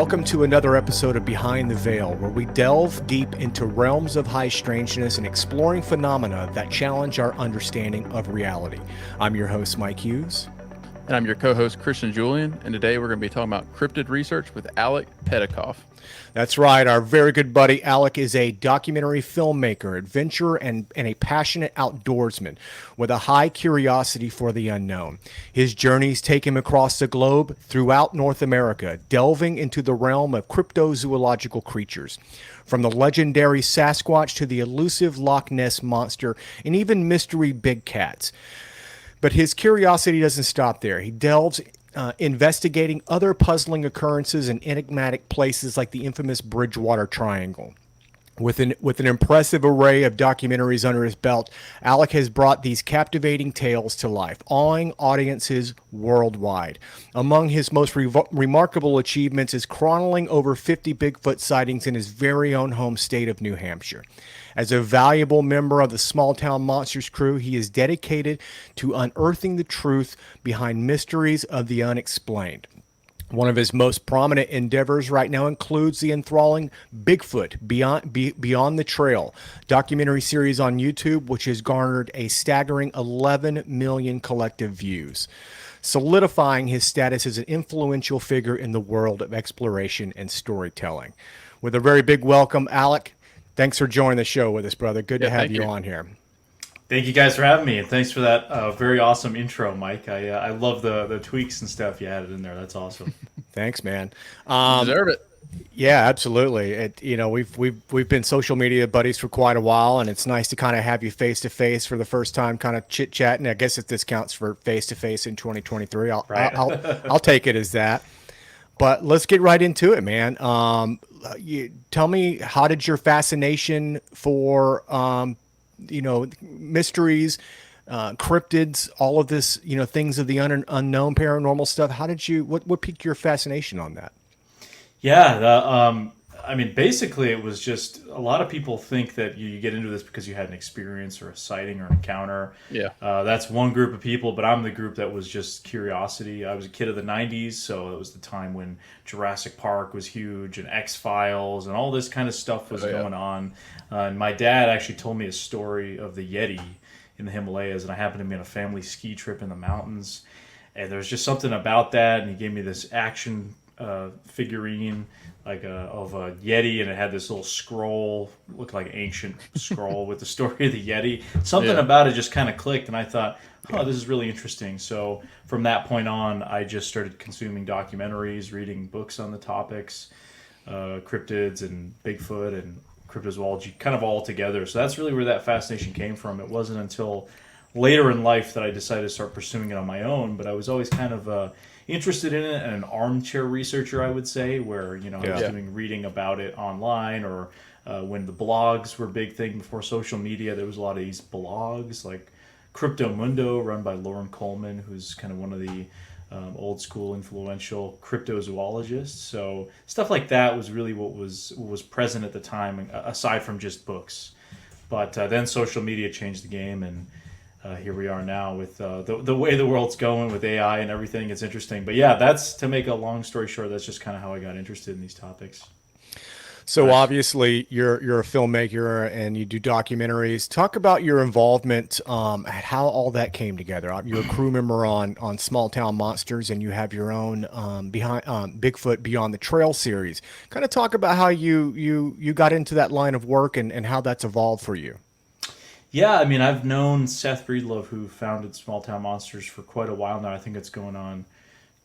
Welcome to another episode of Behind the Veil, where we delve deep into realms of high strangeness and exploring phenomena that challenge our understanding of reality. I'm your host, Mike Hughes. And I'm your co-host, Christian Julian, and today we're going to be talking about cryptid research with Alek Petakov. That's right. Our very good buddy Alec is a documentary filmmaker, adventurer, and a passionate outdoorsman with a high curiosity for the unknown. His journeys take him across the globe throughout North America, delving into the realm of cryptozoological creatures. From the legendary Sasquatch to the elusive Loch Ness monster and even mystery big cats. But his curiosity doesn't stop there. He delves investigating other puzzling occurrences in enigmatic places like the infamous Bridgewater Triangle. With an impressive array of documentaries under his belt, Alec has brought these captivating tales to life, awing audiences worldwide. Among his most remarkable achievements is chronicling over 50 Bigfoot sightings in his very own home state of New Hampshire. As a valuable member of the Small Town Monsters crew, he is dedicated to unearthing the truth behind mysteries of the unexplained. One of his most prominent endeavors right now includes the enthralling Bigfoot Beyond the Trail documentary series on YouTube, which has garnered a staggering 11 million collective views, solidifying his status as an influential figure in the world of exploration and storytelling. With a very big welcome, Alec, thanks for joining the show with us, brother. Good to have you on here. Thank you guys for having me, and thanks for that very awesome intro, Mike. I love the tweaks and stuff you added in there. That's awesome. Thanks, man. You deserve it. Yeah, absolutely. We've been social media buddies for quite a while, and it's nice to kind of have you face to face for the first time, kind of chit chatting. I guess if this counts for face to face in 2023, I'll take it as that. But let's get right into it, man. Tell me, how did your fascination for mysteries, cryptids, all of this, things of the unknown, paranormal stuff. How did what piqued your fascination on that? Yeah, basically it was just a lot of people think that you get into this because you had an experience or a sighting or an encounter. Yeah. That's one group of people, but I'm the group that was just curiosity. I was a kid of the 90s, so it was the time when Jurassic Park was huge and X-Files and all this kind of stuff was going on. And my dad actually told me a story of the Yeti in the Himalayas, and I happened to be on a family ski trip in the mountains. And there was just something about that, and he gave me this action figurine of a Yeti, and it had this little scroll, looked like an ancient scroll with the story of the Yeti. Something about it just kind of clicked, and I thought, this is really interesting. So from that point on, I just started consuming documentaries, reading books on the topics, cryptids and Bigfoot and cryptozoology, kind of all together. So that's really where that fascination came from. It wasn't until later in life that I decided to start pursuing it on my own, but I was always kind of interested in it, and an armchair researcher, I would say, where I was doing reading about it online, or when the blogs were a big thing before social media. There was a lot of these blogs like Crypto Mundo, run by Lauren Coleman, who's kind of one of the old school influential cryptozoologists. So stuff like that was really what was present at the time, aside from just books. But then social media changed the game, and here we are now with the way the world's going with AI and everything. It's interesting. But yeah, that's, to make a long story short, that's just kind of how I got interested in these topics. So obviously you're a filmmaker and you do documentaries. Talk about your involvement, how all that came together. You're a crew member on Small Town Monsters, and you have your own Bigfoot Beyond the Trail series. Kind of talk about how you got into that line of work and how that's evolved for you. Yeah, I've known Seth Breedlove, who founded Small Town Monsters, for quite a while now. I think it's going on,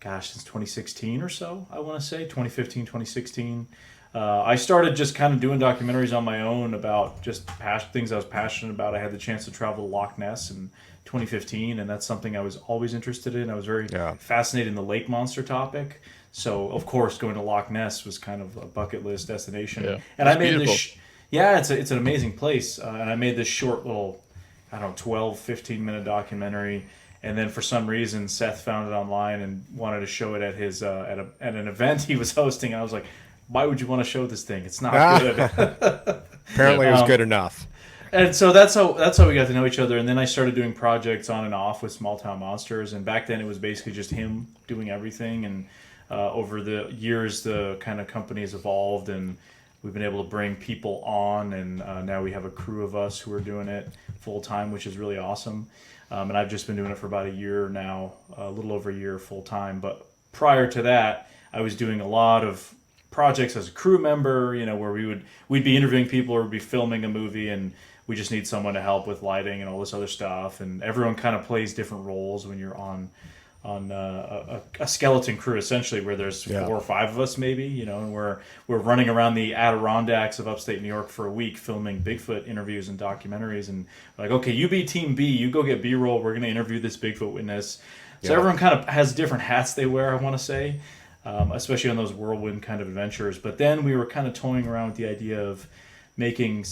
since 2016 or so, I want to say, 2015, 2016. I started just kind of doing documentaries on my own about just things I was passionate about. I had the chance to travel to Loch Ness in 2015, and that's something I was always interested in. I was very fascinated in the lake monster topic. So, of course, going to Loch Ness was kind of a bucket list destination. Yeah, and I made this... it's an amazing place. And I made this short little, 12, 15-minute documentary. And then for some reason, Seth found it online and wanted to show it at his at an event he was hosting. I was like, why would you want to show this thing? It's not good. Apparently it was good enough. And so that's how we got to know each other. And then I started doing projects on and off with Small Town Monsters. And back then it was basically just him doing everything. And over the years, the kind of company has evolved, and we've been able to bring people on, and now we have a crew of us who are doing it full time, which is really awesome. And I've just been doing it for about a year now, a little over a year full time. But prior to that, I was doing a lot of projects as a crew member, where we'd be interviewing people or we'd be filming a movie, and we just need someone to help with lighting and all this other stuff. And everyone kind of plays different roles when you're on a skeleton crew, essentially, where there's 4 or 5 of us maybe, and we're running around the Adirondacks of upstate New York for a week filming Bigfoot interviews and documentaries, and we're like, okay, you be team B, you go get B-roll, we're going to interview this Bigfoot witness. So everyone kind of has different hats they wear, I want to say, especially on those whirlwind kind of adventures. But then we were kind of toying around with the idea of making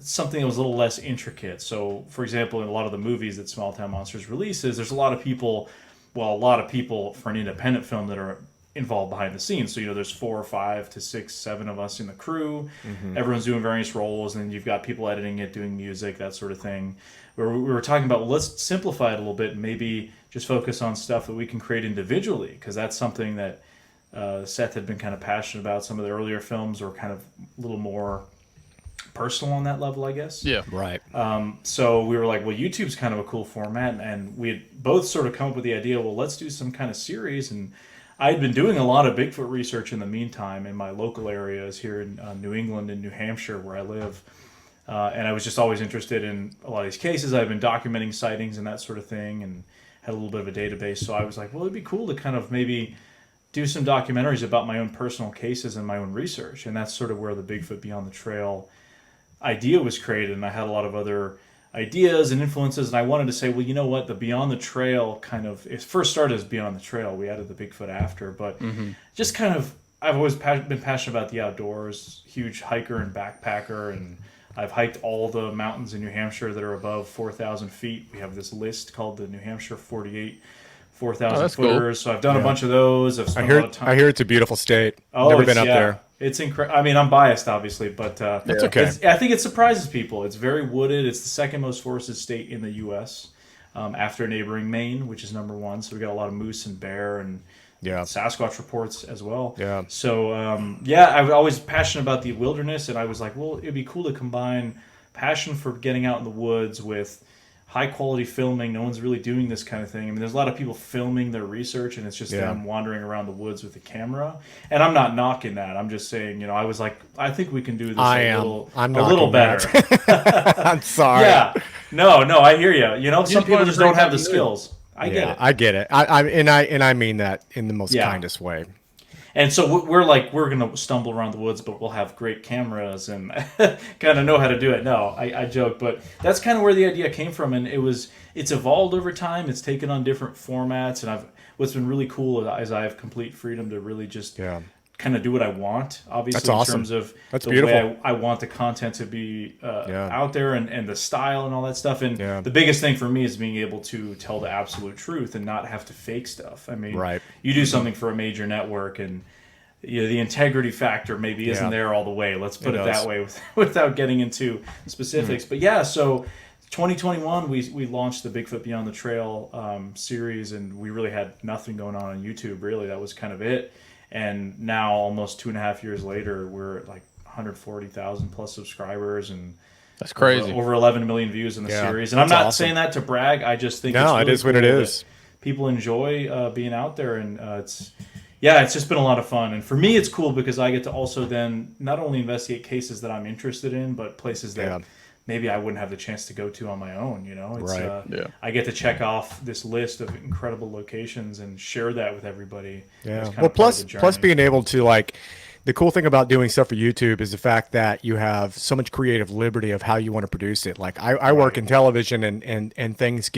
something that was a little less intricate. So, for example, in a lot of the movies that Small Town Monsters releases, there's a lot of people for an independent film that are involved behind the scenes. So, there's 4 or 5 to 6, 7 of us in the crew. Mm-hmm. Everyone's doing various roles, and then you've got people editing it, doing music, that sort of thing. Where we were talking about, well, let's simplify it a little bit and maybe just focus on stuff that we can create individually, because that's something that Seth had been kind of passionate about. Some of the earlier films were kind of a little more personal on that level, I guess. Yeah. Right. So we were like, well, YouTube's kind of a cool format, and we had both sort of come up with the idea, well, let's do some kind of series. And I'd been doing a lot of Bigfoot research in the meantime in my local areas here in New England and New Hampshire, where I live. And I was just always interested in a lot of these cases. I've been documenting sightings and that sort of thing, and had a little bit of a database. So I was like, well, it'd be cool to kind of maybe do some documentaries about my own personal cases and my own research. And that's sort of where the Bigfoot Beyond the Trail idea was created. And I had a lot of other ideas and influences, and I wanted to say, well, you know what, the Beyond the Trail it first started as Beyond the Trail. We added the Bigfoot after, but just kind of, I've always been passionate about the outdoors, huge hiker and backpacker, and I've hiked all the mountains in New Hampshire that are above 4,000 feet. We have this list called the New Hampshire 48 4,000 footers. Cool. So I've done a bunch of those. I've spent a lot of time. I hear it's a beautiful state. Never been up there. It's incredible. I mean, I'm biased, obviously, but that's okay. I think it surprises people. It's very wooded. It's the second most forested state in the U.S. After neighboring Maine, which is number 1. So we got a lot of moose and bear and Sasquatch reports as well. Yeah. So I was always passionate about the wilderness, and I was like, well, it'd be cool to combine passion for getting out in the woods with high quality filming. No one's really doing this kind of thing. I mean, there's a lot of people filming their research, and it's just them wandering around the woods with a camera. And I'm not knocking that. I'm just saying, I was like, I think we can do this a little better. I'm sorry. Yeah. No, I hear you. Some people just don't have the skills. I get it. I get it. I mean that in the most kindest way. And so we're going to stumble around the woods, but we'll have great cameras and kind of know how to do it. No, I joke, but that's kind of where the idea came from. And it's evolved over time. It's taken on different formats. And what's been really cool is I have complete freedom to really just kind of do what I want, obviously. That's awesome. In terms of That's the beautiful. way I want the content to be out there, and the style and all that stuff. And the biggest thing for me is being able to tell the absolute truth and not have to fake stuff. I mean, you do something for a major network, and the integrity factor maybe isn't there all the way. Let's put it that way without getting into specifics. But so 2021, we launched the Bigfoot Beyond the Trail series, and we really had nothing going on YouTube, really. That was kind of it. And now, almost 2.5 years later, we're at like 140,000 plus subscribers, and that's crazy. Over 11 million views in the series. And I'm not saying that to brag. I just think it is what it is. People enjoy being out there, and it's just been a lot of fun. And for me, it's cool because I get to also then not only investigate cases that I'm interested in, but places that maybe I wouldn't have the chance to go to on my own. I get to check off this list of incredible locations and share that with everybody. Well, plus being able to the cool thing about doing stuff for YouTube is the fact that you have so much creative liberty of how you want to produce it. Like I work in television, and things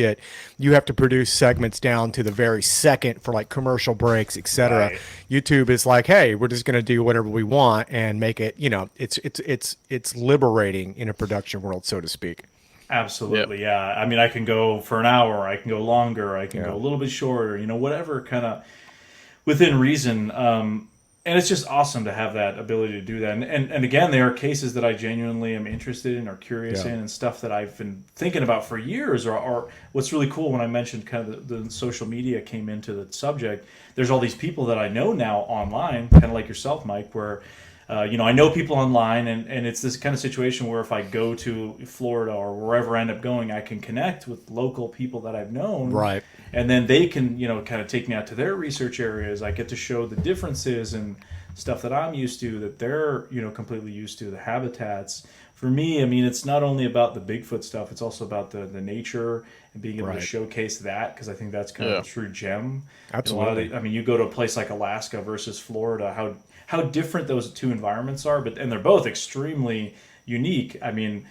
you have to produce segments down to the very second for commercial breaks, etc. YouTube is like, hey, we're just going to do whatever we want and make it, it's liberating in a production world, so to speak. Absolutely. Yeah. I mean, I can go for an hour, I can go longer, I can go a little bit shorter, whatever kind of within reason. and it's just awesome to have that ability to do that. And again, there are cases that I genuinely am interested in or curious in, and stuff that I've been thinking about for years. Or what's really cool, when I mentioned kind of the social media came into the subject, there's all these people that I know now online, kind of like yourself, Mike, where I know people online, and it's this kind of situation where if I go to Florida or wherever I end up going, I can connect with local people that I've known. Right. And then they can, kind of take me out to their research areas. I get to show the differences and stuff that I'm used to, that they're, completely used to, the habitats. For me, I mean, it's not only about the Bigfoot stuff, it's also about the nature and being able to showcase that, because I think that's kind of a true gem. Absolutely. You go to a place like Alaska versus Florida, how different those two environments are, and they're both extremely unique. I mean,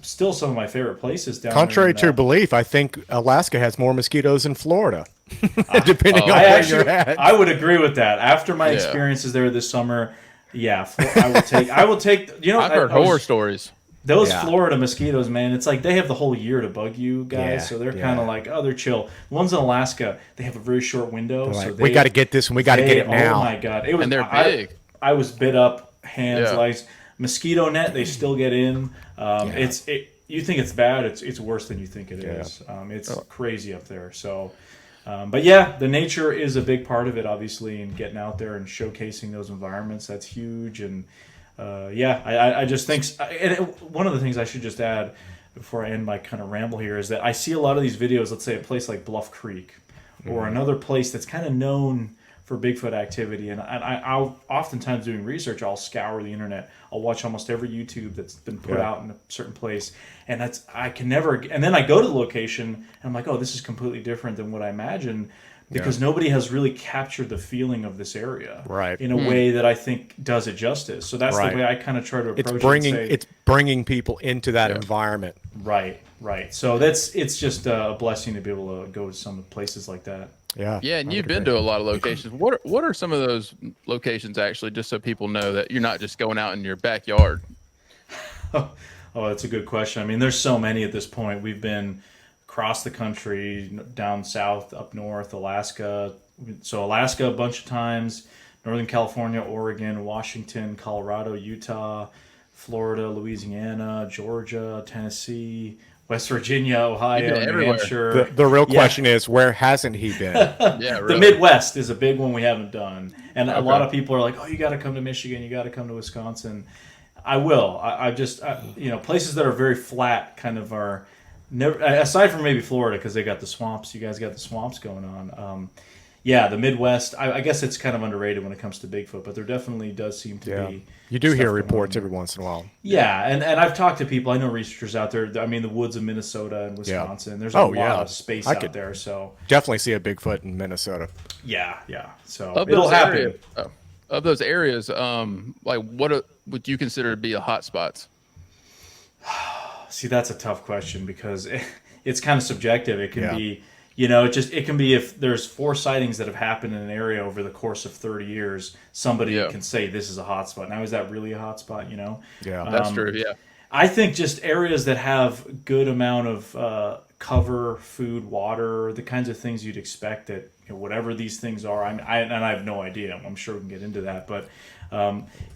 still some of my favorite places down Contrary to your belief, I think Alaska has more mosquitoes than Florida, depending on where you're at. I would agree with that. After my experiences there this summer, I will take. I've heard horror stories. Those Florida mosquitoes, man, it's like they have the whole year to bug you guys, so they're kind of like, they're chill. The ones in Alaska, they have a very short window. Like, so we got to get this and we got to get it now. Oh my God. And they're big. I was bit up, hands, legs. Mosquito net, they still get in. You think it's bad, it's worse than you think it is. It's crazy up there. So, but yeah, the nature is a big part of it, obviously, and getting out there and showcasing those environments, that's huge. And I just think, one of the things I should just add before I end my kind of ramble here is that I see a lot of these videos, let's say a place like Bluff Creek or another place that's kind of known for Bigfoot activity, and I'll oftentimes doing research, I'll scour the internet, I'll watch almost every YouTube that's been put out in a certain place, and I can never, and then I go to the location and I'm like, oh, this is completely different than what I imagined, because nobody has really captured the feeling of this area in a way that I think does it justice. So that's the way I kind of try to approach it. It's bringing people into that environment. Right. So it's just a blessing to be able to go to some places like that. Yeah, and you've been to a lot of locations. What are some of those locations, actually, just so people know that you're not just going out in your backyard? Oh, that's a good question. I mean, there's so many at this point. We've been across the country, down south, up north, Alaska. So Alaska a bunch of times, Northern California, Oregon, Washington, Colorado, Utah, Florida, Louisiana, Georgia, Tennessee, West Virginia, Ohio, New Hampshire. The real question is, where hasn't he been? The Midwest is a big one we haven't done. And a lot of people are like, oh, you got to come to Michigan, you got to come to Wisconsin. I will. I just, places that are very flat kind of are never, aside from maybe Florida, because they got the swamps. You guys got the swamps going on. The Midwest, I guess it's kind of underrated when it comes to Bigfoot, but there definitely does seem to be. You do hear reports every once in a while. Yeah, and I've talked to people. I know researchers out there. I mean, the woods of Minnesota and Wisconsin. There's a lot of space out there. So definitely see a Bigfoot in Minnesota. Yeah. So it'll happen. Of those areas, like what would you consider to be a hot spots? See, that's a tough question because it's kind of subjective. It can be. It can be if there's 4 sightings that have happened in an area over the course of 30 years, somebody can say this is a hot spot. Now, is that really a hot spot, Yeah, that's true, yeah. I think just areas that have good amount of cover, food, water, the kinds of things you'd expect that, whatever these things are, and I have no idea. I'm sure we can get into that. But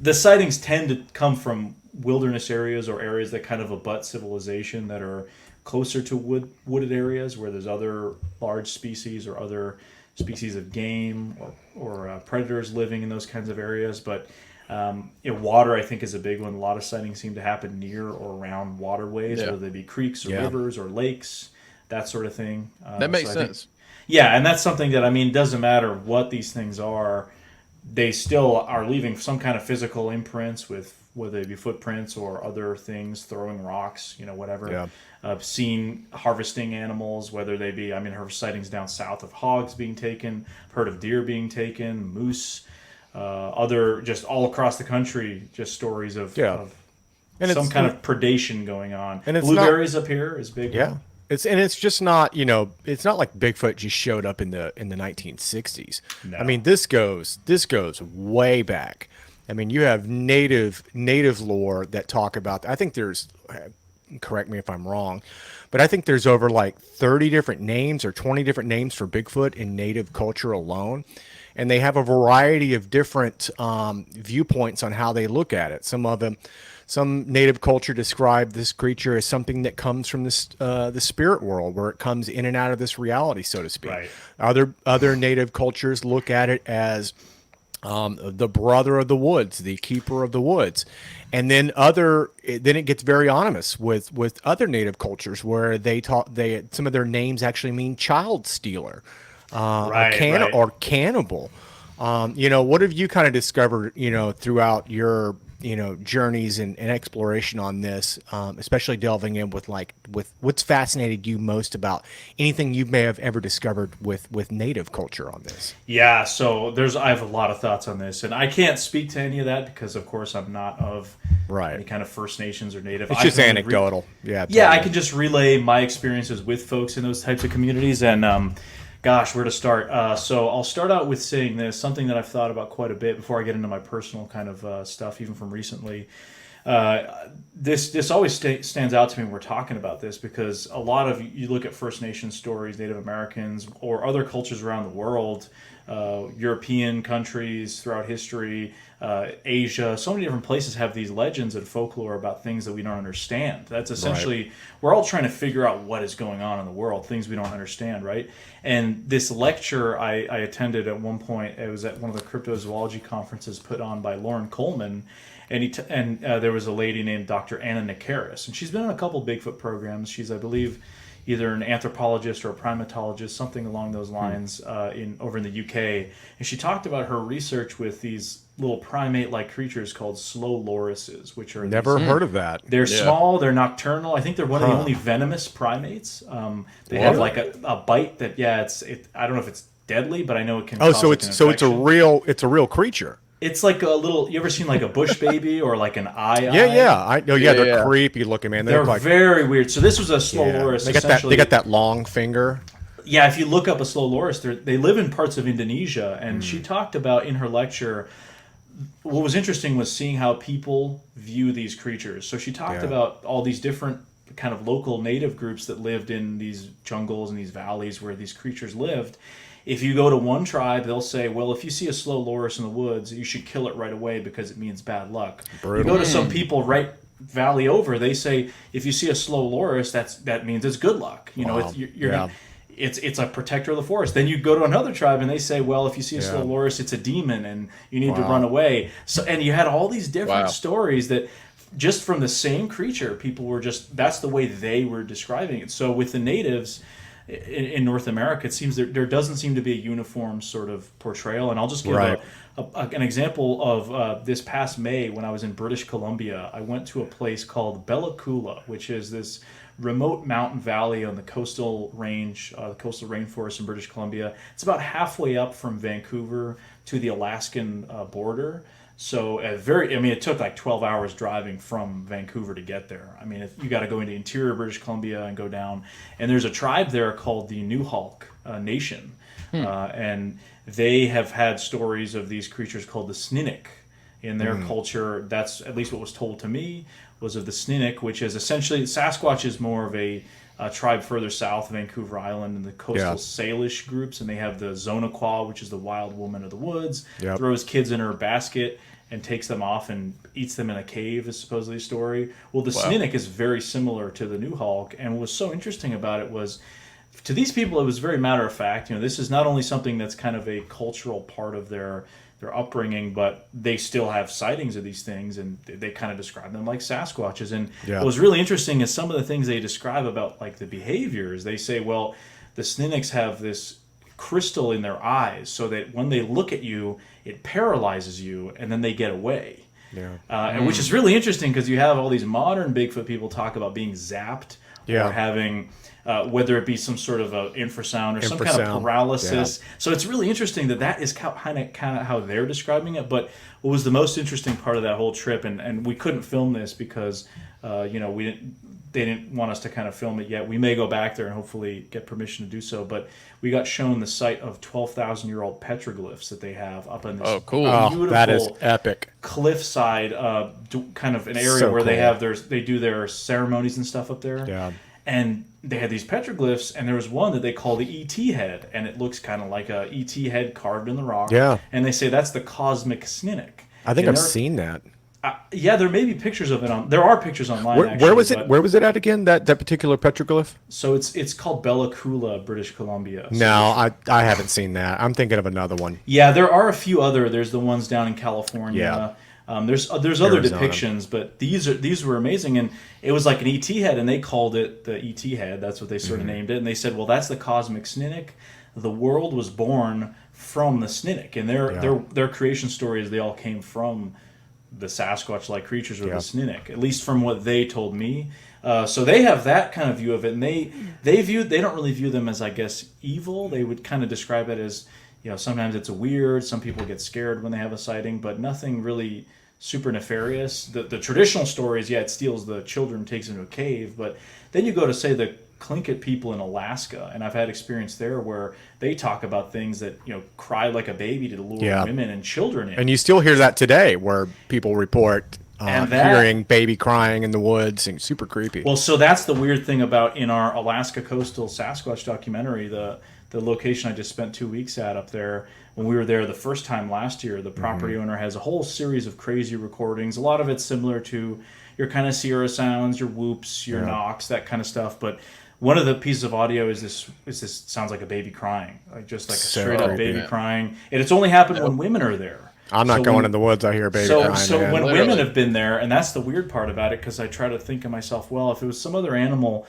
the sightings tend to come from wilderness areas or areas that kind of abut civilization that are closer to wooded areas where there's other large species or other species of game or predators living in those kinds of areas. But water, I think, is a big one. A lot of sightings seem to happen near or around waterways, whether they be creeks or rivers or lakes, that sort of thing. That makes sense. And that's something that, doesn't matter what these things are, they still are leaving some kind of physical imprints with whether they be footprints or other things, throwing rocks, whatever. Yeah. I've seen harvesting animals, whether they be, heard sightings down south of hogs being taken, heard of deer being taken, moose, other, just all across the country, just stories of some kind of predation going on. And blueberries up here is big. Yeah. One. It's just not, it's not like Bigfoot just showed up in the 1960s. No. This goes way back. You have native lore that talk about, I think there's, correct me if I'm wrong, but I think there's over like 30 different names or 20 different names for Bigfoot in native culture alone. and they have a variety of different viewpoints on how they look at it. Some native culture describe this creature as something that comes from this the spirit world, where it comes in and out of this reality, so to speak. Right. Other native cultures look at it as the brother of the woods, the keeper of the woods. And then it gets very ominous with other native cultures, where some of their names actually mean child stealer, or cannibal. What have you kind of discovered, throughout your, journeys and exploration on this, especially delving in with what's fascinated you most about anything you may have ever discovered with native culture on this? Yeah, so I have a lot of thoughts on this, and I can't speak to any of that because, of course, I'm not of any kind of First Nations or Native. It's just anecdotal. Yeah, totally. I can just relay my experiences with folks in those types of communities, and gosh, where to start? So I'll start out with saying this, something that I've thought about quite a bit before I get into my personal kind of stuff, even from recently. This always stands out to me when we're talking about this, because a lot of you look at First Nation stories, Native Americans, or other cultures around the world, European countries throughout history, Asia, so many different places have these legends and folklore about things that we don't understand. That's essentially, we're all trying to figure out what is going on in the world, things we don't understand, right? And this lecture I attended at one point, it was at one of the cryptozoology conferences put on by Lauren Coleman, and there was a lady named Dr. Anna Nakaris, and she's been in a couple Bigfoot programs. She's, I believe, either an anthropologist or a primatologist, something along those lines, over in the UK. And she talked about her research with these little primate-like creatures called slow lorises, which are never heard of that. They're small, they're nocturnal. I think they're one of the only venomous primates. They have like a bite that I don't know if it's deadly, but I know it can. Oh, so it's a real creature. It's like a little. You ever seen like a bush baby or like an eye? Yeah. I know. Yeah, they're creepy looking, man. They're very weird. So this was a slow loris. They got that long finger. Yeah, if you look up a slow loris, they live in parts of Indonesia, and she talked about in her lecture. What was interesting was seeing how people view these creatures. So she talked about all these different kind of local native groups that lived in these jungles and these valleys where these creatures lived. If you go to one tribe, they'll say, well, if you see a slow loris in the woods, you should kill it right away because it means bad luck. Brutal. You go to some people right valley over, they say, if you see a slow loris, that means it's good luck. It's a protector of the forest. Then you go to another tribe and they say, well, if you see a slow loris, it's a demon and you need to run away. So, and you had all these different stories that just from the same creature, people were that's the way they were describing it. So with the natives in North America, it seems there doesn't seem to be a uniform sort of portrayal. And I'll just give an example of this past May when I was in British Columbia. I went to a place called Bella Coola, which is this remote mountain valley on the coastal range, the coastal rainforest in British Columbia. It's about halfway up from Vancouver to the Alaskan border. So it took like 12 hours driving from Vancouver to get there. I mean, you got to go into interior British Columbia and go down. And there's a tribe there called the Newhalk Nation. And they have had stories of these creatures called the Sninick. In their culture, that's at least what was told to me, was of the Sninick, which is essentially, Sasquatch is more of a tribe further south, Vancouver Island, and the coastal Salish groups, and they have the Zonaquah, which is the wild woman of the woods, throws kids in her basket and takes them off and eats them in a cave, is supposedly a story. Well, the Sninick is very similar to the Newhalk, and what was so interesting about it was, to these people, it was very matter of fact. This is not only something that's kind of a cultural part of their upbringing, but they still have sightings of these things, and they kind of describe them like Sasquatches. And what was really interesting is some of the things they describe about like the behaviors. They say, well, the Sninicks have this crystal in their eyes so that when they look at you, it paralyzes you, and then they get away. And which is really interesting because you have all these modern Bigfoot people talk about being zapped or having whether it be some sort of a infrasound or some kind of paralysis. So it's really interesting that is kind of how they're describing it. But what was the most interesting part of that whole trip, and we couldn't film this because they didn't want us to kind of film it yet. We may go back there and hopefully get permission to do so. But we got shown the site of 12,000-year-old petroglyphs that they have up on this beautiful, that is epic, cliffside, kind of an area where they do their ceremonies and stuff up there. and they had these petroglyphs, and there was one that they call the ET head, and it looks kind of like a ET head carved in the rock. Yeah. And they say that's the cosmic Sninick. I think And I've seen that. yeah, there may be pictures of it on. There are pictures online. Where was it? Where was it at again? That particular petroglyph? So it's called Bella Coola, British Columbia. So No, I haven't seen that. I'm thinking of another one. yeah, there are a few other. There's the ones down in California. Yeah. There's other Arizona. depictions, but these were amazing, and it was like an ET head, and they called it the ET head. That's what they sort of named it, and they said, well, that's the cosmic Sninick. The world was born from the Sninick, and their creation stories, they all came from the Sasquatch-like creatures or the Sninick, at least from what they told me. So they have that kind of view of it, and they don't really view them as, I guess, evil. They would kind of describe it as, sometimes it's weird. Some people get scared when they have a sighting, but nothing really super nefarious. The traditional stories, it steals the children, takes into a cave, but then you go to, say, the Tlingit people in Alaska, and I've had experience there where they talk about things that cry like a baby to lure women and children in. And you still hear that today, where people report hearing baby crying in the woods, and super creepy. Well, so that's the weird thing about in our Alaska coastal Sasquatch documentary, the location I just spent 2 weeks at up there. When we were there the first time last year, the property owner has a whole series of crazy recordings. A lot of it's similar to your kind of Sierra sounds, your whoops, your knocks, that kind of stuff. But one of the pieces of audio is this sounds like a baby crying, just like a straight up baby crying. And it's only happened when women are there. I'm not going in the woods. I hear a baby crying. So when women have been there, and that's the weird part about it, because I try to think of myself, well, if it was some other animal,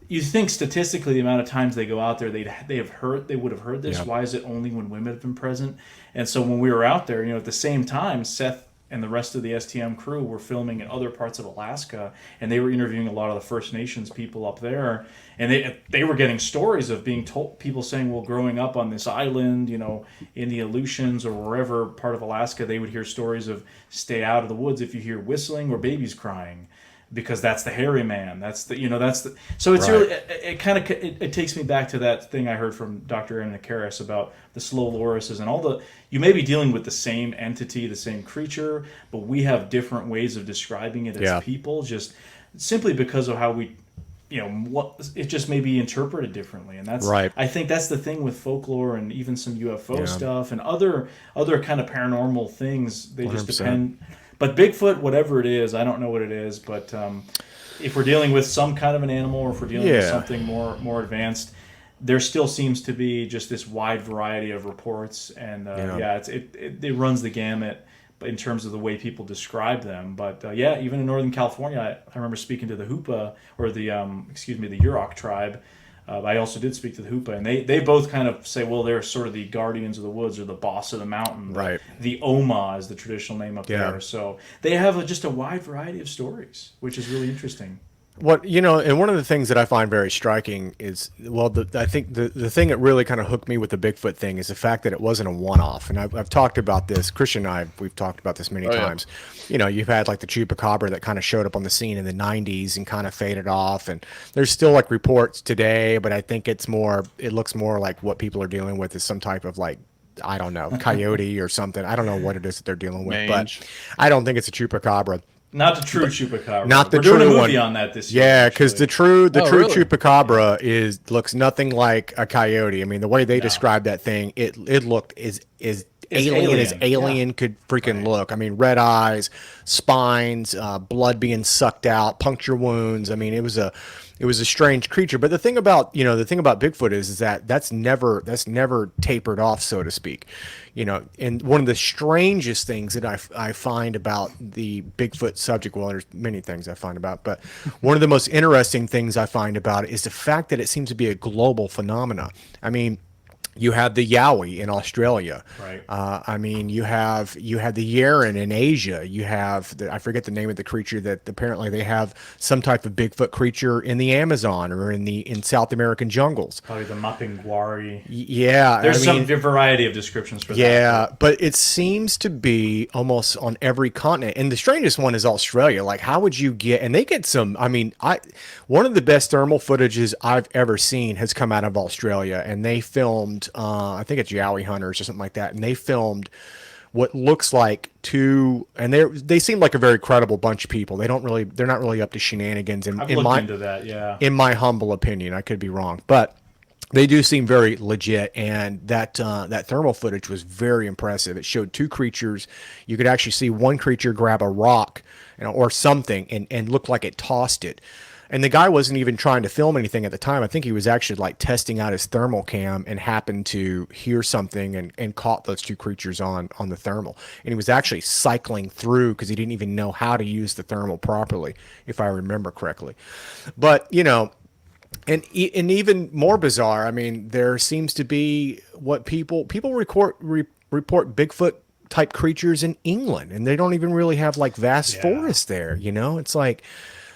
you think statistically the amount of times they go out there, they would have heard this. Yeah. Why is it only when women have been present? And so when we were out there, at the same time, Seth and the rest of the STM crew were filming in other parts of Alaska, and they were interviewing a lot of the First Nations people up there, and they were getting stories of being told, people saying, well, growing up on this island, in the Aleutians or wherever part of Alaska, they would hear stories of stay out of the woods if you hear whistling or babies crying, because that's the hairy man. So it's really, it takes me back to that thing I heard from Dr. Aaron Nakaris about the slow lorises and you may be dealing with the same entity, the same creature, but we have different ways of describing it as people, just simply because of how we, it just may be interpreted differently. And that's, I think that's the thing with folklore and even some UFO stuff and other kind of paranormal things. They just 100%. Depend. But Bigfoot, whatever it is, I don't know what it is, but if we're dealing with some kind of an animal, or if we're dealing with something more advanced, there still seems to be just this wide variety of reports, and it runs the gamut in terms of the way people describe them. But even in Northern California, I remember speaking to the Hoopa, or the Yurok tribe. I also did speak to the Hoopa, and they both kind of say, well, they're sort of the guardians of the woods, or the boss of the mountain. Right. The Oma is the traditional name up there. So they have just a wide variety of stories, which is really interesting. And one of the things that I find very striking is, I think the thing that really kind of hooked me with the Bigfoot thing is the fact that it wasn't a one-off. And I've talked about this, Christian and we've talked about this many times. You've had like the chupacabra that kind of showed up on the scene in the 90s and kind of faded off. And there's still like reports today, but I think it looks more like what people are dealing with is some type of like, I don't know, coyote or something. I don't know what it is that they're dealing with, but I don't think it's a chupacabra. Not the true chupacabra. Not the We're true doing a one. movie on that this year. Yeah, because the true really? chupacabra looks nothing like a coyote. I mean, the way they described that thing, it looked as alien as alien could freaking look. I mean, red eyes, spines, blood being sucked out, puncture wounds. I mean, it was a strange creature. But the thing about Bigfoot is that that's never tapered off, so to speak. And one of the strangest things that I find about the Bigfoot subject, well, there's many things I find about, but one of the most interesting things I find about it is the fact that it seems to be a global phenomena. I mean, you have the Yowie in Australia. Right. I mean, you have the Yeren in Asia. You have I forget the name of the creature that apparently they have some type of Bigfoot creature in the Amazon or in South American jungles. Probably the Mapinguari. Yeah. There's some variety of descriptions for that. Yeah, but it seems to be almost on every continent. And the strangest one is Australia. Like, how would you get, and they get some, I mean, one of the best thermal footages I've ever seen has come out of Australia, and they filmed, I think it's Yowie Hunters or something like that, and they filmed what looks like two, and they seem like a very credible bunch of people. They're not really up to shenanigans. I've looked into that, yeah. In my humble opinion, I could be wrong, but they do seem very legit, and that thermal footage was very impressive. It showed two creatures. You could actually see one creature grab a rock, or something, and looked like it tossed it. And the guy wasn't even trying to film anything at the time. I think he was actually like testing out his thermal cam and happened to hear something and caught those two creatures on the thermal. And he was actually cycling through because he didn't even know how to use the thermal properly, if I remember correctly. But, and even more bizarre, I mean, there seems to be what people report Bigfoot type creatures in England, and they don't even really have like vast forests there. It's like,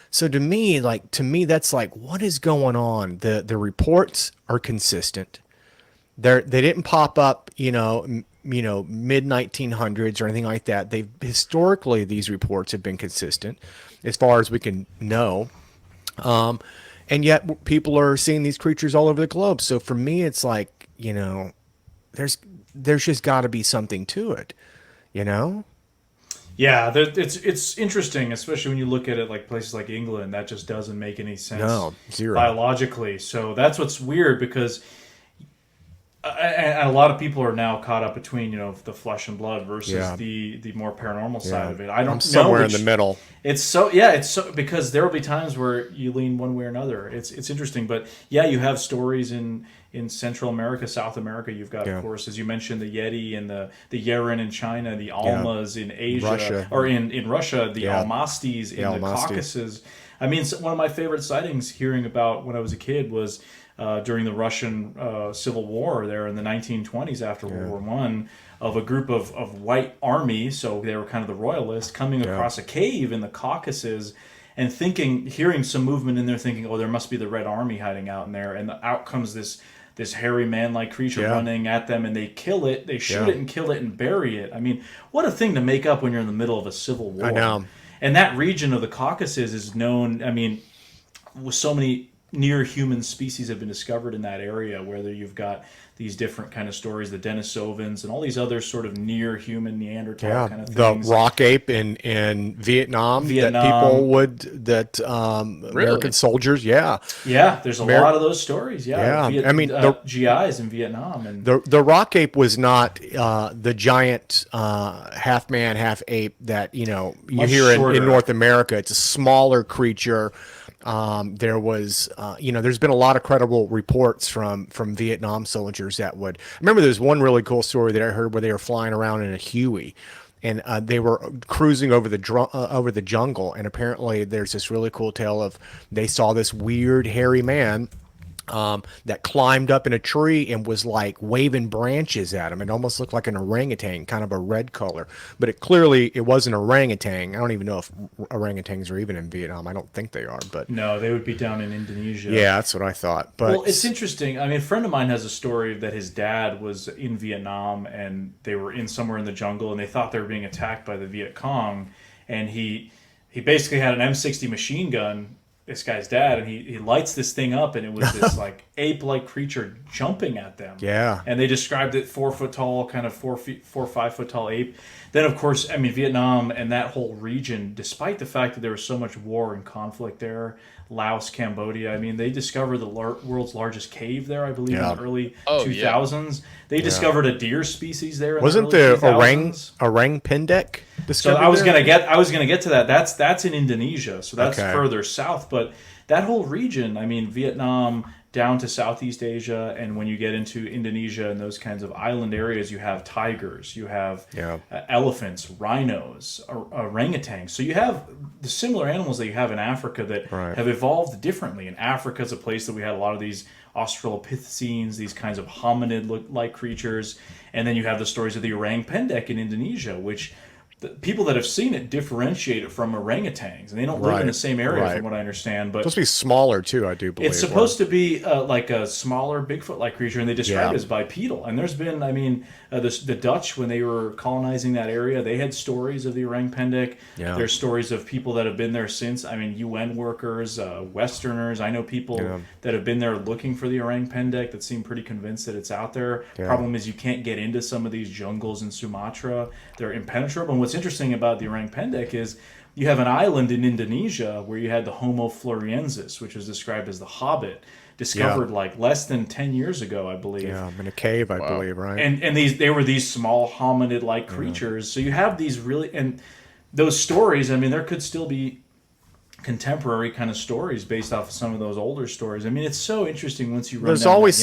so to me, that's like, what is going on? The reports are consistent. They didn't pop up, mid 1900s or anything like that. Historically, these reports have been consistent, as far as we can know. And yet people are seeing these creatures all over the globe. So for me, it's like, there's just got to be something to it, Yeah, it's interesting, especially when you look at it like places like England. That just doesn't make any sense. No, zero. Biologically. So that's what's weird, because a lot of people are now caught up between the flesh and blood versus the more paranormal side of it. I don't know somewhere in the middle. It's so because there will be times where you lean one way or another. It's interesting, but you have stories in Central America, South America. You've got, of course, as you mentioned, the Yeti and the Yeren in China, the Almas in Asia, Russia. Or in Russia, the Almastis in the Almasty. Caucasus. I mean, one of my favorite sightings hearing about when I was a kid was during the Russian Civil War there in the 1920s after World War One, of a group of white army, so they were kind of the royalists, coming across a cave in the Caucasus and hearing some movement in there, thinking, oh, there must be the Red Army hiding out in there, and out comes this hairy man-like creature running at them, and they kill it, they shoot it and kill it and bury it. I mean, what a thing to make up when you're in the middle of a civil war. I know. And that region of the Caucasus is known, I mean, with so many near human species have been discovered in that area, whether you've got these different kind of stories, the Denisovans and all these other sort of near human Neanderthal kind of things. The rock ape in Vietnam. That people American soldiers, there's a lot of those stories. I mean, the GIs in Vietnam, and the rock ape was not the giant half man, half ape that you hear in North America. It's a smaller creature. There was, there's been a lot of credible reports from Vietnam soldiers that would. I remember there's one really cool story that I heard where they were flying around in a Huey, and they were cruising over the jungle, and apparently there's this really cool tale of they saw this weird hairy man that climbed up in a tree and was like waving branches at him. It almost looked like an orangutan, kind of a red color, but it wasn't orangutan. I don't even know if orangutans are even in Vietnam. I don't think they are, but no, they would be down in Indonesia. Yeah, that's what I thought. But well, it's interesting. I mean, a friend of mine has a story that his dad was in Vietnam, and they were somewhere in the jungle, and they thought they were being attacked by the Viet Cong, and he basically had an M60 machine gun, this guy's dad, and he lights this thing up, and it was this like ape-like creature jumping at them. Yeah. And they described it 4 foot tall, kind of 4 or 5 foot tall ape. Then, of course, I mean, Vietnam and that whole region, despite the fact that there was so much war and conflict there, Laos, Cambodia, I mean, they discovered the world's largest cave there, I believe, in the early 2000s. They discovered a deer species there. Wasn't the orang pendek discovered? So I was gonna get to that. That's in Indonesia, so that's further south. But that whole region, I mean, Vietnam down to Southeast Asia, and when you get into Indonesia and those kinds of island areas, you have tigers, you have elephants, rhinos, orangutans. So you have the similar animals that you have in Africa that have evolved differently. In Africa is a place that we had a lot of these Australopithecines, these kinds of hominid-like creatures. And then you have the stories of the orang pendek in Indonesia, which the people that have seen it differentiate it from orangutans, and they don't live in the same area from what I understand. But it's supposed to be smaller too, I do believe. It's supposed to be like a smaller Bigfoot-like creature, and they describe it as bipedal. And there's been, I mean, the Dutch, when they were colonizing that area, they had stories of the orang pendek. Yeah. There's stories of people that have been there since. I mean, UN workers, Westerners. I know people that have been there looking for the orang pendek that seem pretty convinced that it's out there. Yeah. Problem is, you can't get into some of these jungles in Sumatra. They're impenetrable. And what's interesting about the orang pendek is you have an island in Indonesia where you had the Homo floresiensis, which was described as the Hobbit, discovered like less than 10 years ago, I believe. Yeah, in a cave, I believe, right? And they were these small hominid-like creatures. So you have these really, and those stories, I mean, there could still be contemporary kind of stories based off of some of those older stories. I mean, it's so interesting once you run There's always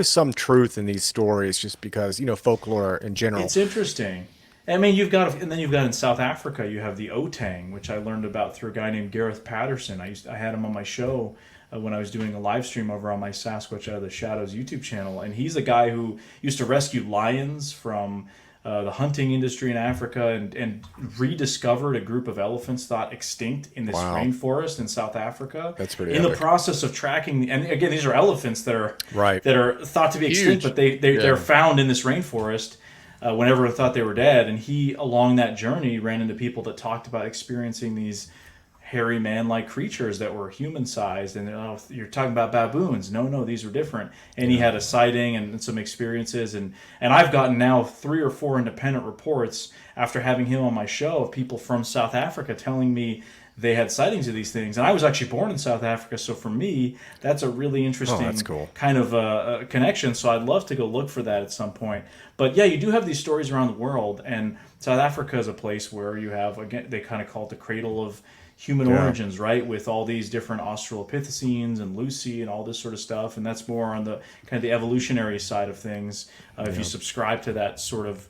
some truth in these stories, just because, you know, folklore in general. It's interesting. I mean, you've got in South Africa, you have the Otang, which I learned about through a guy named Gareth Patterson. I had him on my show when I was doing a live stream over on my Sasquatch Out of the Shadows YouTube channel, and he's a guy who used to rescue lions from the hunting industry in Africa and rediscovered a group of elephants thought extinct in this rainforest in South Africa. That's pretty in epic. The process of tracking, and again, these are elephants that are that are thought to be extinct, but they're found in this rainforest. When everyone thought they were dead, and he, along that journey, ran into people that talked about experiencing these hairy man-like creatures that were human-sized, and you're talking about baboons. No, these were different. And he had a sighting and some experiences, and I've gotten now 3 or 4 independent reports after having him on my show of people from South Africa telling me they had sightings of these things. And I was actually born in South Africa, so for me, that's a really interesting kind of a connection. So I'd love to go look for that at some point. But yeah, you do have these stories around the world, and South Africa is a place where you have, again, they kind of call it the cradle of human origins, right? With all these different Australopithecines and Lucy and all this sort of stuff. And that's more on the kind of the evolutionary side of things. If you subscribe to that sort of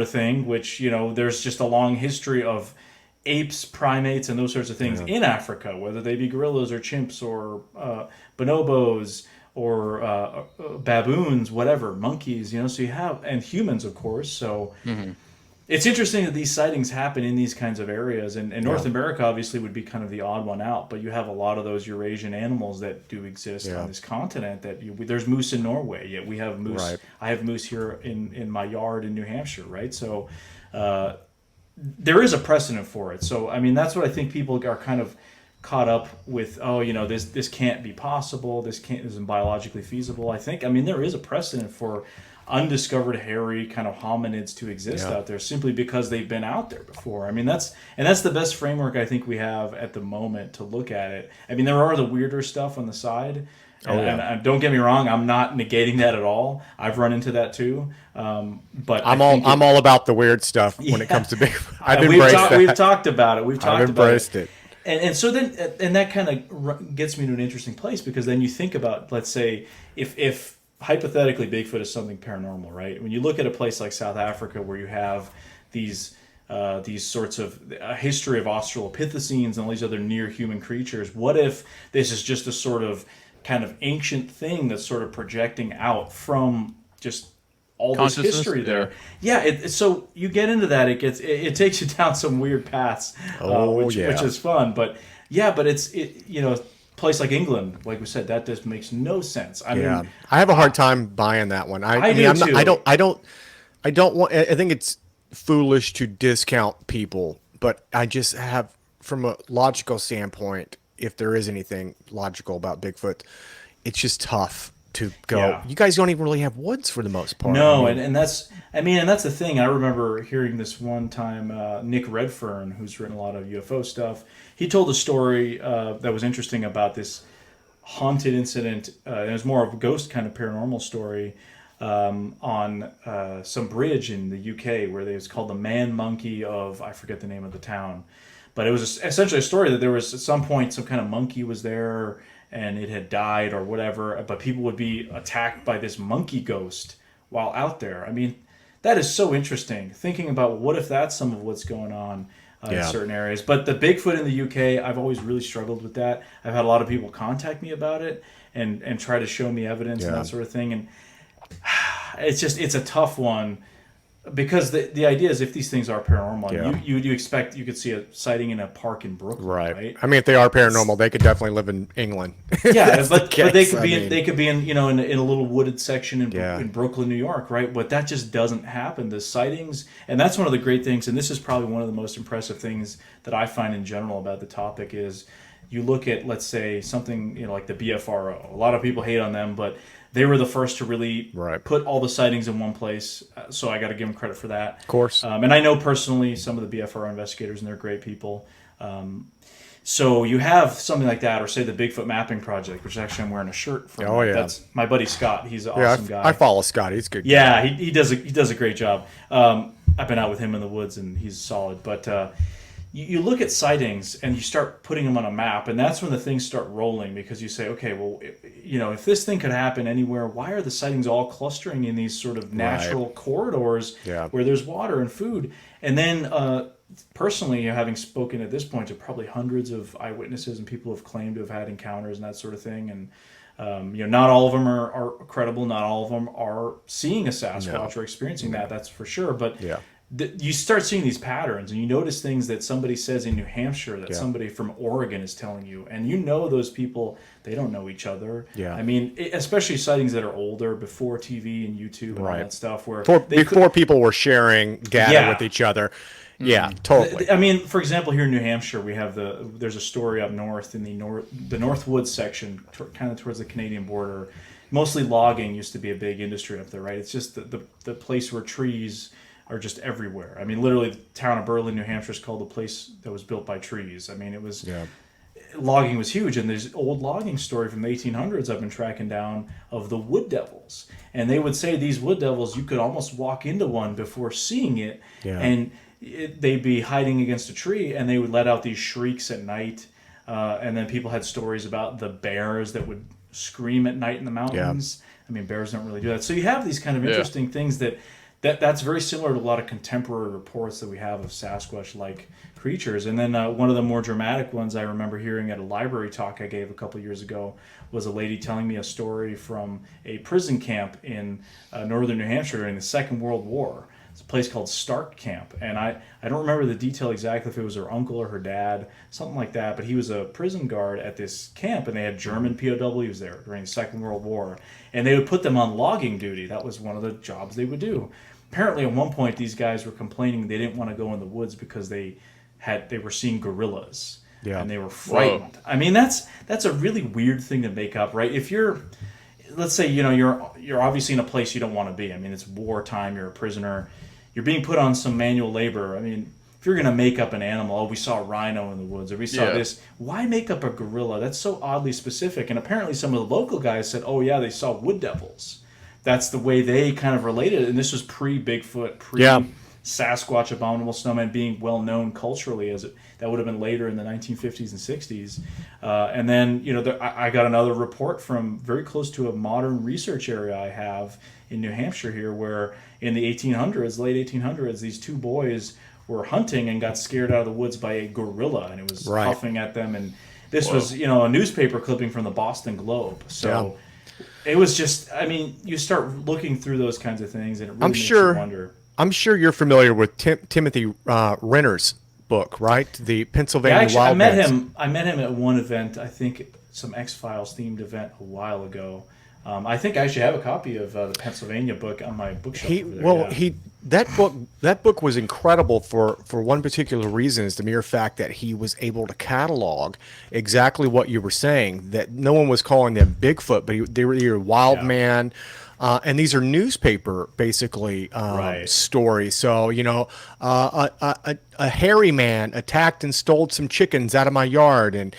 thing, which, you know, there's just a long history of apes, primates, and those sorts of things in Africa, whether they be gorillas or chimps or bonobos or baboons, whatever, monkeys, you know, so you have, and humans, of course. So it's interesting that these sightings happen in these kinds of areas, and North America obviously would be kind of the odd one out, but you have a lot of those Eurasian animals that do exist on this continent. There's moose in Norway, yet we have moose. I have moose here in my yard in New Hampshire, right? So there is a precedent for it. So, I mean, that's what I think people are kind of caught up with. Oh, you know, this can't be possible. This isn't biologically feasible. I mean, there is a precedent for undiscovered hairy kind of hominids to exist out there simply because they've been out there before. I mean, that's the best framework I think we have at the moment to look at it. I mean, there are the weirder stuff on the side. And don't get me wrong, I'm not negating that at all. I've run into that too. But I'm all about the weird stuff when it comes to Bigfoot. We've talked about it. I've embraced it. And so then, and that kind of gets me to an interesting place, because then you think about, let's say, if hypothetically Bigfoot is something paranormal, right? When you look at a place like South Africa where you have these sorts of a history of Australopithecines and all these other near human creatures, what if this is just a sort of kind of ancient thing that's sort of projecting out from just all this history there? Yeah, so you get into that, it takes you down some weird paths, which is fun. But it's you know, place like England, like we said, that just makes no sense. I mean, I have a hard time buying that one. I think it's foolish to discount people, but I just have, from a logical standpoint, if there is anything logical about Bigfoot, it's just tough to go. Yeah. You guys don't even really have woods for the most part. No, and that's the thing. I remember hearing this one time. Nick Redfern, who's written a lot of UFO stuff, he told a story that was interesting about this haunted incident. It was more of a ghost kind of paranormal story on some bridge in the UK where it was called the Man Monkey of, I forget the name of the town. But it was essentially a story that there was, at some point, some kind of monkey was there and it had died or whatever, but people would be attacked by this monkey ghost while out there. I mean, that is so interesting, thinking about what if that's some of what's going on in certain areas. But the Bigfoot in the UK, I've always really struggled with that. I've had a lot of people contact me about it and try to show me evidence and that sort of thing. And it's a tough one. Because the idea is if these things are paranormal, Yeah. you expect you could see a sighting in a park in Brooklyn, right? I mean, if they are paranormal, they could definitely live in England. Yeah, That's the but they case. could I be mean, they could be in in a little wooded section Yeah. in Brooklyn, New York, right? But that just doesn't happen. The sightings, and that's one of the great things, and this is probably one of the most impressive things that I find in general about the topic is you look at, let's say, something like the BFRO. A lot of people hate on them, but they were the first to really Right. put all the sightings in one place. So I got to give them credit for that. Of course. And I know personally some of the BFRO investigators, and they're great people. So you have something like that, or say the Bigfoot Mapping Project, which actually I'm wearing a shirt from. Oh, yeah. That's my buddy Scott. He's an Yeah, awesome guy. I follow Scott. He's a good. Yeah, he does a great job. I've been out with him in the woods, and he's solid. But you look at sightings, and you start putting them on a map, and that's when the things start rolling, because you say, okay, well, if this thing could happen anywhere, why are the sightings all clustering in these sort of natural corridors Yeah. where there's water and food? And then personally, having spoken at this point to probably hundreds of eyewitnesses and people who have claimed to have had encounters and that sort of thing, and not all of them are credible. Not all of them are seeing a Sasquatch or experiencing that. That's for sure. But Yeah. you start seeing these patterns, and you notice things that somebody says in New Hampshire that somebody from Oregon is telling you, and those people, they don't know each other. Yeah. I mean, especially sightings that are older, before TV and YouTube and all that stuff, where Before people were sharing data Yeah. with each other. Yeah, totally. I mean, for example, here in New Hampshire, we have there's a story up north in the North Woods section, kind of towards the Canadian border. Mostly logging used to be a big industry up there, right? It's just the place where trees are just everywhere. I mean, literally, the town of Berlin, New Hampshire, is called the place that was built by trees. I mean, it was logging was huge, and there's old logging story from the 1800s I've been tracking down of the wood devils, and they would say these wood devils, you could almost walk into one before seeing it, and they'd be hiding against a tree, and they would let out these shrieks at night, and then people had stories about the bears that would scream at night in the mountains. I mean, bears don't really do that. So you have these kind of interesting things that's very similar to a lot of contemporary reports that we have of Sasquatch-like creatures. And then one of the more dramatic ones I remember hearing at a library talk I gave a couple years ago was a lady telling me a story from a prison camp in northern New Hampshire during the Second World War. It's a place called Stark Camp, and I don't remember the detail exactly if it was her uncle or her dad, something like that, but he was a prison guard at this camp, and they had German POWs there during the Second World War, and they would put them on logging duty. That was one of the jobs they would do. Apparently, at one point, these guys were complaining they didn't want to go in the woods because they were seeing gorillas, and they were frightened. Whoa. I mean, that's a really weird thing to make up, right? If you're, let's say, you're obviously in a place you don't want to be. I mean, it's wartime. You're a prisoner. You're being put on some manual labor. I mean, if you're going to make up an animal, we saw a rhino in the woods, or we saw this, why make up a gorilla? That's so oddly specific. And apparently, some of the local guys said, "Oh yeah, they saw wood devils." That's the way they kind of related it. And this was pre-Bigfoot, pre-Sasquatch, abominable snowman being well known culturally, that would have been later in the 1950s and 60s. And then, I got another report from very close to a modern research area I have in New Hampshire here, where in the 1800s, late 1800s, these two boys were hunting and got scared out of the woods by a gorilla, and it was puffing at them. And this was, a newspaper clipping from the Boston Globe. So it was just, I mean, you start looking through those kinds of things, and it really makes you wonder. I'm sure you're familiar with Timothy Renner's book, right? The Pennsylvania Wild Man. I met him at one event, I think some X-Files themed event a while ago. I think I actually have a copy of the Pennsylvania book on my bookshelf. That book was incredible for one particular reason, is the mere fact that he was able to catalog exactly what you were saying, that no one was calling them Bigfoot, but they were either wild man, and these are newspaper basically stories. So a hairy man attacked and stole some chickens out of my yard, and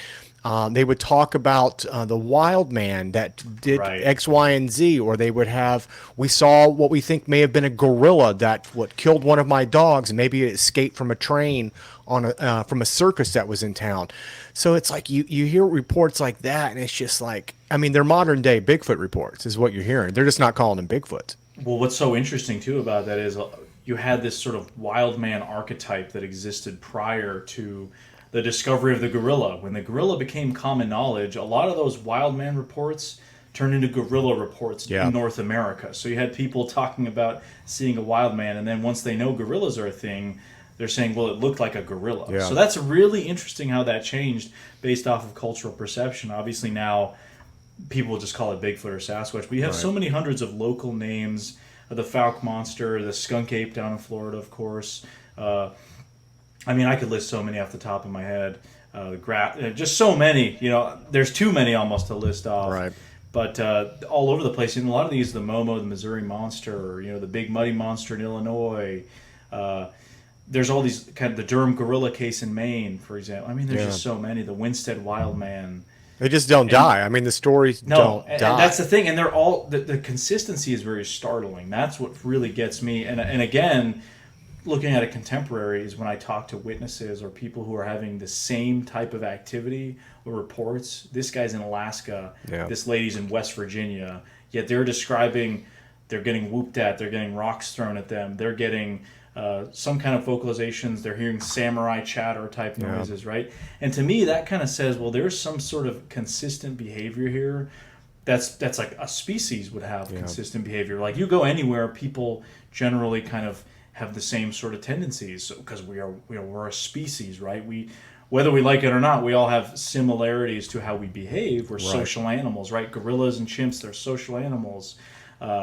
they would talk about the wild man that did X, Y, and Z, or they would have, we saw what we think may have been a gorilla that killed one of my dogs, and maybe it escaped from a train from a circus that was in town. So it's like you hear reports like that, and it's just like, I mean, they're modern day Bigfoot reports is what you're hearing. They're just not calling them Bigfoot. Well, what's so interesting too about that is you had this sort of wild man archetype that existed prior to the discovery of the gorilla. When the gorilla became common knowledge, a lot of those wild man reports turned into guerrilla reports Yeah. in North America. So you had people talking about seeing a wild man, and then once they know gorillas are a thing, they're saying, well, it looked like a gorilla. Yeah. So that's really interesting how that changed based off of cultural perception. Obviously now people just call it Bigfoot or Sasquatch, but you have so many hundreds of local names, the Fouke monster, the skunk ape down in Florida, of course. I mean, I could list so many off the top of my head. Just so many, there's too many almost to list off. Right. But all over the place. And a lot of these, the Momo, the Missouri monster, the big muddy monster in Illinois. There's all these kind of the Durham gorilla case in Maine, for example. I mean, there's just so many. The Winstead wild man. They just don't die. I mean, the stories don't die. And that's the thing. And they're all the consistency is very startling. That's what really gets me. And again, looking at a contemporary is when I talk to witnesses or people who are having the same type of activity or reports. This guy's in Alaska. Yeah. This lady's in West Virginia. Yet they're describing they're getting whooped at. They're getting rocks thrown at them. They're getting some kind of vocalizations. They're hearing samurai chatter type noises, right? And to me, that kind of says, well, there's some sort of consistent behavior here. That's like a species would have consistent behavior. Like you go anywhere, people generally kind of have the same sort of tendencies because we're a species, right? Whether we like it or not, we all have similarities to how we behave. We're social animals, right? Gorillas and chimps, they're social animals.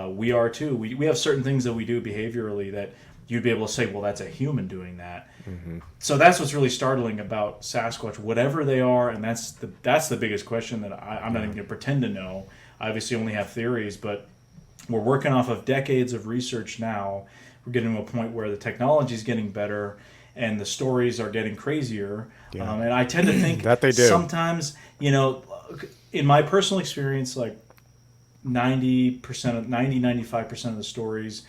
We are too. We have certain things that we do behaviorally that you'd be able to say, well, that's a human doing that. Mm-hmm. So that's what's really startling about Sasquatch, whatever they are, and that's the biggest question that I'm not even going to pretend to know. I obviously only have theories, but we're working off of decades of research now. We're getting to a point where the technology is getting better and the stories are getting crazier. Yeah. And I tend to think that they do. Sometimes, in my personal experience, like 95% of the stories,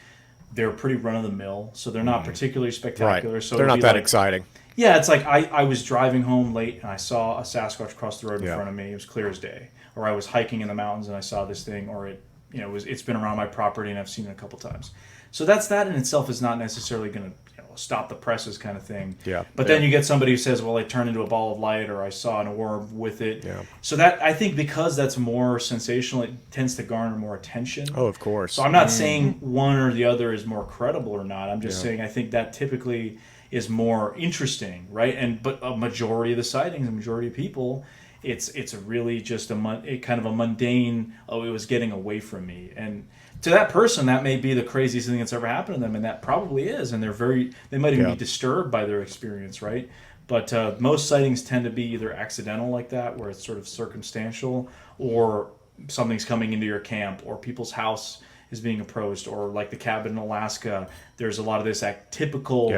they're pretty run-of-the-mill, so they're not particularly spectacular. Right. So they're not that exciting. Yeah, it's like I was driving home late and I saw a Sasquatch cross the road in front of me. It was clear as day. Or I was hiking in the mountains and I saw this thing, or it's been around my property and I've seen it a couple times. So that in itself is not necessarily going to stop the presses kind of thing. Yeah. But then you get somebody who says, well, it turned into a ball of light, or I saw an orb with it. Yeah. So that, I think because that's more sensational, it tends to garner more attention. Oh, of course. So I'm not saying one or the other is more credible or not. I'm just saying I think that typically is more interesting, right? But a majority of the sightings, a majority of people, it's really just a kind of a mundane, it was getting away from me. And to that person, that may be the craziest thing that's ever happened to them, and that probably is. And they might even be disturbed by their experience, right? But most sightings tend to be either accidental like that, where it's sort of circumstantial, or something's coming into your camp, or people's house is being approached, or like the cabin in Alaska, there's a lot of this typical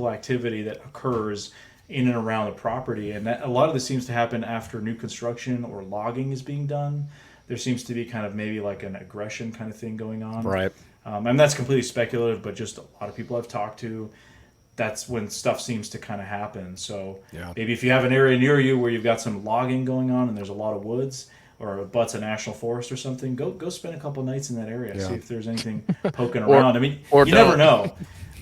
activity that occurs in and around the property, and a lot of this seems to happen after new construction or logging is being done. There seems to be kind of maybe like an aggression kind of thing going on. Right. And that's completely speculative, but just a lot of people I've talked to, that's when stuff seems to kind of happen. So maybe if you have an area near you where you've got some logging going on and there's a lot of woods, or it butts a national forest or something, go spend a couple nights in that area. See if there's anything poking around. I mean, you never know.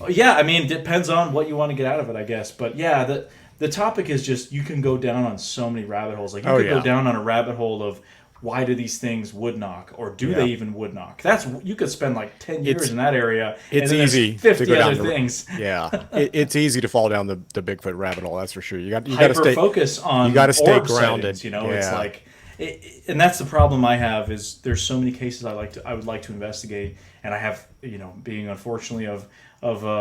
Yeah, I mean, it depends on what you want to get out of it, I guess. But yeah, the topic is just, you can go down on so many rabbit holes. Like you could go down on a rabbit hole of, why do these things wood knock, or do they even wood knock? You could spend like 10 years in that area. It's and easy 50 to go other down things. It's easy to fall down the Bigfoot rabbit hole. That's for sure. You got to stay focus on. You got to stay orb grounded. Sightings, It's like, and that's the problem I have is there's so many cases I would like to investigate, and I have being unfortunately of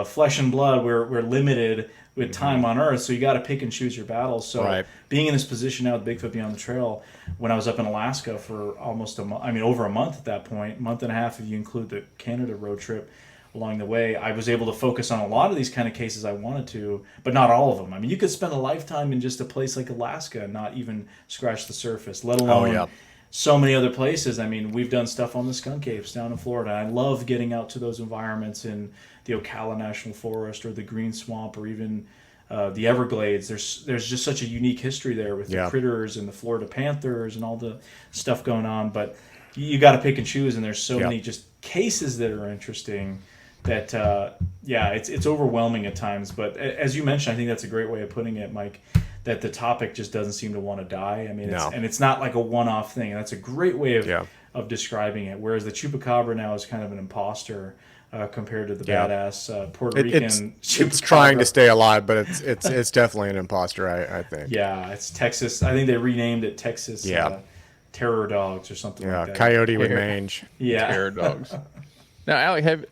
flesh and blood, we're limited with time on Earth, so you got to pick and choose your battles. So being in this position now with Bigfoot Beyond the Trail, when I was up in Alaska for almost over a month at that point, month and a half if you include the Canada road trip along the way, I was able to focus on a lot of these kind of cases I wanted to, but not all of them. I mean, you could spend a lifetime in just a place like Alaska and not even scratch the surface, let alone so many other places. I mean, we've done stuff on the skunk apes down in Florida. I love getting out to those environments in the Ocala National Forest or the Green Swamp, or even the Everglades. There's just such a unique history there with the critters and the Florida panthers and all the stuff going on. But you got to pick and choose, and there's so many just cases that are interesting that it's overwhelming at times. But as you mentioned, I think that's a great way of putting it, Mike. that the topic just doesn't seem to want to die. I mean, No. it's not like a one-off thing. That's a great way Yeah. of describing it. Whereas the chupacabra now is kind of an imposter compared to the Yeah. badass Puerto Rican chupacabra. It's trying to stay alive, but it's definitely an imposter, I think. Yeah, it's Texas. I think they renamed it Texas Terror Dogs or something like that. Coyote with mange. Yeah. Terror dogs. Now, Alec,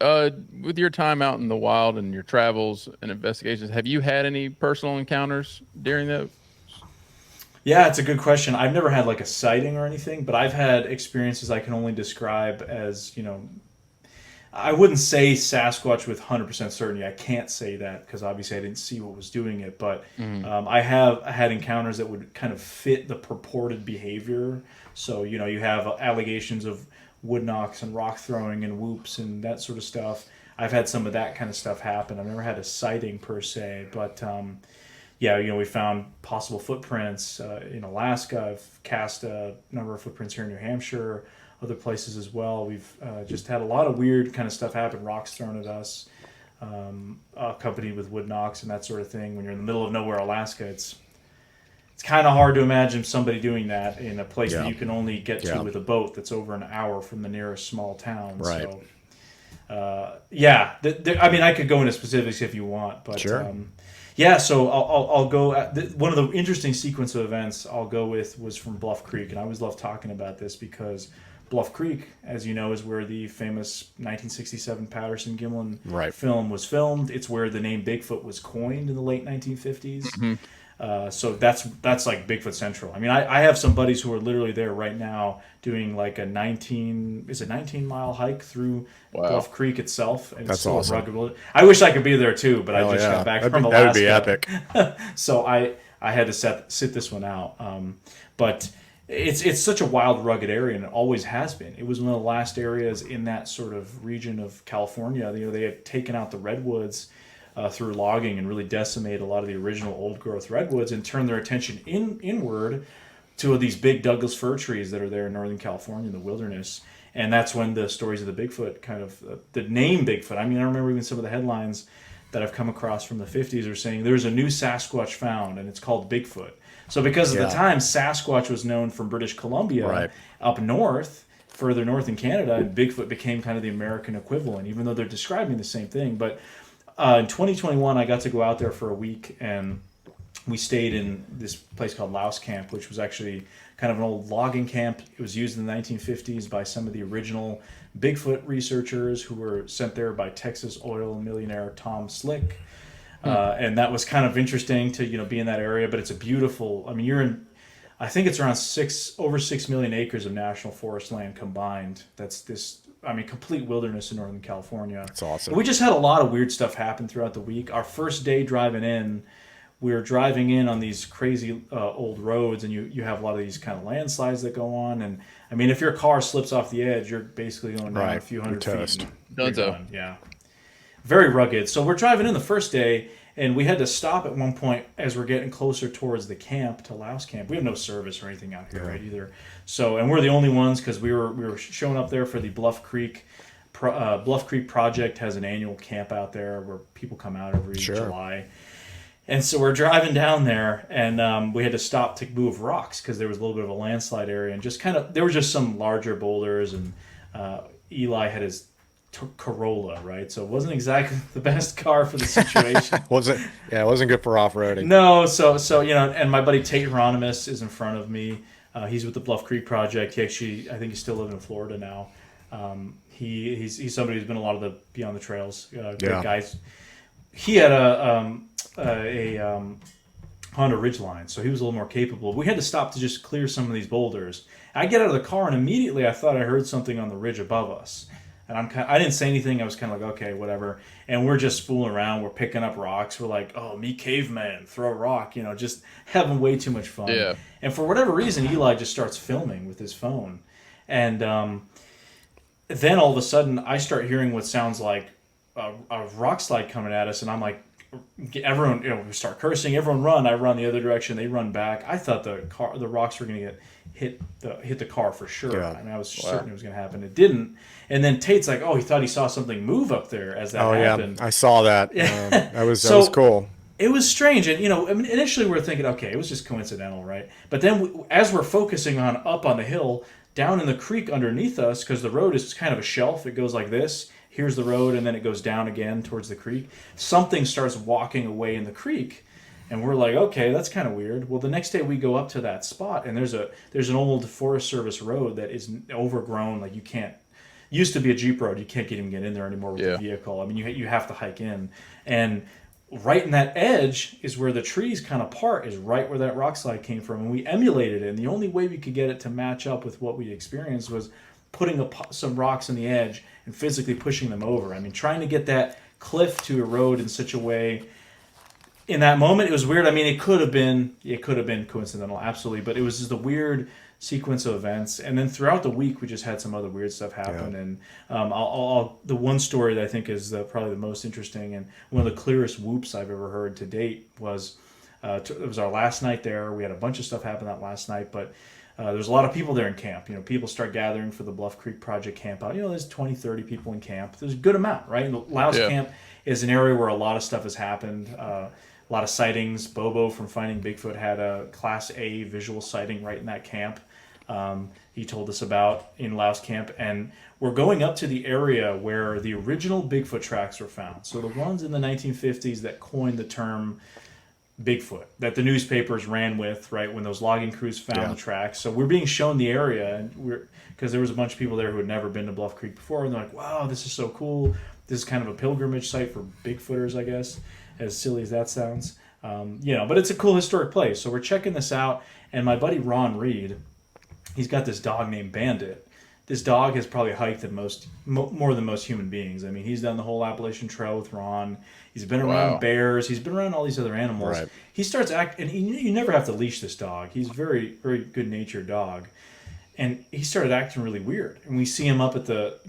with your time out in the wild and your travels and investigations, have you had any personal encounters during those? Yeah, it's a good question. I've never had like a sighting or anything, but I've had experiences I can only describe as, I wouldn't say Sasquatch with 100% certainty. I can't say that because obviously I didn't see what was doing it. But I have had encounters that would kind of fit the purported behavior. So, you have allegations of wood knocks and rock throwing and whoops and that sort of stuff. I've had some of that kind of stuff happen. I've never had a sighting per se. But, we found possible footprints in Alaska. I've cast a number of footprints here in New Hampshire. Other places as well. We've just had a lot of weird kind of stuff happen. Rocks thrown at us, accompanied with wood knocks and that sort of thing. When you're in the middle of nowhere, Alaska, it's kind of hard to imagine somebody doing that in a place that you can only get to with a boat that's over an hour from the nearest small town. Right. So, I could go into specifics if you want, but sure. So I'll go. One of the interesting sequence of events I'll go with was from Bluff Creek, and I always love talking about this because Bluff Creek, as you know, is where the famous 1967 Patterson-Gimlin film was filmed. It's where the name Bigfoot was coined in the late 1950s. Mm-hmm. So that's like Bigfoot Central. I mean, I have some buddies who are literally there right now doing like a 19-mile hike through Bluff Creek itself. And that's it's so awesome. rugged. I wish I could be there too, but I just got back from Alaska. That would be epic. So I had to sit this one out. But it's such a wild, rugged area, and it always has been. It was one of the last areas in that sort of region of California. They had taken out the redwoods through logging and really decimated a lot of the original old-growth redwoods and turned their attention inward to these big Douglas fir trees that are there in Northern California in the wilderness. And that's when the stories of the Bigfoot the name Bigfoot. I mean, I remember even some of the headlines that I've come across from the 50s are saying there's a new Sasquatch found, and it's called Bigfoot. So because at the time, Sasquatch was known from British Columbia up north, further north in Canada, and Bigfoot became kind of the American equivalent, even though they're describing the same thing. But in 2021, I got to go out there for a week, and we stayed in this place called Louse Camp, which was actually kind of an old logging camp. It was used in the 1950s by some of the original Bigfoot researchers who were sent there by Texas oil millionaire Tom Slick. And that was kind of interesting to be in that area, but it's a beautiful. I mean, I think it's around over 6 million acres of national forest land combined. That's complete wilderness in Northern California. That's awesome. And we just had a lot of weird stuff happen throughout the week. Our first day driving in, we were driving in on these crazy old roads, and you have a lot of these kind of landslides that go on. And I mean, if your car slips off the edge, you're basically going down a few hundred feet. Yeah. Very rugged. So we're driving in the first day, and we had to stop at one point as we're getting closer towards the camp, to Louse Camp. We have no service or anything out here, right, either. So, and we're the only ones because we were showing up there for the Bluff Creek. Bluff Creek Project has an annual camp out there where people come out every July. And so we're driving down there, and we had to stop to move rocks because there was a little bit of a landslide area, and there were just some larger boulders, and Eli had his Corolla, right? So it wasn't exactly the best car for the situation. It wasn't good for off-roading. No, so and my buddy Tate Hieronymus is in front of me. He's with the Bluff Creek Project. He actually, I think he's still living in Florida now. He's somebody who's been a lot of the Beyond the Trails great guys. He had a Honda Ridgeline, so he was a little more capable. We had to stop to just clear some of these boulders. I get out of the car, and immediately I thought I heard something on the ridge above us. And I didn't say anything. I was kind of like, okay, whatever. And we're just fooling around. We're picking up rocks. We're like, oh, me caveman, throw a rock. Just having way too much fun. Yeah. And for whatever reason, Eli just starts filming with his phone. And then all of a sudden, I start hearing what sounds like a rock slide coming at us. And I'm like, everyone, we start cursing. Everyone run. I run the other direction. They run back. I thought the rocks were going to hit the car for sure. Yeah. I mean, I was certain it was going to happen. It didn't. And then Tate's like, oh, he thought he saw something move up there as that happened. Yeah, I saw that. That was cool. It was strange, and I mean, initially we were thinking, okay, it was just coincidental, right? But then, as we're focusing on up on the hill, down in the creek underneath us, because the road is kind of a shelf, it goes like this. Here's the road, and then it goes down again towards the creek. Something starts walking away in the creek, and we're like, okay, that's kind of weird. Well, the next day we go up to that spot, and there's an old Forest Service road that is overgrown, like you can't. Used to be a Jeep road, you can't even get in there anymore with the vehicle. I mean, you have to hike in, and right in that edge is where the trees kind of part, is right where that rock slide came from, and we emulated it. And the only way we could get it to match up with what we experienced was putting some rocks in the edge and physically pushing them over. I mean, trying to get that cliff to erode in such a way. In that moment, it was weird. I mean, it could have been coincidental, absolutely, but it was just a weird sequence of events. And then throughout the week, we just had some other weird stuff happen. Yeah. And the one story that I think is probably the most interesting and one of the clearest whoops I've ever heard to date was it was our last night there. We had a bunch of stuff happen that last night, but there's a lot of people there in camp. People start gathering for the Bluff Creek Project camp out. There's 20, 30 people in camp. There's a good amount, right? And the Louse camp is an area where a lot of stuff has happened. A lot of sightings. Bobo from Finding Bigfoot had a Class A visual sighting right in that camp. He told us about in Louse camp, and we're going up to the area where the original Bigfoot tracks were found. So the ones in the 1950s that coined the term Bigfoot, that the newspapers ran with, right, when those logging crews found the tracks. So we're being shown the area, and because there was a bunch of people there who had never been to Bluff Creek before, and they're like, wow, this is so cool. This is kind of a pilgrimage site for Bigfooters, I guess, as silly as that sounds. But it's a cool historic place. So we're checking this out, and my buddy Ron Reed, he's got this dog named Bandit. This dog has probably hiked more than most human beings. I mean, he's done the whole Appalachian Trail with Ron. He's been around bears. He's been around all these other animals. Right. He starts and you never have to leash this dog. He's a very, very good-natured dog. And he started acting really weird. And we see him up at the,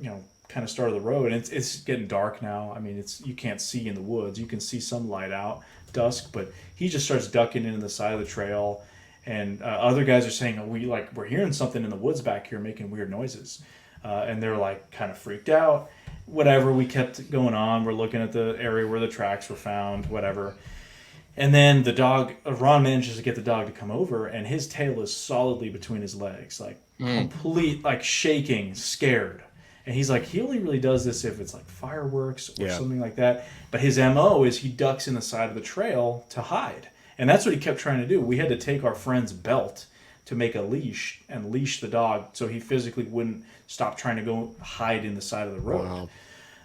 kind of start of the road, and it's getting dark now. I mean, you can't see in the woods. You can see some light out, dusk, but he just starts ducking into the side of the trail. And other guys are saying, we're hearing something in the woods back here making weird noises. And they're like kind of freaked out. Whatever, we kept going on. We're looking at the area where the tracks were found, whatever. And then the dog, Ron manages to get the dog to come over, and his tail is solidly between his legs, like complete, like shaking, scared. And he's like, he only really does this if it's like fireworks or something like that. But his MO is he ducks in the side of the trail to hide. And that's what he kept trying to do. We had to take our friend's belt to make a leash and leash the dog so he physically wouldn't stop trying to go hide in the side of the road.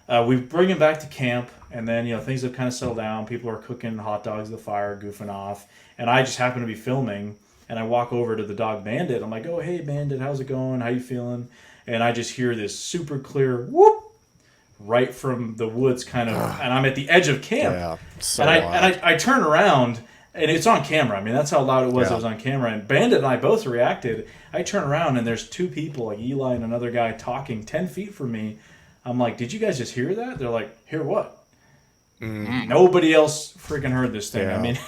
Wow. We bring him back to camp, and then things have kind of settled down. People are cooking hot dogs at the fire, goofing off. And I just happen to be filming, and I walk over to the dog Bandit. I'm like, oh, hey, Bandit, how's it going? How you feeling? And I just hear this super clear whoop right from the woods kind of, and I'm at the edge of camp. Yeah, so I turn around, and it's on camera. I mean, that's how loud it was. It was on camera. And Bandit and I both reacted. I turn around, and there's two people, like Eli and another guy, talking 10 feet from me. I'm like, did you guys just hear that? They're like, hear what? Nobody else freaking heard this thing. I mean,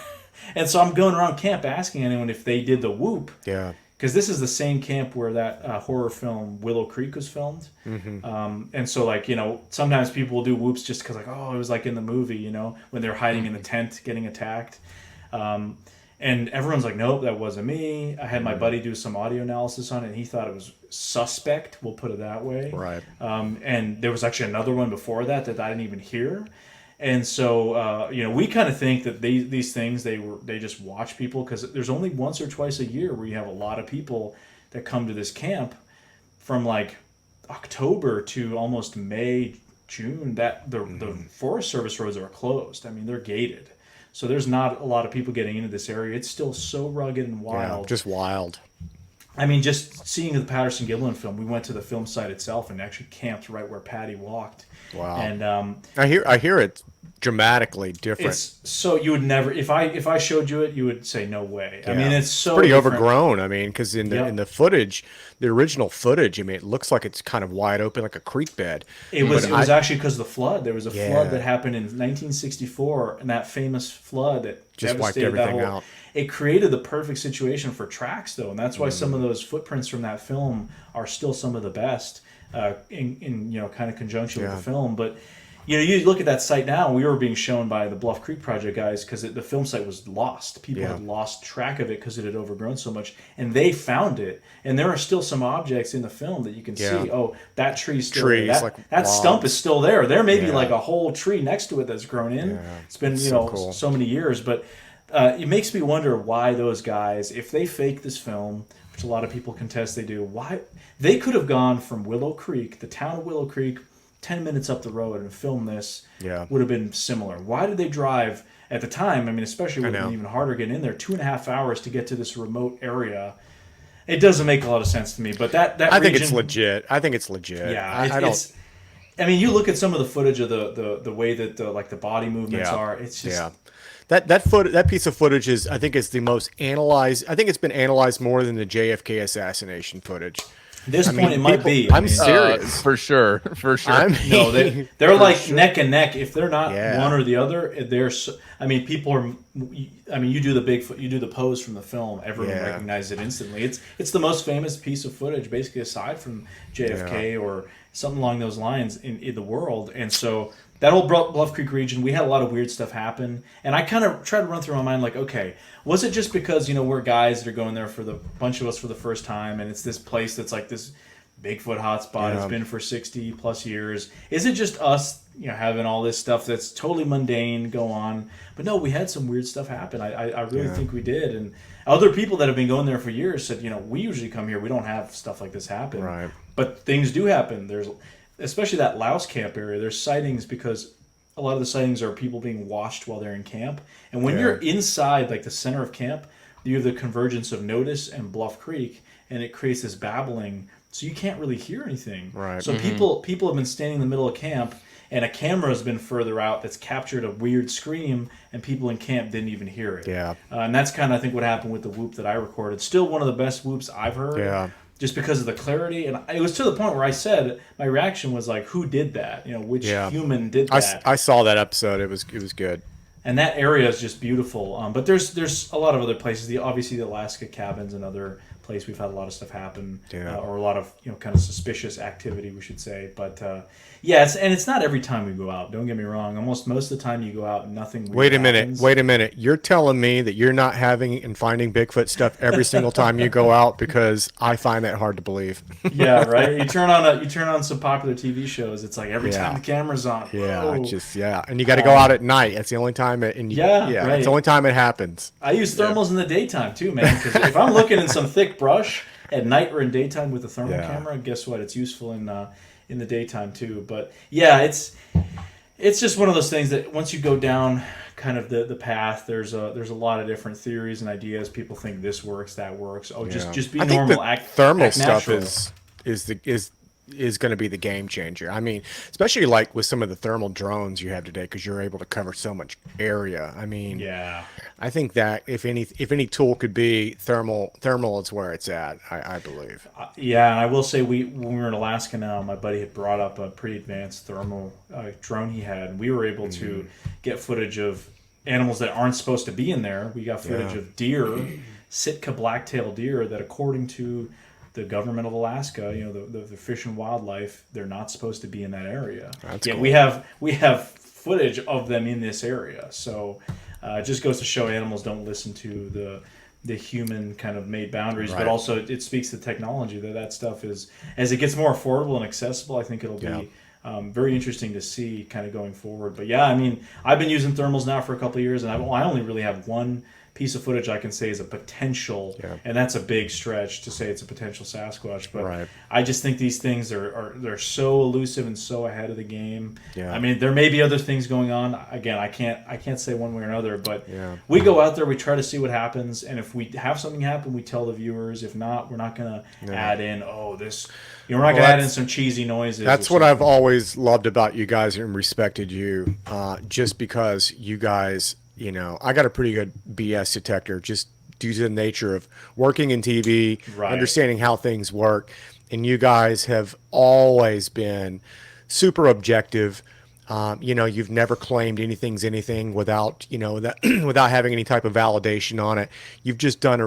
and so I'm going around camp asking anyone if they did the whoop. Yeah. Because this is the same camp where that horror film Willow Creek was filmed. And so, sometimes people will do whoops just because, it was like in the movie, when they're hiding in the tent getting attacked. And everyone's like, nope, that wasn't me. I had my buddy do some audio analysis on it, and he thought it was suspect, we'll put it that way. Right. And there was actually another one before that I didn't even hear. And so, we kind of think that these things, they just watch people, because there's only once or twice a year where you have a lot of people that come to this camp from like October to almost May, June, that the Forest Service roads are closed. I mean, they're gated. So there's not a lot of people getting into this area. It's still so rugged and wild. Yeah, just wild. I mean, just seeing the Patterson-Gimlin film, we went to the film site itself and actually camped right where Patty walked. Wow. And I hear it's dramatically different. It's so you would never, if I showed you it, you would say no way. Yeah. I mean, it's so pretty different. Overgrown. I mean, because in the footage, the original footage, I mean, it looks like it's kind of wide open, like a creek bed. It was actually because of the flood. There was a flood that happened in 1964, and that famous flood that just wiped everything out. It created the perfect situation for tracks, though, and that's why some of those footprints from that film are still some of the best in kind of conjunction with the film. But you know, you look at that site now, and we were being shown by the Bluff Creek Project guys because the film site was lost. People Yeah. had lost track of it because it had overgrown so much, and they found it. And there are still some objects in the film that you can Yeah. see. Oh, that tree's still Trees, there. like That stump logs. is still there. There may be Yeah. like a whole tree next to it that's grown in. Yeah. It's been, you So know, cool. so many years. But it makes me wonder why those guys, if they fake this film, which a lot of people contest they do, why they could have gone from Willow Creek, the town of Willow Creek, 10 minutes up the road and filmed this. Yeah. Would have been similar. Why did they drive at the time? I mean, especially would have been even harder getting in there. 2.5 hours to get to this remote area. It doesn't make a lot of sense to me. But that I think region, it's legit. I think it's legit. yeah, I don't. it's. I mean, you look at some of the footage of the way that the body movements Yeah. are. It's just Yeah. That piece of footage is, I think, it's the most analyzed. I think it's been analyzed more than the JFK assassination footage. at this point mean, it might people- be. I'm mean, serious. For sure. For sure. I mean, no, they're like neck and neck. If they're not Yeah. one or the other, they're. I mean, people are. I mean, you do the Bigfoot, you do the pose from the film. Everyone Yeah. recognizes it instantly. It's the most famous piece of footage, basically, aside from JFK or something along those lines in the world. And so that whole Bluff Creek region, we had a lot of weird stuff happen. And I kind of tried to run through my mind, like, okay, was it just because, you know, we're guys that are going there for the bunch of us for the first time, and it's this place that's like this Bigfoot hotspot. Yeah. It's been for 60 plus years. Is it just us, you know, having all this stuff that's totally mundane go on? But no, we had some weird stuff happen. I really think we did. And other people that have been going there for years said, you know, we usually come here, we don't have stuff like this happen. Right. But things do happen. There's, especially that Louse camp area, there's sightings because a lot of the sightings are people being washed while they're in camp. And when you're inside, like the center of camp, you have the convergence of Notice and Bluff Creek, and it creates this babbling, so you can't really hear anything. Right. So people have been standing in the middle of camp, and a camera has been further out that's captured a weird scream, and people in camp didn't even hear it. Yeah. And that's kind of, I think, what happened with the whoop that I recorded. Still one of the best whoops I've heard. Yeah. Just because of the clarity, and it was to the point where I said my reaction was like, "Who did that? You know, which human did that?" I saw that episode. It was good. And that area is just beautiful. But there's a lot of other places. Obviously the Alaska cabin's another place we've had a lot of stuff happen, or a lot of, you know, kind of suspicious activity, we should say. But yeah, it's not every time we go out. Don't get me wrong. Almost most of the time you go out, and nothing. Weird happens. Wait a minute. You're telling me that you're not having and finding Bigfoot stuff every single time you go out? Because I find that hard to believe. Yeah, right. You turn on some popular TV shows. It's like every time the camera's on. Yeah, whoa. and you got to go out at night. That's the only time right. It's the only time it happens. I use thermals in the daytime too, man. Because if I'm looking in some thick brush at night or in daytime with a thermal camera, guess what? It's useful in the daytime too. But yeah, it's just one of those things that once you go down kind of the path, there's a lot of different theories and ideas. People think this works, that works. Oh, just be I think normal. the thermal act stuff natural. is going to be the game changer. I mean, especially like with some of the thermal drones you have today, because you're able to cover so much area. I mean, Yeah. I think that if any tool could be thermal is where it's at. I believe. Yeah, and I will say when we were in Alaska now, my buddy had brought up a pretty advanced thermal drone he had, and we were able to get footage of animals that aren't supposed to be in there. We got footage of deer, Sitka black-tailed deer, that according to the government of Alaska, you know, the Fish and Wildlife, they're not supposed to be in that area. That's Yet cool. we have footage of them in this area. So it just goes to show animals don't listen to the human kind of made boundaries, but also it speaks to technology that stuff is, as it gets more affordable and accessible, I think it'll be very interesting to see kind of going forward. But yeah, I mean, I've been using thermals now for a couple of years, and I only really have one piece of footage I can say is a potential, and that's a big stretch to say it's a potential Sasquatch. But I just think these things they're so elusive and so ahead of the game. Yeah. I mean, there may be other things going on. Again, I can't say one way or another, but we go out there, we try to see what happens, and if we have something happen, we tell the viewers. If not, we're not going to add in, this. You know, we're not going to add in some cheesy noises. That's what I've always loved about you guys and respected you, just because you guys, you know, I got a pretty good BS detector just due to the nature of working in TV, understanding how things work. And you guys have always been super objective. You know, you've never claimed anything's anything without, you know, that without having any type of validation on it. You've just done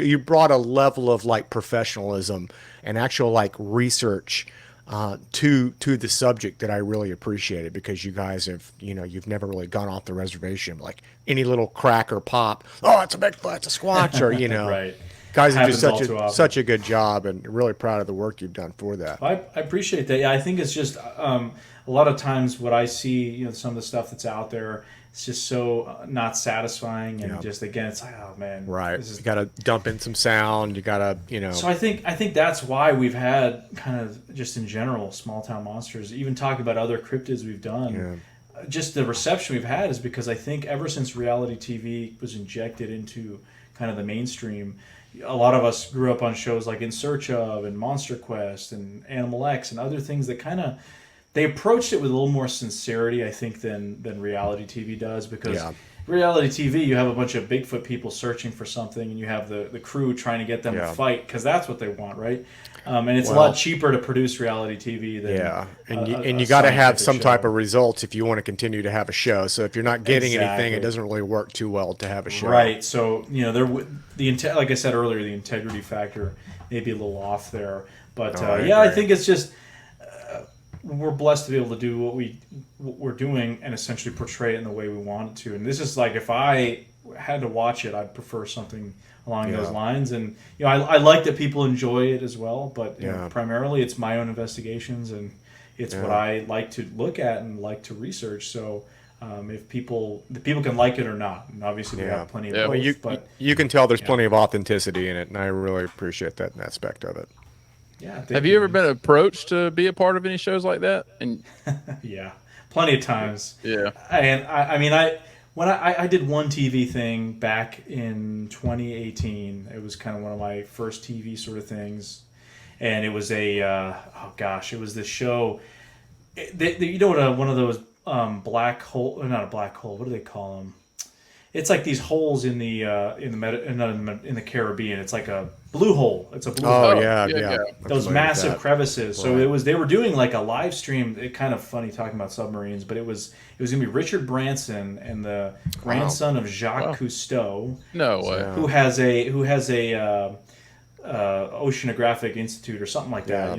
you brought a level of like professionalism and actual like research to the subject that I really appreciated, because you guys have, you've never really gone off the reservation. Like any little crack or pop, oh, it's a Bigfoot, it's a Squatch, or Right. guys have Happens just all too often. such a good job, and really proud of the work you've done for that. I appreciate that. Yeah, I think it's just a lot of times what I see, some of the stuff that's out there, it's just so not satisfying, and just again, it's like, oh man, Right. this is. You got to dump in some sound. You got to, So I think that's why we've had kind of just in general small town monsters. Even talking about other cryptids we've done, just the reception we've had is because I think ever since reality TV was injected into kind of the mainstream, a lot of us grew up on shows like In Search Of and Monster Quest and Animal X and other things that kind of they approached it with a little more sincerity, I think, than reality TV does, because reality TV, you have a bunch of Bigfoot people searching for something, and you have the crew trying to get them to fight because that's what they want, right? And it's a lot cheaper to produce reality TV than and you got to have some type of results if you want to continue to have a show. So if you're not getting anything, it doesn't really work too well to have a show, right? So like I said earlier, the integrity factor may be a little off there, but I think it's just. We're blessed to be able to do what we're doing and essentially portray it in the way we want it to. And this is like, if I had to watch it, I'd prefer something along those lines. And I like that people enjoy it as well, but primarily it's my own investigations, and it's what I like to look at and like to research. So if people can like it or not, and obviously we have plenty of both, but you can tell there's plenty of authenticity in it, and I really appreciate that aspect of it. Yeah. Have you ever been approached to be a part of any shows like that? And yeah, plenty of times. Yeah. And I did one TV thing back in 2018. It was kind of one of my first TV sort of things, and it was it was this show. One of those black hole, not a black hole. What do they call them? It's like these holes in the Caribbean. It's like a blue hole. It's a blue hole. Oh yeah. Those massive crevices. So they were doing like a live stream. It kind of funny talking about submarines, but it was gonna be Richard Branson and the grandson of Jacques Cousteau. No way. Who has a Oceanographic Institute or something like that.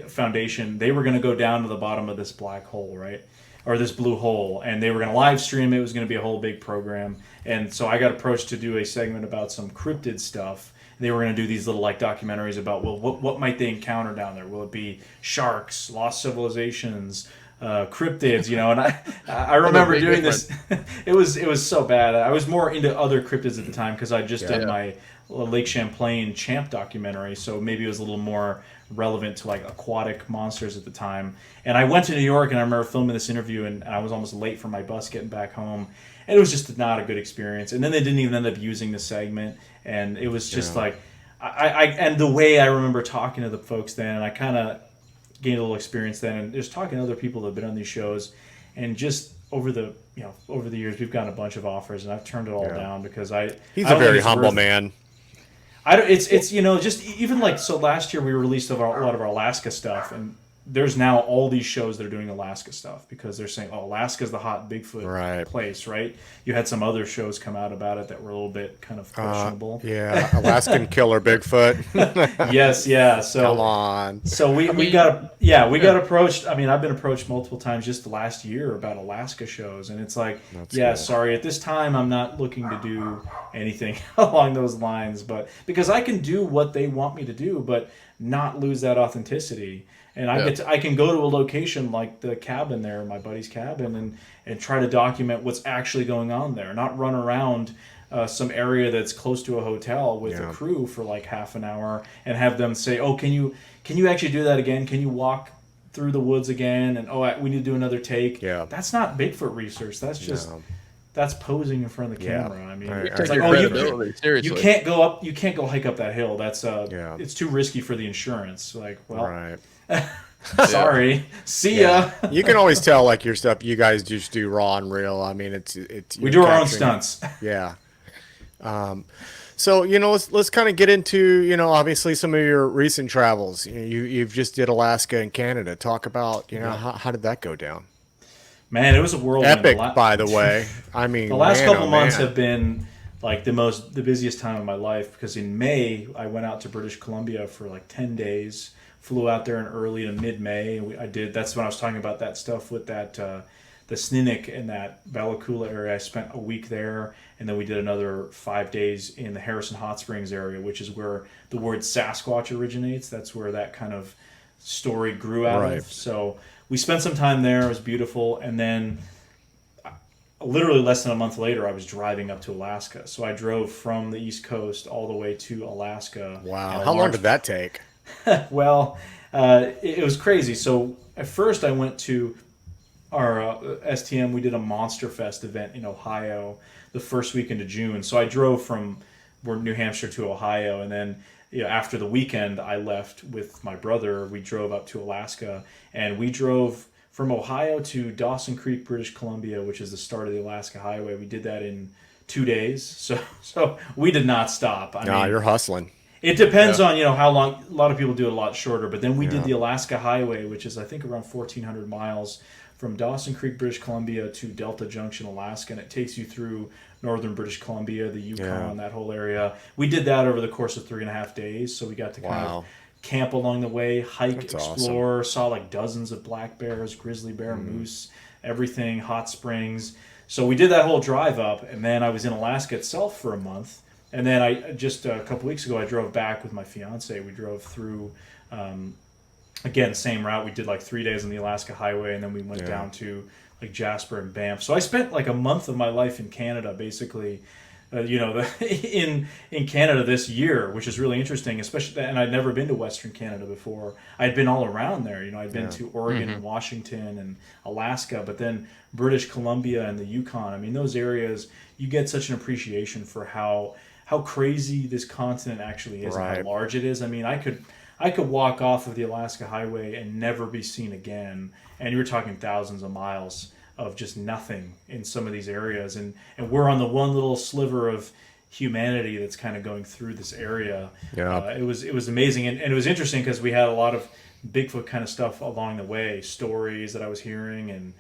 Foundation. They were gonna go down to the bottom of this black hole, right? Or this blue hole, and they were going to live stream it. It was going to be a whole big program, and so I got approached to do a segment about some cryptid stuff. They were going to do these little documentaries about, well, what might they encounter down there? Will it be sharks, lost civilizations, cryptids? And I remember doing this. It was so bad. I was more into other cryptids at the time because I just done my Lake Champlain Champ documentary, so maybe it was a little more relevant to like aquatic monsters at the time. And I went to New York, and I remember filming this interview, and I was almost late for my bus getting back home, and it was just not a good experience. And then they didn't even end up using the segment, and it was just like and the way I remember talking to the folks then, and I kind of gained a little experience then, and just talking to other people that have been on these shows, and just over the years we've gotten a bunch of offers, and I've turned it all down because he's a very humble man. It's just even like, so last year we released a lot of our Alaska stuff, and there's now all these shows that are doing Alaska stuff because they're saying, oh, Alaska's the hot Bigfoot place, right? You had some other shows come out about it that were a little bit kind of questionable. Alaskan killer Bigfoot. Yes, yeah. So come on. So we got approached. I mean, I've been approached multiple times just the last year about Alaska shows, and it's like, cool. Sorry, at this time I'm not looking to do anything along those lines, but because I can do what they want me to do, but not lose that authenticity. And I can go to a location like the cabin there, my buddy's cabin, and try to document what's actually going on there. Not run around some area that's close to a hotel with a crew for like half an hour and have them say, "Oh, can you actually do that again? Can you walk through the woods again?" And we need to do another take. Yeah, that's not Bigfoot research. That's just that's posing in front of the camera. I mean, it's like, seriously. You can't go up. You can't go hike up that hill. That's it's too risky for the insurance. Like, well. Sorry. See ya. You can always tell like your stuff. You guys just do raw and real. I mean, it's. We do our own stunts. Yeah. So let's kind of get into obviously some of your recent travels. You've just did Alaska and Canada. Talk about how did that go down? Man, it was a whirlwind. Epic, by the way. I mean, the last couple months have been like the busiest time of my life because in May I went out to British Columbia for like 10 days. flew out there in early to mid-May. And that's when I was talking about that stuff with that the Sninik in that Balakula area. I spent a week there, and then we did another 5 days in the Harrison Hot Springs area, which is where the word Sasquatch originates. That's where that kind of story grew out of. So we spent some time there. It was beautiful, and then literally less than a month later, I was driving up to Alaska. So I drove from the East Coast all the way to Alaska. Wow. How long did that take? Well, it was crazy. So at first I went to our STM. We did a Monster Fest event in Ohio the first weekend of June. So I drove from New Hampshire to Ohio, and then after the weekend I left with my brother. We drove up to Alaska, and we drove from Ohio to Dawson Creek, British Columbia, which is the start of the Alaska Highway. We did that in 2 days. So we did not stop. I mean, You're hustling. It depends on how long. A lot of people do it a lot shorter, but then we did the Alaska Highway, which is I think around 1,400 miles from Dawson Creek, British Columbia to Delta Junction, Alaska, and it takes you through northern British Columbia, the Yukon, that whole area. We did that over the course of 3.5 days, so we got to kind of camp along the way, hike, explore, saw like dozens of black bears, grizzly bear, moose, everything, hot springs. So we did that whole drive up, and then I was in Alaska itself for a month. And then I just a couple weeks ago, I drove back with my fiance. We drove through, again, same route. We did like 3 days on the Alaska Highway, and then we went down to like Jasper and Banff. So I spent like a month of my life in Canada, basically, in Canada this year, which is really interesting, especially. And I'd never been to Western Canada before. I'd been all around there. I'd been to Oregon and Washington and Alaska, but then British Columbia and the Yukon. I mean, those areas, you get such an appreciation for how crazy this continent actually is and how large it is. I mean, I could walk off of the Alaska Highway and never be seen again, and you're talking thousands of miles of just nothing in some of these areas, and we're on the one little sliver of humanity that's kind of going through this area. It was amazing, and it was interesting because we had a lot of Bigfoot kind of stuff along the way, stories that I was hearing, and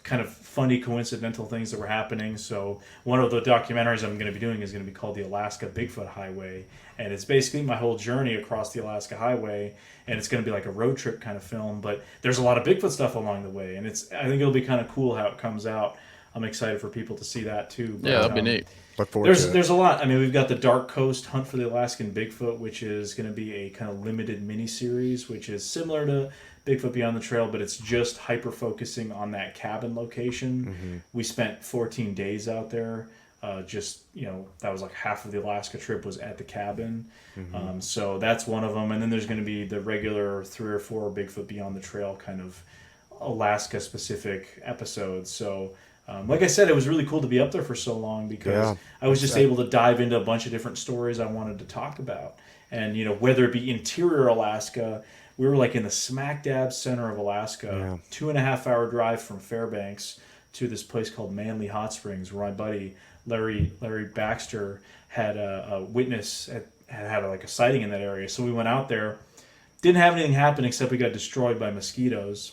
kind of funny coincidental things that were happening. So one of the documentaries I'm going to be doing is going to be called the Alaska Bigfoot Highway, and it's basically my whole journey across the Alaska Highway, and it's going to be like a road trip kind of film, but there's a lot of Bigfoot stuff along the way, and I think it'll be kind of cool how it comes out. I'm excited for people to see that too. But, that'd be neat. Look forward to it. There's a lot. I mean, we've got the Dark Coast Hunt for the Alaskan Bigfoot, which is going to be a kind of limited mini-series, which is similar to Bigfoot Beyond the Trail, but it's just hyper-focusing on that cabin location. We spent 14 days out there. That was like half of the Alaska trip was at the cabin. So that's one of them. And then there's going to be the regular 3 or 4 Bigfoot Beyond the Trail kind of Alaska-specific episodes. So like I said, it was really cool to be up there for so long because I was just able to dive into a bunch of different stories I wanted to talk about. And, whether it be interior Alaska, we were like in the smack dab center of Alaska, 2.5 hour drive from Fairbanks to this place called Manly Hot Springs, where my buddy Larry Baxter had a witness, had like a sighting in that area. So we went out there. Didn't have anything happen except we got destroyed by mosquitoes.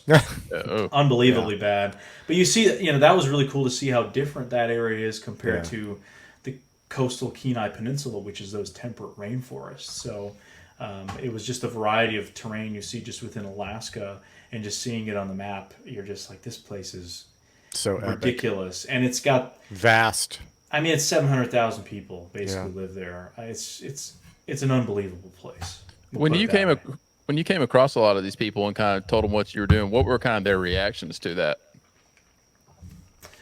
Unbelievably bad. But you see, that was really cool to see how different that area is compared to the coastal Kenai Peninsula, which is those temperate rainforests. So it was just a variety of terrain you see just within Alaska, and just seeing it on the map, you're just like, this place is so ridiculous. Epic. And it's got vast. I mean, it's 700,000 people basically live there. It's an unbelievable place. When you came across a lot of these people and kind of told them what you were doing, what were kind of their reactions to that?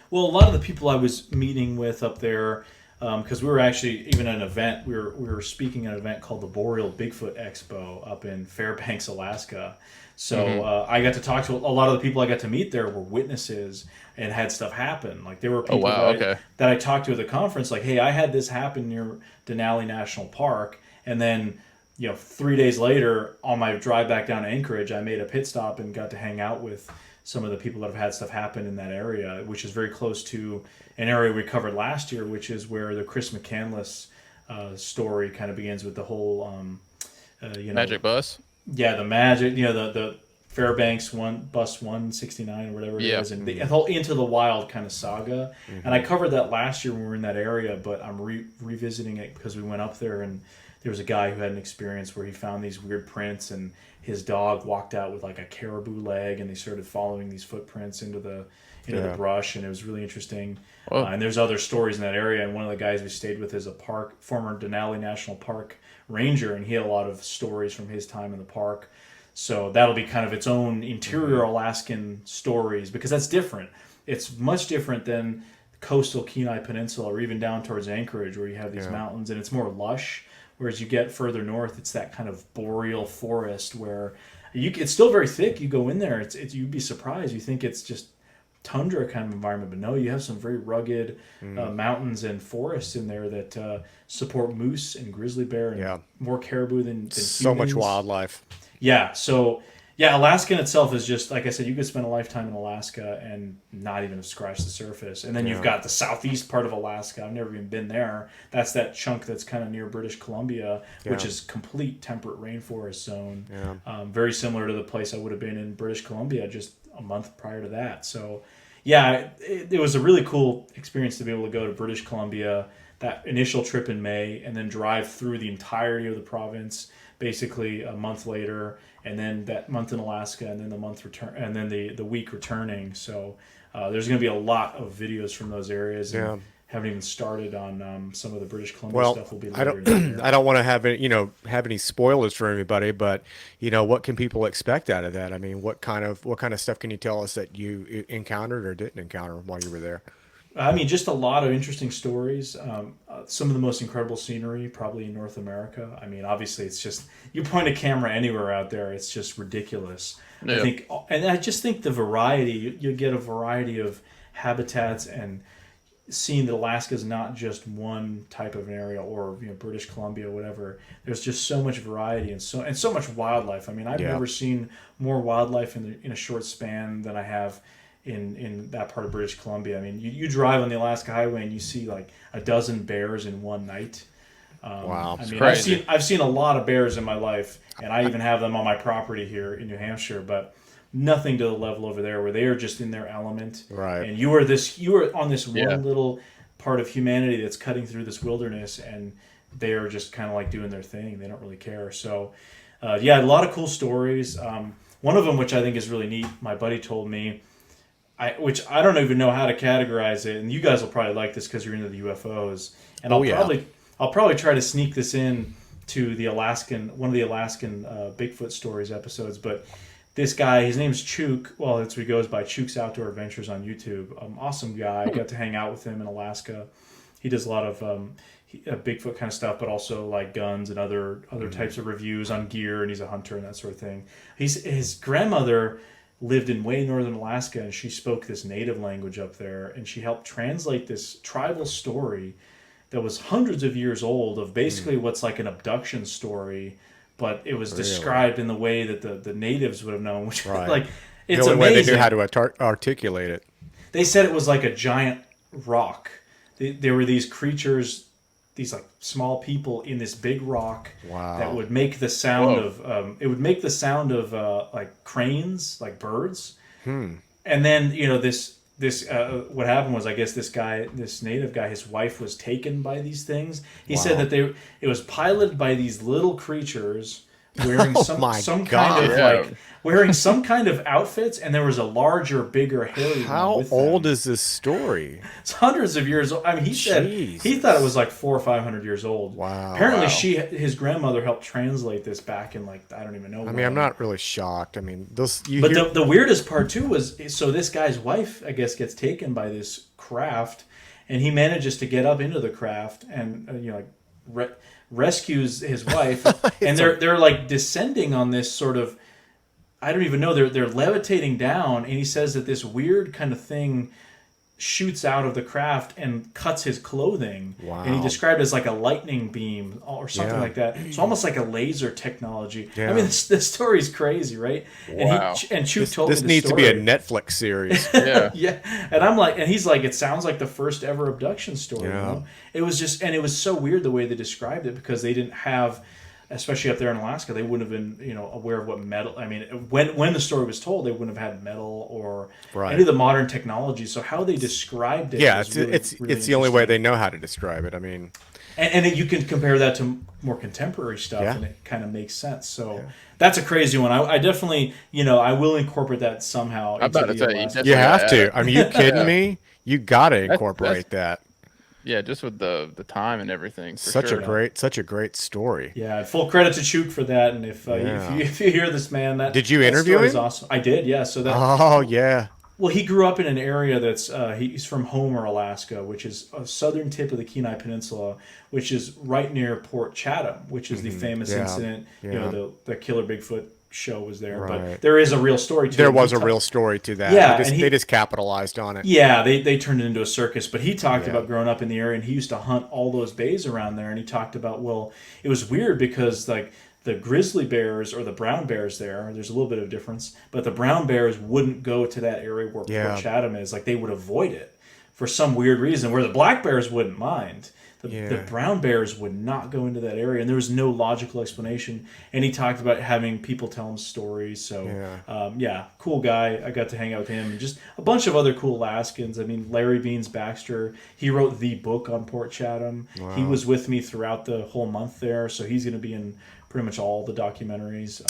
Well, a lot of the people I was meeting with up there, because we were actually even at an event, we were speaking at an event called the Boreal Bigfoot Expo up in Fairbanks, Alaska. So I got to talk to a lot of the people I got to meet there were witnesses and had stuff happen. Like there were people that I talked to at the conference, like, hey, I had this happen near Denali National Park, and then 3 days later, on my drive back down to Anchorage, I made a pit stop and got to hang out with some of the people that have had stuff happen in that area, which is very close to an area we covered last year, which is where the Chris McCandless story kind of begins with the whole, Magic Bus? Yeah, the Magic, the Fairbanks Bus 169 or whatever it is, and the whole Into the Wild kind of saga. And I covered that last year when we were in that area, but I'm revisiting it because we went up there and there was a guy who had an experience where he found these weird prints, and his dog walked out with like a caribou leg, and they started following these footprints into the brush, and it was really interesting. And there's other stories in that area. And one of the guys we stayed with is a former Denali National Park ranger, and he had a lot of stories from his time in the park. So that'll be kind of its own interior Alaskan stories, because that's different. It's much different than coastal Kenai Peninsula or even down towards Anchorage, where you have these mountains and it's more lush. Whereas you get further north, it's that kind of boreal forest where it's still very thick. You go in there, you'd be surprised. You think it's just tundra kind of environment, but no, you have some very rugged mountains and forests in there that support moose and grizzly bear and more caribou than so humans. much wildlife. Yeah, so Alaska in itself is just, like I said, you could spend a lifetime in Alaska and not even have scratched the surface. And then you've got the southeast part of Alaska. I've never even been there. That's that chunk that's kind of near British Columbia, which is complete temperate rainforest zone. Very similar to the place I would have been in British Columbia just a month prior to that. So, it was a really cool experience to be able to go to British Columbia, that initial trip in May, and then drive through the entirety of the province basically a month later, and then that month in Alaska, and then the month return, and then the week returning. So there's going to be a lot of videos from those areas. And haven't even started on some of the British Columbia stuff. Will be later in the year. I don't want to have any spoilers for anybody, but what can people expect out of that? I mean, what kind of stuff can you tell us that you encountered or didn't encounter while you were there? I mean, just a lot of interesting stories. Some of the most incredible scenery, probably in North America. I mean, obviously, it's just you point a camera anywhere out there, it's just ridiculous. Yeah. I just think the variety. You get a variety of habitats, and seeing that Alaska is not just one type of an area, or British Columbia, whatever. There's just so much variety and so much wildlife. I mean, I've never seen more wildlife in a short span than I have in that part of British Columbia. I mean, you drive on the Alaska Highway and you see like a dozen bears in one night. Wow, I mean, crazy. I've seen a lot of bears in my life, and I even have them on my property here in New Hampshire, but nothing to the level over there where they are just in their element. Right. And you are on this one little part of humanity that's cutting through this wilderness, and they are just kind of like doing their thing. They don't really care. So, a lot of cool stories. One of them, which I think is really neat, my buddy told me, which I don't even know how to categorize it, and you guys will probably like this because you're into the UFOs. And I'll probably try to sneak this in to one of the Alaskan Bigfoot stories episodes. But this guy, his name's Chook. Well, that's what he goes by, Chook's Outdoor Adventures on YouTube. Awesome guy. I got to hang out with him in Alaska. He does a lot of Bigfoot kind of stuff, but also like guns and other types of reviews on gear, and he's a hunter and that sort of thing. His grandmother lived in way northern Alaska, and she spoke this native language up there, and she helped translate this tribal story that was hundreds of years old of basically what's like an abduction story, but it was described in the way that the natives would have known, which like it's the only amazing. way they knew how to articulate it. They said it was like a giant rock. There were these creatures, these like small people in this big rock that would make the sound of like cranes, like birds. And then this what happened was, I guess this native guy, his wife was taken by these things. He said that it was piloted by these little creatures wearing wearing some kind of outfits, and there was a larger, bigger, hairy one How with old them. is this story? It's hundreds of years old. I mean, he said he thought it was like 400 or 500 years old. Wow. Apparently, his grandmother helped translate this back in like I don't even know. I mean, I'm not really shocked. I mean, the weirdest part too was, so this guy's wife, I guess, gets taken by this craft, and he manages to get up into the craft and rescues his wife, and they're like descending on this sort of, I don't even know, they're levitating down, and he says that this weird kind of thing shoots out of the craft and cuts his clothing. Wow. And he described it as like a lightning beam or something like that. It's almost like a laser technology. Yeah. I mean, this story's crazy, right? Wow. And Chook told me this the needs story. to be a Netflix series. Yeah. Yeah, and he's like, it sounds like the first ever abduction story. Yeah. It was just, and it was so weird the way they described it, because they didn't have especially up there in Alaska, they wouldn't have been, aware of what metal. I mean, when the story was told, they wouldn't have had metal or any of the modern technology. So how they described it, Yeah, was really, it's really it's the only way interesting. they know how to describe it. I mean, And you can compare that to more contemporary stuff, Yeah. and it kind of makes sense. So that's a crazy one. I definitely, I will incorporate that somehow I'm into about to the say, you Alaska. definitely you gotta have add to. it. I mean, you kidding me? You got to That's incorporate that. yeah, just with the time and everything for Such sure. a great story. Yeah, full credit to Chook for that. And if Yeah. if you hear this man, Did you that interview story is him? awesome. I did, yeah. So that Oh yeah. well, he grew up in an area that's he's from Homer, Alaska, which is a southern tip of the Kenai Peninsula, which is right near Port Chatham, which is the famous Yeah. incident. Yeah. The killer Bigfoot show was there, Right. but there is a real story to it. There And was a real story to that. Yeah, They just capitalized on it. yeah, they turned it into a circus. But he talked Yeah. about growing up in the area, and he used to hunt all those bays around there. And he talked about, well, it was weird because like the grizzly bears or the brown bears there's a little bit of difference, but the brown bears wouldn't go to that area where Yeah. Port Chatham is. Like they would avoid it for some weird reason, where the black bears wouldn't mind. The brown bears would not go into that area, and there was no logical explanation. And he talked about having people tell him stories. So, cool guy. I got to hang out with him, and just a bunch of other cool Alaskans. I mean, Larry Beans Baxter. He wrote the book on Port Chatham. Wow. He was with me throughout the whole month there, so he's going to be in pretty much all the documentaries.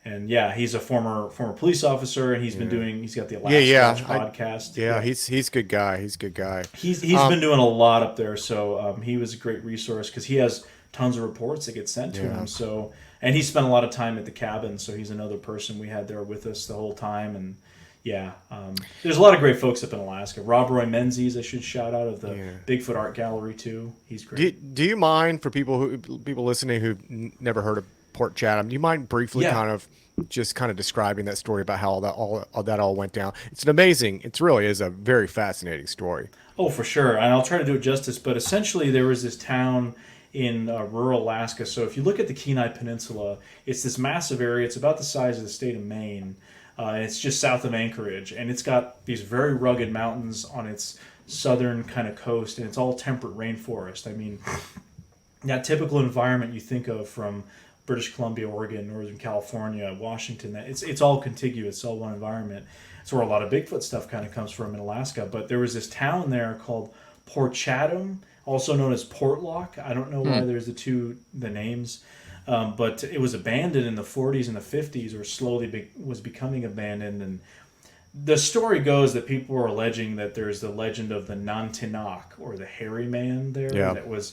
And yeah, he's a former police officer, and he's got the Alaska podcast. Yeah, he's a good guy. He's a good guy. He's been doing a lot up there, so he was a great resource because he has tons of reports that get sent to him. So, and he spent a lot of time at the cabin, so he's another person we had there with us the whole time. And there's a lot of great folks up in Alaska. Rob Roy Menzies, I should shout out, of the Bigfoot Art Gallery too. He's great. Do you mind, for people listening who've never heard of Port Chatham, do you mind briefly kind of describing that story about how all that went down? It really is a very fascinating story. Oh, for sure. And I'll try to do it justice. But essentially, there was this town in rural Alaska. So if you look at the Kenai Peninsula, it's this massive area. It's about the size of the state of Maine. And it's just south of Anchorage. And it's got these very rugged mountains on its southern kind of coast. And it's all temperate rainforest. I mean, that typical environment you think of from British Columbia, Oregon, Northern California, Washington, it's all contiguous, it's all one environment. It's where a lot of Bigfoot stuff kind of comes from in Alaska. But there was this town there called Port Chatham, also known as Portlock. I don't know why there's the names, but it was abandoned in the 40s and the 50s, or slowly was becoming abandoned. And the story goes that people were alleging that there's the legend of the Nantinak, or the hairy man there. Yeah. That was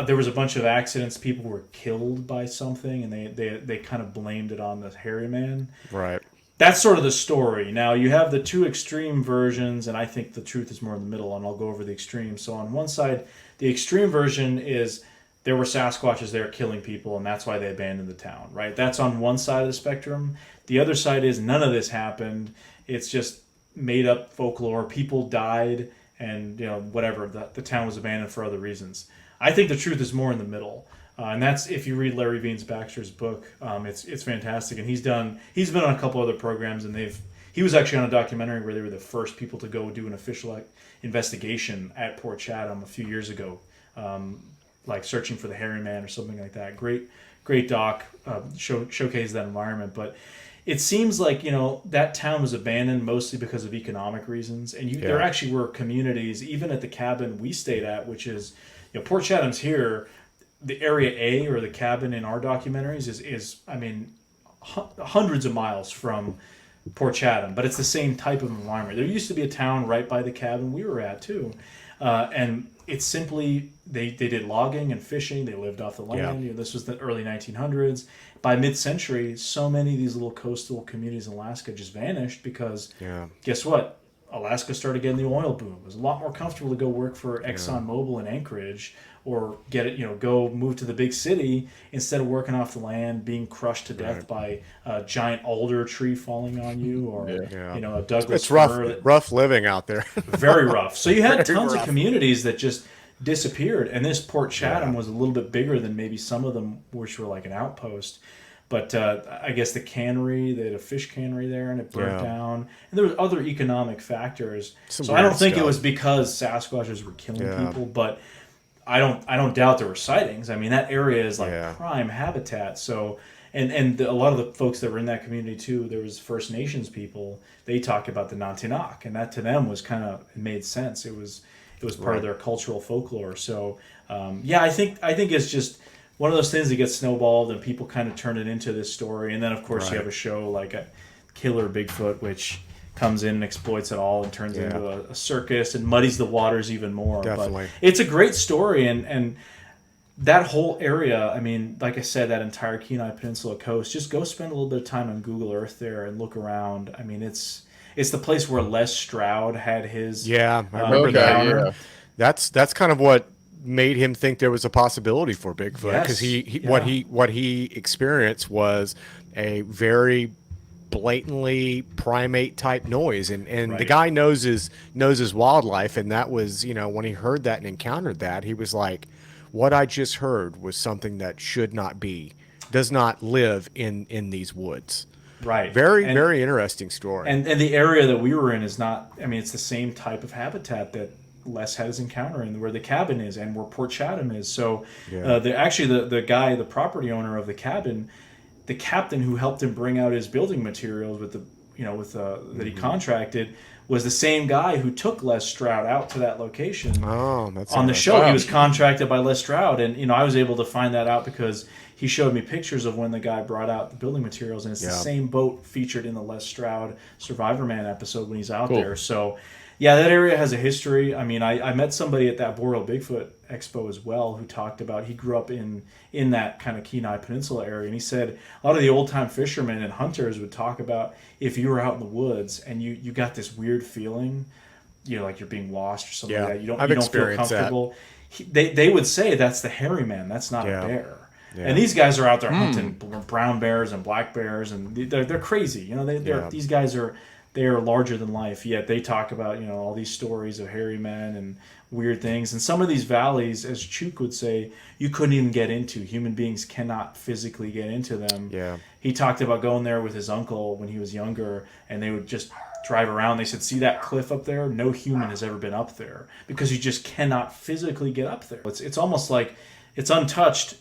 there was a bunch of accidents. People were killed by something, and they kind of blamed it on the hairy man. Right. That's sort of the story. Now, you have the two extreme versions, and I think the truth is more in the middle, and I'll go over the extremes. So on one side, the extreme version is there were Sasquatches there killing people, and that's why they abandoned the town, right? That's on one side of the spectrum. The other side is none of this happened. It's just made up folklore. People died, and whatever. The town was abandoned for other reasons. I think the truth is more in the middle. And that's, if you read Larry Beans Baxter's book, it's fantastic. And he's been on a couple other programs, and he was actually on a documentary where they were the first people to go do an official investigation at Port Chatham a few years ago, like searching for the hairy man or something like that. Great doc, showcase that environment. But it seems like that town was abandoned mostly because of economic reasons, and there actually were communities, even at the cabin we stayed at, which is Port Chatham's here. The area A, or the cabin in our documentaries, is I mean, hundreds of miles from Port Chatham, but it's the same type of environment. There used to be a town right by the cabin we were at too, and it's simply they did logging and fishing. They lived off the land. Yeah. This was the early 1900s. By mid-century, so many of these little coastal communities in Alaska just vanished because guess what? Alaska started getting the oil boom. It was a lot more comfortable to go work for ExxonMobil in Anchorage, or go move to the big city instead of working off the land, being crushed to death by a giant alder tree falling on you, or a Douglas It's fir. rough living out there. Very rough. So you had tons of communities that just disappeared, and this Port Chatham was a little bit bigger than maybe some of them, which were like an outpost. But I guess the cannery, they had a fish cannery there, and it burnt down. And there were other economic factors. So I don't think it was because Sasquatches were killing people, but I don't doubt there were sightings. I mean, that area is like Yeah. prime habitat. So, and a lot of the folks that were in that community too, there was First Nations people. They talked about the Nantinak, and that to them was kind of, it made sense. It was part of their cultural folklore. So, yeah, I think it's just one of those things that gets snowballed, and people kind of turn it into this story. And then of course you have a show like a Killer Bigfoot, which comes in and exploits it all and turns it into a circus and muddies the waters even more. Definitely. But it's a great story, and that whole area, I mean, like I said, that entire Kenai Peninsula coast, just go spend a little bit of time on Google Earth there and look around. I mean, it's the place where Les Stroud had his Yeah, I remember that. encounter. Yeah. That's kind of what made him think there was a possibility for Bigfoot, because Yes. what he experienced was a very blatantly primate type noise, and the Right. guy knows his wildlife, and that was, when he heard that and encountered that, he was like, what I just heard was something that does not live in these woods. Right. Very interesting story. And the area that we were in is not, I mean, it's the same type of habitat that Les had his encounter in, where the cabin is and where Port Chatham is. So the guy, the property owner of the cabin, the captain who helped him bring out his building materials that he contracted, was the same guy who took Les Stroud out to that location. Oh, that's On the interesting. show. Wow. He was contracted by Les Stroud, and I was able to find that out because he showed me pictures of when the guy brought out the building materials, and it's the same boat featured in the Les Stroud Survivor Man episode when he's out Cool. there. So, yeah, that area has a history. I mean, I met somebody at that Boreal Bigfoot Expo as well who talked about, he grew up in that kind of Kenai Peninsula area, and he said a lot of the old time fishermen and hunters would talk about if you were out in the woods and you got this weird feeling, like you're being lost or something like that. You don't feel experienced that. comfortable. They would say that's the hairy man. That's not a bear. Yeah. And these guys are out there hunting brown bears and black bears, and they're crazy. These guys are larger than life. Yet they talk about all these stories of hairy men and weird things. And some of these valleys, as Chuk would say, you couldn't even get into. Human beings cannot physically get into them. Yeah. He talked about going there with his uncle when he was younger, and they would just drive around. They said, see that cliff up there? No human has ever been up there because you just cannot physically get up there. It's almost like it's untouched,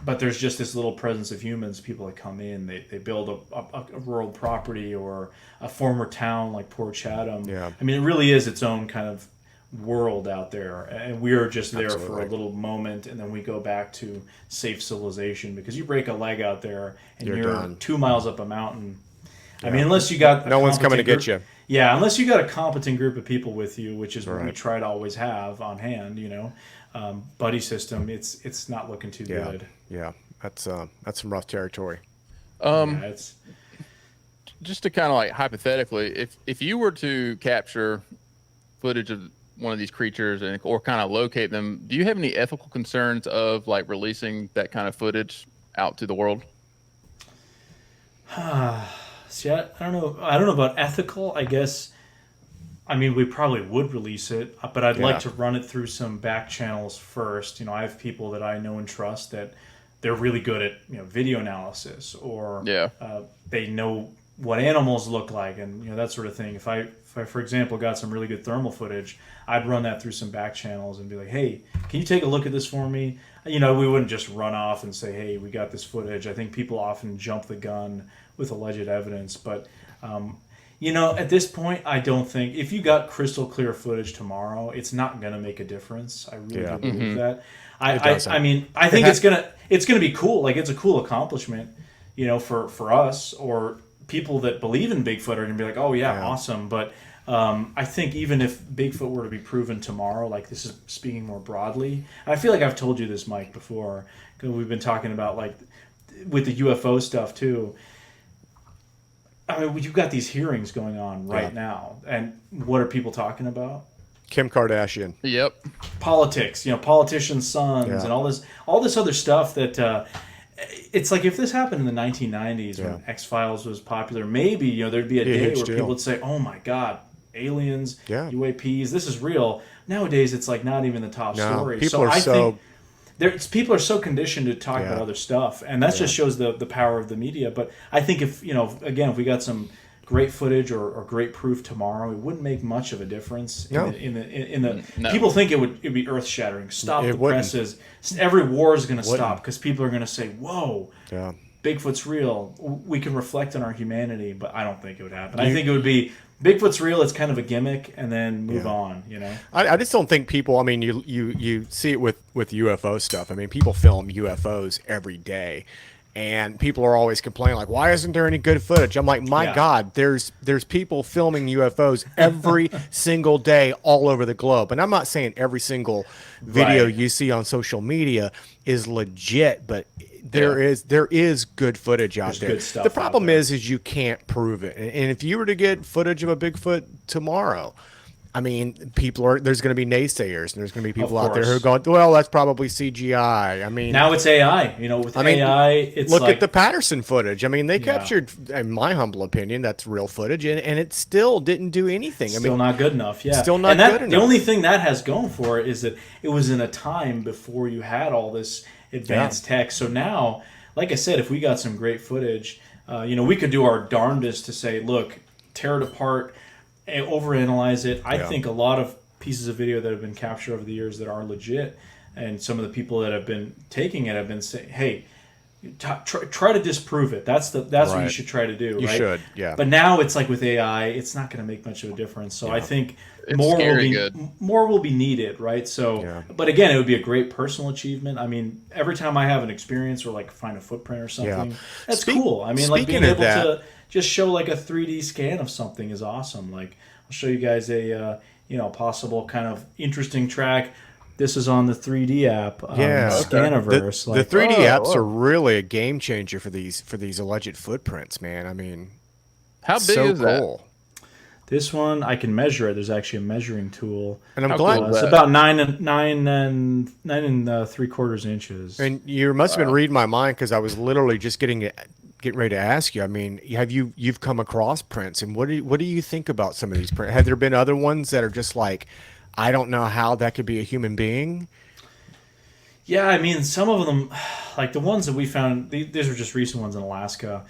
but there's just this little presence of humans, people that come in. They build a rural property or a former town like Port Chatham. Yeah. I mean, it really is its own kind of world out there, and we are just there for Absolutely. a little moment, and then we go back to safe civilization, because you break a leg out there and You're you're done. 2 miles up a mountain. I mean, unless you got No one's coming to get you. Yeah, unless you got a competent group of people with you, which is what we Right. try to always have on hand. Buddy system. It's not looking too Yeah. good. Yeah. That's some rough territory. Yeah, it's Just to kind of like hypothetically, if you were to capture footage of one of these creatures or kind of locate them, do you have any ethical concerns of like releasing that kind of footage out to the world? See, I don't know. I don't know about ethical. I guess. I mean, we probably would release it, but I'd Yeah. like to run it through some back channels first. I have people that I know and trust that they're really good at video analysis, or Yeah. they know what animals look like, and that sort of thing. If I, for example, got some really good thermal footage, I'd run that through some back channels and be like, hey, can you take a look at this for me? We wouldn't just run off and say, hey, we got this footage. I think people often jump the gun with alleged evidence, but at this point, I don't think, if you got crystal clear footage tomorrow, it's not going to make a difference. I really do believe that. I mean, I think it's gonna be cool. Like, it's a cool accomplishment, for us, or people that believe in Bigfoot are gonna be like, oh yeah. Awesome. But I think even if Bigfoot were to be proven tomorrow, like, this is speaking more broadly, I feel like I've told you this, Mike, before, because we've been talking about, like, with the UFO stuff too. I mean, you've got these hearings going on right now, and what are people talking about? Kim Kardashian. Yep. Politics, politicians' sons, Yeah. and all this other stuff that it's like, if this happened in the 1990s when X-Files was popular, maybe there'd be a day huge where deal. people would say, "Oh my God, aliens, Yeah. UAPs, this is real." Nowadays, it's like not even the top No, story. people So are I so- think people are so conditioned to talk about other stuff, and that just shows the power of the media. But I think if we got some great footage or great proof tomorrow, it wouldn't make much of a difference. No. In the No. people think it'd be earth shattering. Stop It the wouldn't. presses. Every war is going to Wouldn't. stop because people are going to say, "Whoa, Yeah. Bigfoot's real." We can reflect on our humanity, but I don't think it would happen. I think it would be Bigfoot's real. It's kind of a gimmick, and then move on. You know. I just don't think people. I mean, you see it with UFO stuff. I mean, people film UFOs every day, and people are always complaining like, "Why isn't there any good footage?" I'm like, "My Yeah. God, there's people filming UFOs every single day all over the globe." And I'm not saying every single video Right. you see on social media is legit, but there is good footage out There's there. good stuff The out problem there. is you can't prove it. And if you were to get footage of a Bigfoot tomorrow, I mean, there's going to be naysayers, and there's going to be people out there who are course. going, "Well, that's probably CGI." I mean, Now it's AI. You know, with AI, it's look like at the Patterson footage. I mean, they captured, in my humble opinion, that's real footage, and it still didn't do anything. I still mean, not good enough. Yeah, still not and that, good The enough. only thing that has going for it is that it was in a time before you had all this advanced tech. So now, like I said, if we got some great footage, we could do our darndest to say, look, tear it apart, overanalyze it. I think a lot of pieces of video that have been captured over the years that are legit, and some of the people that have been taking it have been saying, hey, try to disprove it. That's what you Right. should try to do. You right? should, yeah. But now it's like with AI, it's not going to make much of a difference. So I think It's more will scary be good. more will be needed, right? So, Yeah. but again, it would be a great personal achievement. I mean, every time I have an experience or like find a footprint or something, that's cool. I mean, like speaking being of able that- to just show like a 3D scan of something is awesome. Like I'll show you guys a possible kind of interesting track. This is on the 3D app, Scaniverse. The like, 3D apps whoa. are really a game changer for these alleged footprints, man. I mean, How big so is that? cool. this one, I can measure it. There's actually a measuring tool. And I'm How glad. cool is It's that? about 9 and 3/4 inches. And you must have been reading my mind because I was literally just getting ready to ask you. I mean, you've come across prints, and what do you think about some of these prints? Have there been other ones that are just like, I don't know how that could be a human being? Yeah, I mean, some of them, like the ones that we found, these were just recent ones in Alaska.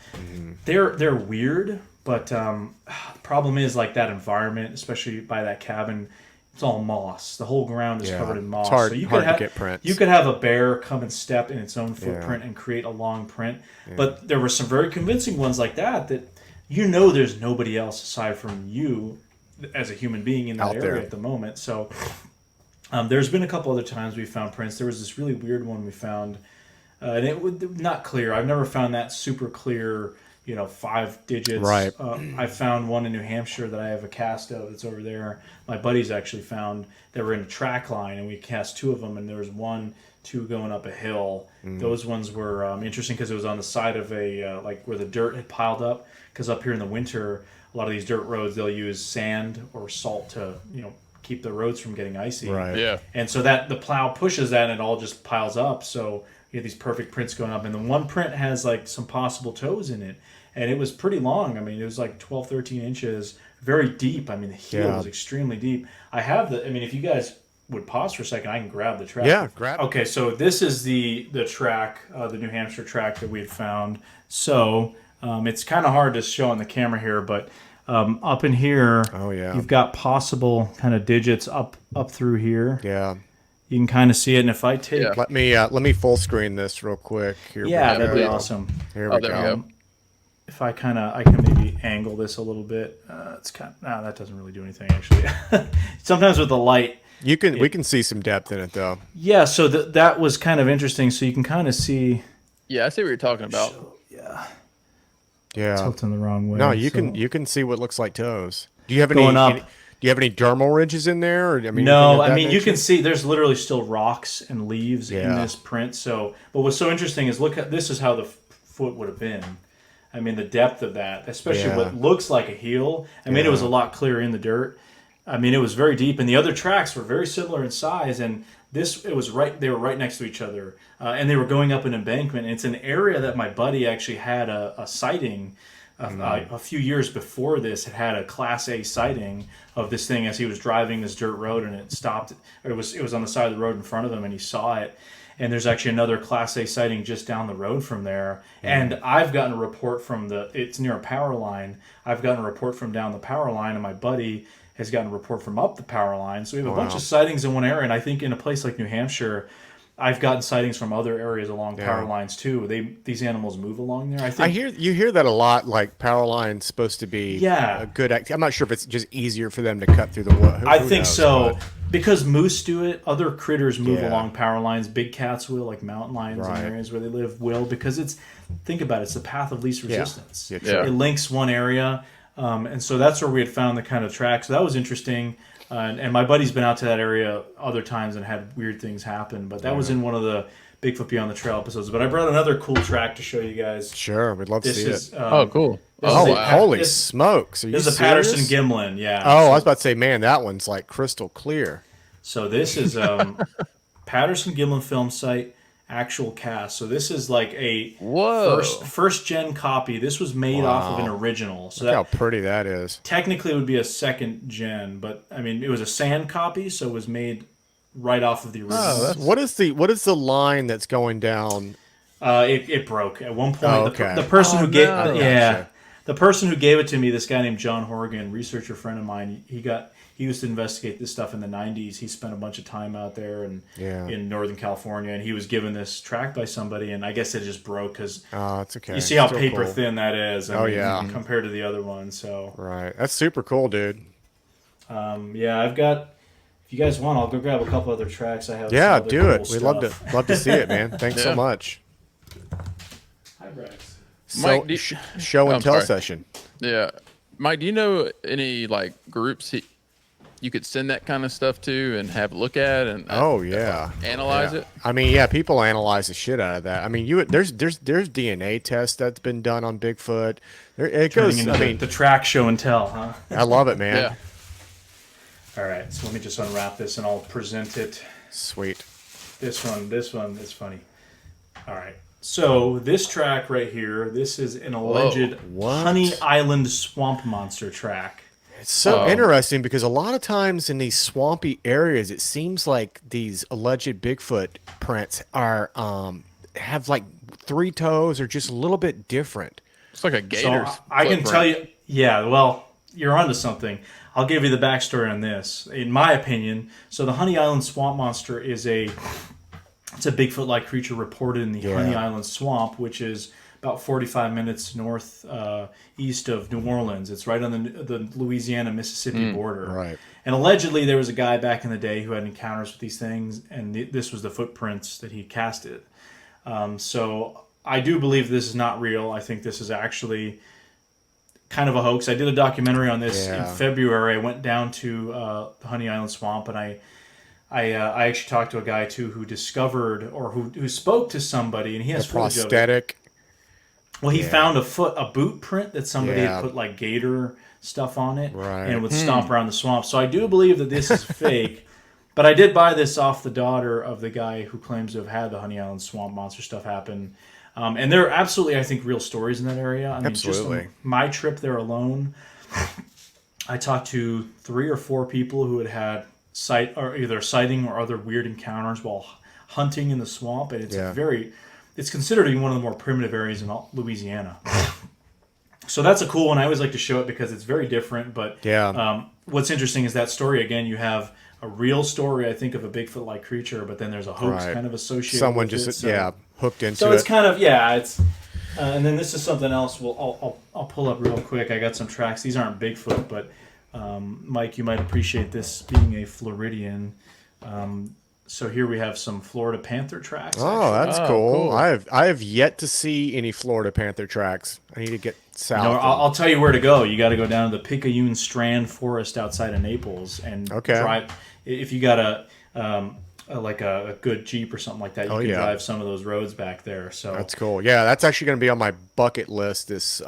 They're weird, but the problem is like that environment, especially by that cabin. It's all moss. The whole ground is Yeah. covered in moss. It's hard- so you hard could to have, get prints. You could have a bear come and step in its own footprint and create a long print. But there were some very convincing ones like that there's nobody else aside from you as a human being in that Out area there. at the moment. So there's been a couple other times we found prints. There was this really weird one we found, and it was not clear. I've never found that super clear, 5 digits. Right. I found one in New Hampshire that I have a cast of. It's over there. My buddies actually found they were in a track line, and we cast 2 of them, and there was 2 going up a hill. Those ones were interesting because it was on the side of a like where the dirt had piled up. Because up here in the winter, a lot of these dirt roads they'll use sand or salt to keep the roads from getting icy. Right. Yeah. And so that the plow pushes that and it all just piles up. So you have these perfect prints going up. And the one print has like some possible toes in it. And it was pretty long. I mean, it was like 12, 13 inches, very deep. I mean, the heel Yeah. was extremely deep. If you guys would pause for a second, I can grab the track. Yeah, grab it. Okay, so this is the track, the New Hampshire track that we had found. So it's kind of hard to show on the camera here, but up in here, Oh, yeah. you've got possible kind of digits up through here. Yeah. You can kind of see it, and if I take, Yeah. Let me full screen this real quick. Here yeah, we that'd be go. awesome. Here Oh, we there go. we go. If I can maybe angle this a little bit. It's that doesn't really do anything actually. Sometimes with the light. We can see some depth in it though. Yeah, so that was kind of interesting. So you can kind of see. Yeah, I see what you're talking about. Yeah. Tilting the wrong way. No, you so- can see what looks like toes. Do you have Going up. do you have any dermal ridges in there? Or, anything No, of that you nature? can see there's literally still rocks and leaves in Yeah. this print. So, but what's so interesting is this is how the foot would have been. I mean, the depth of that, especially Yeah. what looks like a heel. I mean, it was a lot clearer in the dirt. I mean, it was very deep, and the other tracks were very similar in size. And they were right next to each other, and they were going up an embankment. And it's an area that my buddy actually had a sighting. A few years before this, had a Class A sighting of this thing as he was driving this dirt road, and it stopped. It was on the side of the road in front of him, and he saw it. and there's actually another Class A sighting just down the road from there. And I've gotten a report from it's near a power line. I've gotten a report from down the power line, and my buddy has gotten a report from up the power line. So we have a bunch of sightings in one area, and I think in a place like New Hampshire, I've gotten sightings from other areas along power lines too. These animals move along there. I think you hear that a lot. Like power line's supposed to be a good. I'm not sure if it's just easier for them to cut through the wood. I think so because moose do it. Other critters move along power lines. Big cats will, like mountain lions in areas where they live will, because think about it. It's the path of least resistance. It links one area, and so that's where we had found the kind of track. So that was interesting. And my buddy's been out to that area other times and had weird things happen. But that was in one of the Bigfoot Beyond the Trail episodes. But I brought another cool track to show you guys. Sure, we'd love to see it. Cool. Holy smokes. Are you This is a serious? Patterson Gimlin, yeah. Oh, I was about to say, man, that one's like crystal clear. So this is Patterson Gimlin film site, actual cast. So this is like a first gen copy. This was made off of an original. So Look how pretty that is. Technically it would be a second gen, but I mean it was a sand copy, so it was made right off of the original. What is the line that's going down? It broke at one point. Oh, okay. The person who gave the person who gave it to me, this guy named John Horgan, researcher friend of mine, he used to investigate this stuff in the 90s. He spent a bunch of time out there and in Northern California, and he was given this track by somebody, and I guess it just broke because it's okay. You see how Still paper cool. thin that is. I mean, compared to the other one. So that's super cool, dude. I've got. If you guys want, I'll go grab a couple other tracks. I have. Yeah, some do other it. cool We'd stuff. love to see it, man. Thanks so much. Hi, Rex. So, Mike, show and tell sorry. session. Yeah, Mike, do you know any like groups you could send that kind of stuff to and have a look at and analyze it? I mean, people analyze the shit out of that. I mean, there's DNA tests that's been done on Bigfoot. It goes. I mean, the track show and tell, huh? I love it, man. Yeah. All right, so let me just unwrap this and I'll present it. Sweet. This one is funny. All right. So this track right here, this is an alleged Honey Island swamp monster track. It's so interesting because a lot of times in these swampy areas, it seems like these alleged Bigfoot prints are have like 3 toes or just a little bit different. It's like a gator's. So I can tell you, well, you're onto something. I'll give you the backstory on this. In my opinion, so the Honey Island swamp monster it's a Bigfoot-like creature reported in the Honey Island swamp, which is about 45 minutes north east of New Orleans. It's right on the Louisiana-Mississippi border. Right. And allegedly there was a guy back in the day who had encounters with these things, and this was the footprints that he casted. So I do believe this is not real. I think this is actually kind of a hoax. I did a documentary on this in February. I went down to the Honey Island swamp, and I actually talked to a guy too who discovered or who spoke to somebody, and he has footage of it. Prosthetic. Well, he found a boot print that somebody had put like gator stuff on it, and it would stomp around the swamp. So I do believe that this is fake. But I did buy this off the daughter of the guy who claims to have had the Honey Island swamp monster stuff happen. And there are absolutely, I think, real stories in that area. I mean, absolutely. Just on my trip there alone, I talked to 3 or 4 people who had either sighting or other weird encounters while hunting in the swamp, and it's considered to be one of the more primitive areas in Louisiana. So that's a cool one. I always like to show it because it's very different. But what's interesting is that story again. You have a real story, I think, of a Bigfoot-like creature, but then there's a hoax kind of associated. Someone with just it, hooked into it. So it's kind of it's. And then this is something else. I'll pull up real quick. I got some tracks. These aren't Bigfoot, but Mike, you might appreciate this being a Floridian. So here we have some Florida panther tracks. Oh, that's cool. I have yet to see any Florida panther tracks. I need to get south. I'll tell you where to go. You got to go down to the Picayune Strand Forest outside of Naples and drive. If you got a good Jeep or something like that, you can drive some of those roads back there. So that's cool. Yeah, that's actually going to be on my bucket list this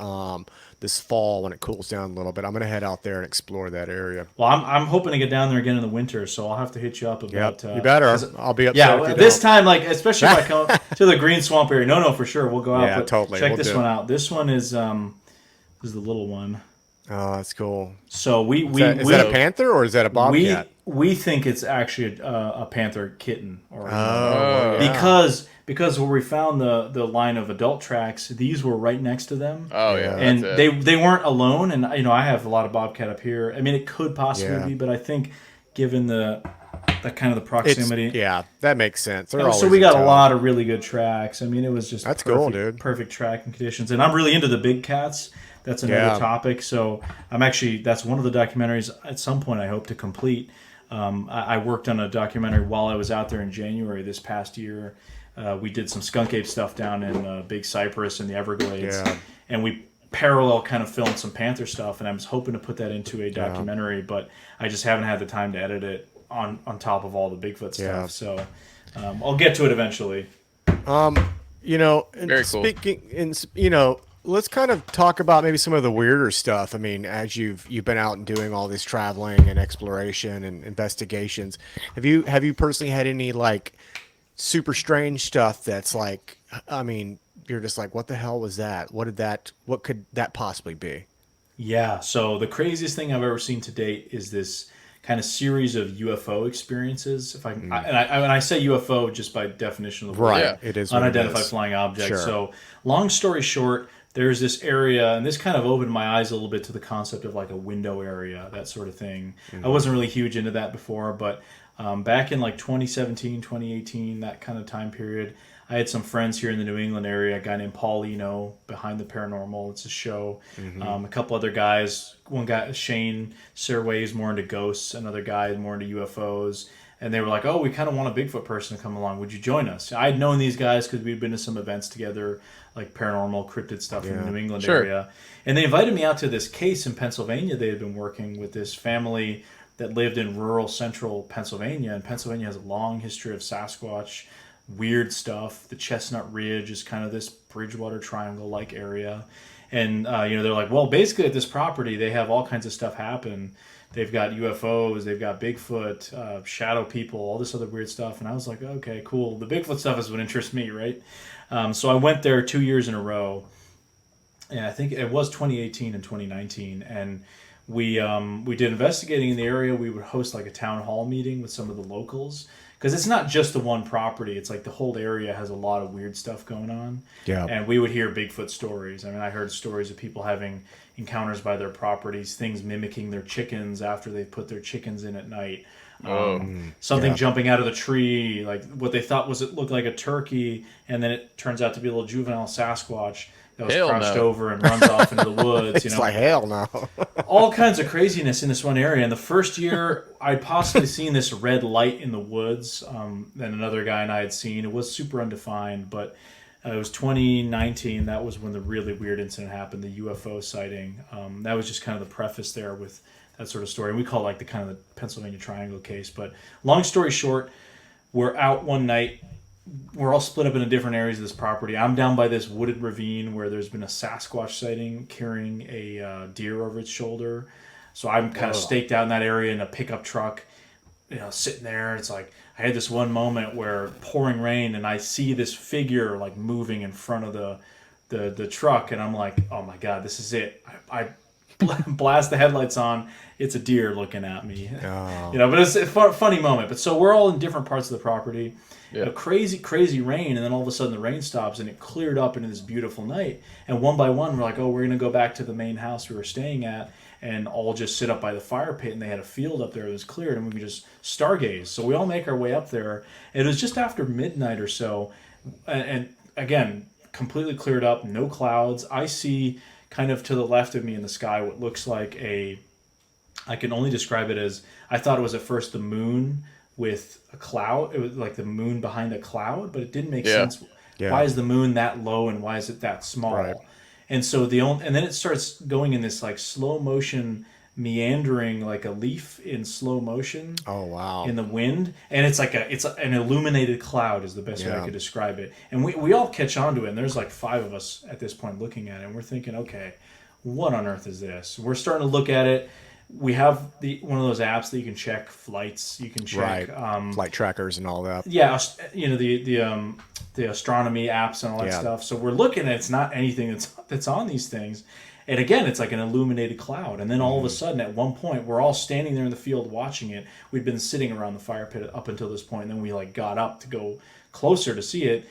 fall when it cools down a little bit. I'm going to head out there and explore that area. Well, I'm hoping to get down there again in the winter, so I'll have to hit you up about. You better. I'll be up. Yeah, this time, like especially if I come to the Green Swamp area. No, for sure, we'll go out. Yeah, totally. Check this one out. This one is the little one. Oh, that's cool. So is that a panther or is that a bobcat? We think it's actually a panther kitten, or Oh, yeah. because where we found the line of adult tracks, these were right next to them. Oh yeah, And that's it. they weren't alone. And I have a lot of bobcat up here. I mean, it could possibly Yeah. be, but I think given the kind of the proximity, Yeah, that makes sense. They're so always we in got a tow. lot of really good tracks. I mean, it was just That's perfect, cool, dude. perfect tracking conditions. And I'm really into the big cats. That's another Yeah. topic. So that's one of the documentaries at some point I hope to complete. I worked on a documentary while I was out there in January this past year. We did some skunk ape stuff down in Big Cypress in the Everglades, Yeah. and we parallel kind of filmed some panther stuff. And I was hoping to put that into a documentary, but I just haven't had the time to edit it on top of all the Bigfoot stuff. Yeah. So I'll get to it eventually. You know, and Very cool. speaking, and let's kind of talk about maybe some of the weirder stuff. I mean, as you've been out and doing all this traveling and exploration and investigations, have you personally had any like super strange stuff that's like, I mean, you're just like, what the hell was that? What could that possibly be? Yeah. So the craziest thing I've ever seen to date is this kind of series of UFO experiences. If I and I say UFO just by definition of the word, Right. Yeah. It is what it unidentified is. flying object. Sure. So long story short, there's this area, and this kind of opened my eyes a little bit to the concept of like a window area, that sort of thing. I wasn't really huge into that before, but back in like 2017, 2018, that kind of time period, I had some friends here in the New England area, a guy named Paul Eno, Behind the Paranormal. It's a show. A couple other guys. One guy, Shane Serway, is more into ghosts. Another guy is more into UFOs. And they were like, oh, we kind of want a Bigfoot person to come along. Would you join us? I'd known these guys because we'd been to some events together, like paranormal, cryptid stuff in the New England Sure. area. And they invited me out to this case in Pennsylvania. They had been working with this family that lived in rural central Pennsylvania. And Pennsylvania has a long history of Sasquatch, weird stuff. The Chestnut Ridge is kind of this Bridgewater Triangle-like area. And, they're like, well, basically at this property, they have all kinds of stuff happen. They've got UFOs, they've got Bigfoot, shadow people, all this other weird stuff. And I was like, okay, cool. The Bigfoot stuff is what interests me, right? So I went there 2 years in a row. And I think it was 2018 and 2019. And we did investigating in the area. We would host like a town hall meeting with some of the locals. Because it's not just the one property. It's like the whole area has a lot of weird stuff going on. Yeah. And we would hear Bigfoot stories. I mean, I heard stories of people having encounters by their properties, things mimicking their chickens after they put their chickens in at night. Something jumping out of the tree, like what they thought it looked like a turkey, and then it turns out to be a little juvenile Sasquatch that was Hell crouched no. over and runs off into the woods. It's like hell no. All kinds of craziness in this one area. And the first year, I'd possibly seen this red light in the woods that another guy and I had seen. It was super undefined, but it was 2019. That was when the really weird incident happened, the UFO sighting. That was just kind of the preface there with that sort of story. We call it like the kind of the Pennsylvania Triangle case. But long story short, we're out one night. We're all split up into different areas of this property. I'm down by this wooded ravine where there's been a Sasquatch sighting carrying a deer over its shoulder. So I'm kind of staked out in that area in a pickup truck, sitting there. It's like I had this one moment where pouring rain and I see this figure like moving in front of the truck, and I'm like, oh my God, this is it. I blast the headlights on. It's a deer looking at me. Oh. But it's a funny moment. But so we're all in different parts of the property. Yeah. Crazy, crazy rain, and then all of a sudden the rain stops and it cleared up into this beautiful night. And one by one, we're like, oh, we're going to go back to the main house we were staying at and all just sit up by the fire pit. And they had a field up there that was cleared, and we could just stargaze. So we all make our way up there. And it was just after midnight or so. And again, completely cleared up, no clouds. I see kind of to the left of me in the sky what looks like I can only describe it as, I thought it was at first the moon with a cloud. It was like the moon behind a cloud, but it didn't make sense. Yeah. Why is the moon that low and why is it that small? Right. And so and then it starts going in this like slow motion meandering, like a leaf in slow motion. Oh wow. In the wind, and it's an illuminated cloud is the best way I could describe it. And we all catch on to it, and there's like 5 of us at this point looking at it, and we're thinking, okay, what on earth is this? We're starting to look at it. We have one of those apps that you can check flights. You can check flight trackers and all that. Yeah, the astronomy apps and all that stuff. So we're looking at it's not anything that's on these things, And again, it's like an illuminated cloud. And then all of a sudden, at one point, we're all standing there in the field watching it. We'd been sitting around the fire pit up until this point, and then we like got up to go closer to see it.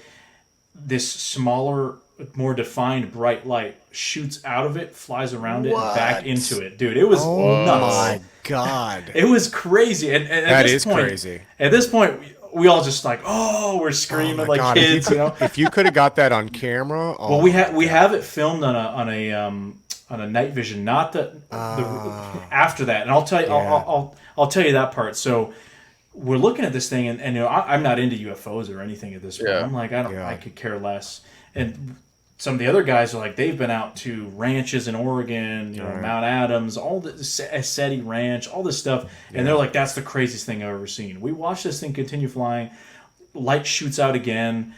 This smaller, more defined bright light shoots out of it, flies around it, and back into it. Dude, it was nuts. My God. It was crazy. And at That this is point, crazy. At this point, we all just like, oh, we're screaming like God, kids, you know. If you could have got that on camera. Oh, Well, we have it filmed on a night vision, not the after that. And I'll tell you, I'll tell you that part. So we're looking at this thing, and you know, I'm not into UFOs or anything at this point. Yeah. I'm like, I could care less. And some of the other guys are like, they've been out to ranches in Oregon, you know, Mount Adams, all the SETI Ranch, all this stuff, and they're like, that's the craziest thing I've ever seen. We watched this thing continue flying, light shoots out again.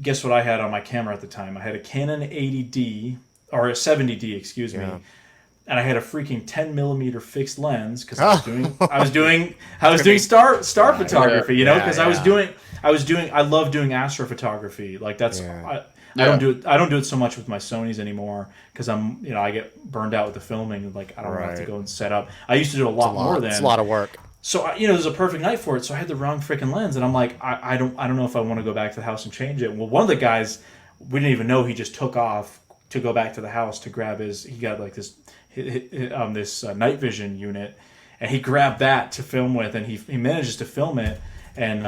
Guess what I had on my camera at the time? I had a Canon 80D or a 70D, excuse me, and I had a freaking 10 millimeter fixed lens because I was doing star photography, you know, because I love doing astrophotography. Like that's I don't do it so much with my Sonys anymore because I get burned out with the filming. Like I don't have to go and set up. I used to do a lot more than. It's a lot of work. So there's a perfect night for it. So I had the wrong freaking lens, and I'm like, I don't know if I want to go back to the house and change it. Well, one of the guys, we didn't even know, he just took off to go back to the house to grab he got like this night vision unit, and he grabbed that to film with, and he manages to film it, and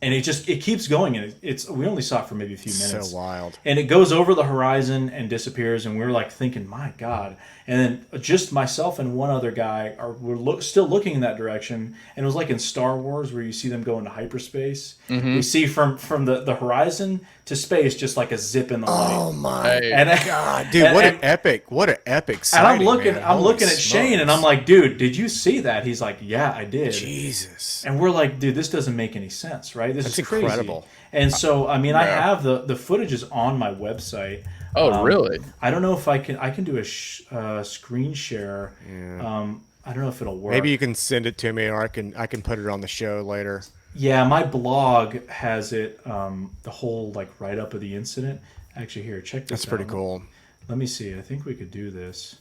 it keeps going, and we only saw it for maybe a few minutes. So wild. And it goes over the horizon and disappears, and we're like thinking, my God. And then just myself and one other guy we're still looking in that direction, and it was like in Star Wars where you see them go into hyperspace. We see from the horizon to space just like a zip in the light. Oh my God, dude! What an epic sighting, and I'm Holy looking at Shane, and I'm like, dude, did you see that? He's like, yeah, I did. Jesus. And we're like, dude, this doesn't make any sense, right? This is crazy. Incredible. And so, I mean, I have the footage is on my website. Oh, really? I don't know if I can do a screen share. Yeah. I don't know if it'll work. Maybe you can send it to me, or I can put it on the show later. Yeah, my blog has it, the whole like write up of the incident. Actually, here, check this out. That's pretty cool. Let me see. I think we could do this.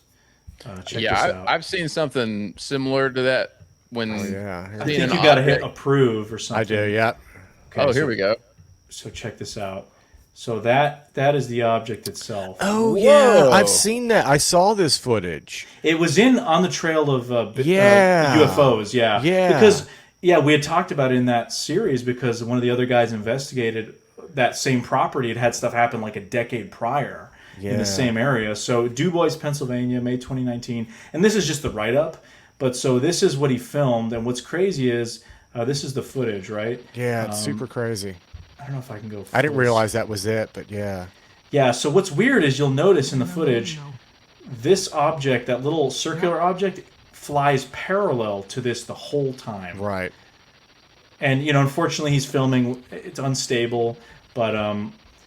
Check this out. I've seen something similar to that when. Oh, yeah. I think you got to hit approve or something. I do. Yeah. Okay, here we go. So check this out. So that is the object itself. Oh, yeah. I've seen that. I saw this footage. It was on the trail of UFOs. Yeah. Yeah. Because we had talked about it in that series because one of the other guys investigated that same property. It had stuff happen like a decade prior in the same area. So Du Bois, Pennsylvania, May 2019. And this is just the write-up. But so this is what he filmed. And what's crazy is this is the footage, right? Yeah, it's super crazy. I don't know if I can go. I didn't realize that was it, but yeah. Yeah, so what's weird is you'll notice in the footage, this object, that little circular object, flies parallel to this the whole time. Right. And, unfortunately he's filming, it's unstable, but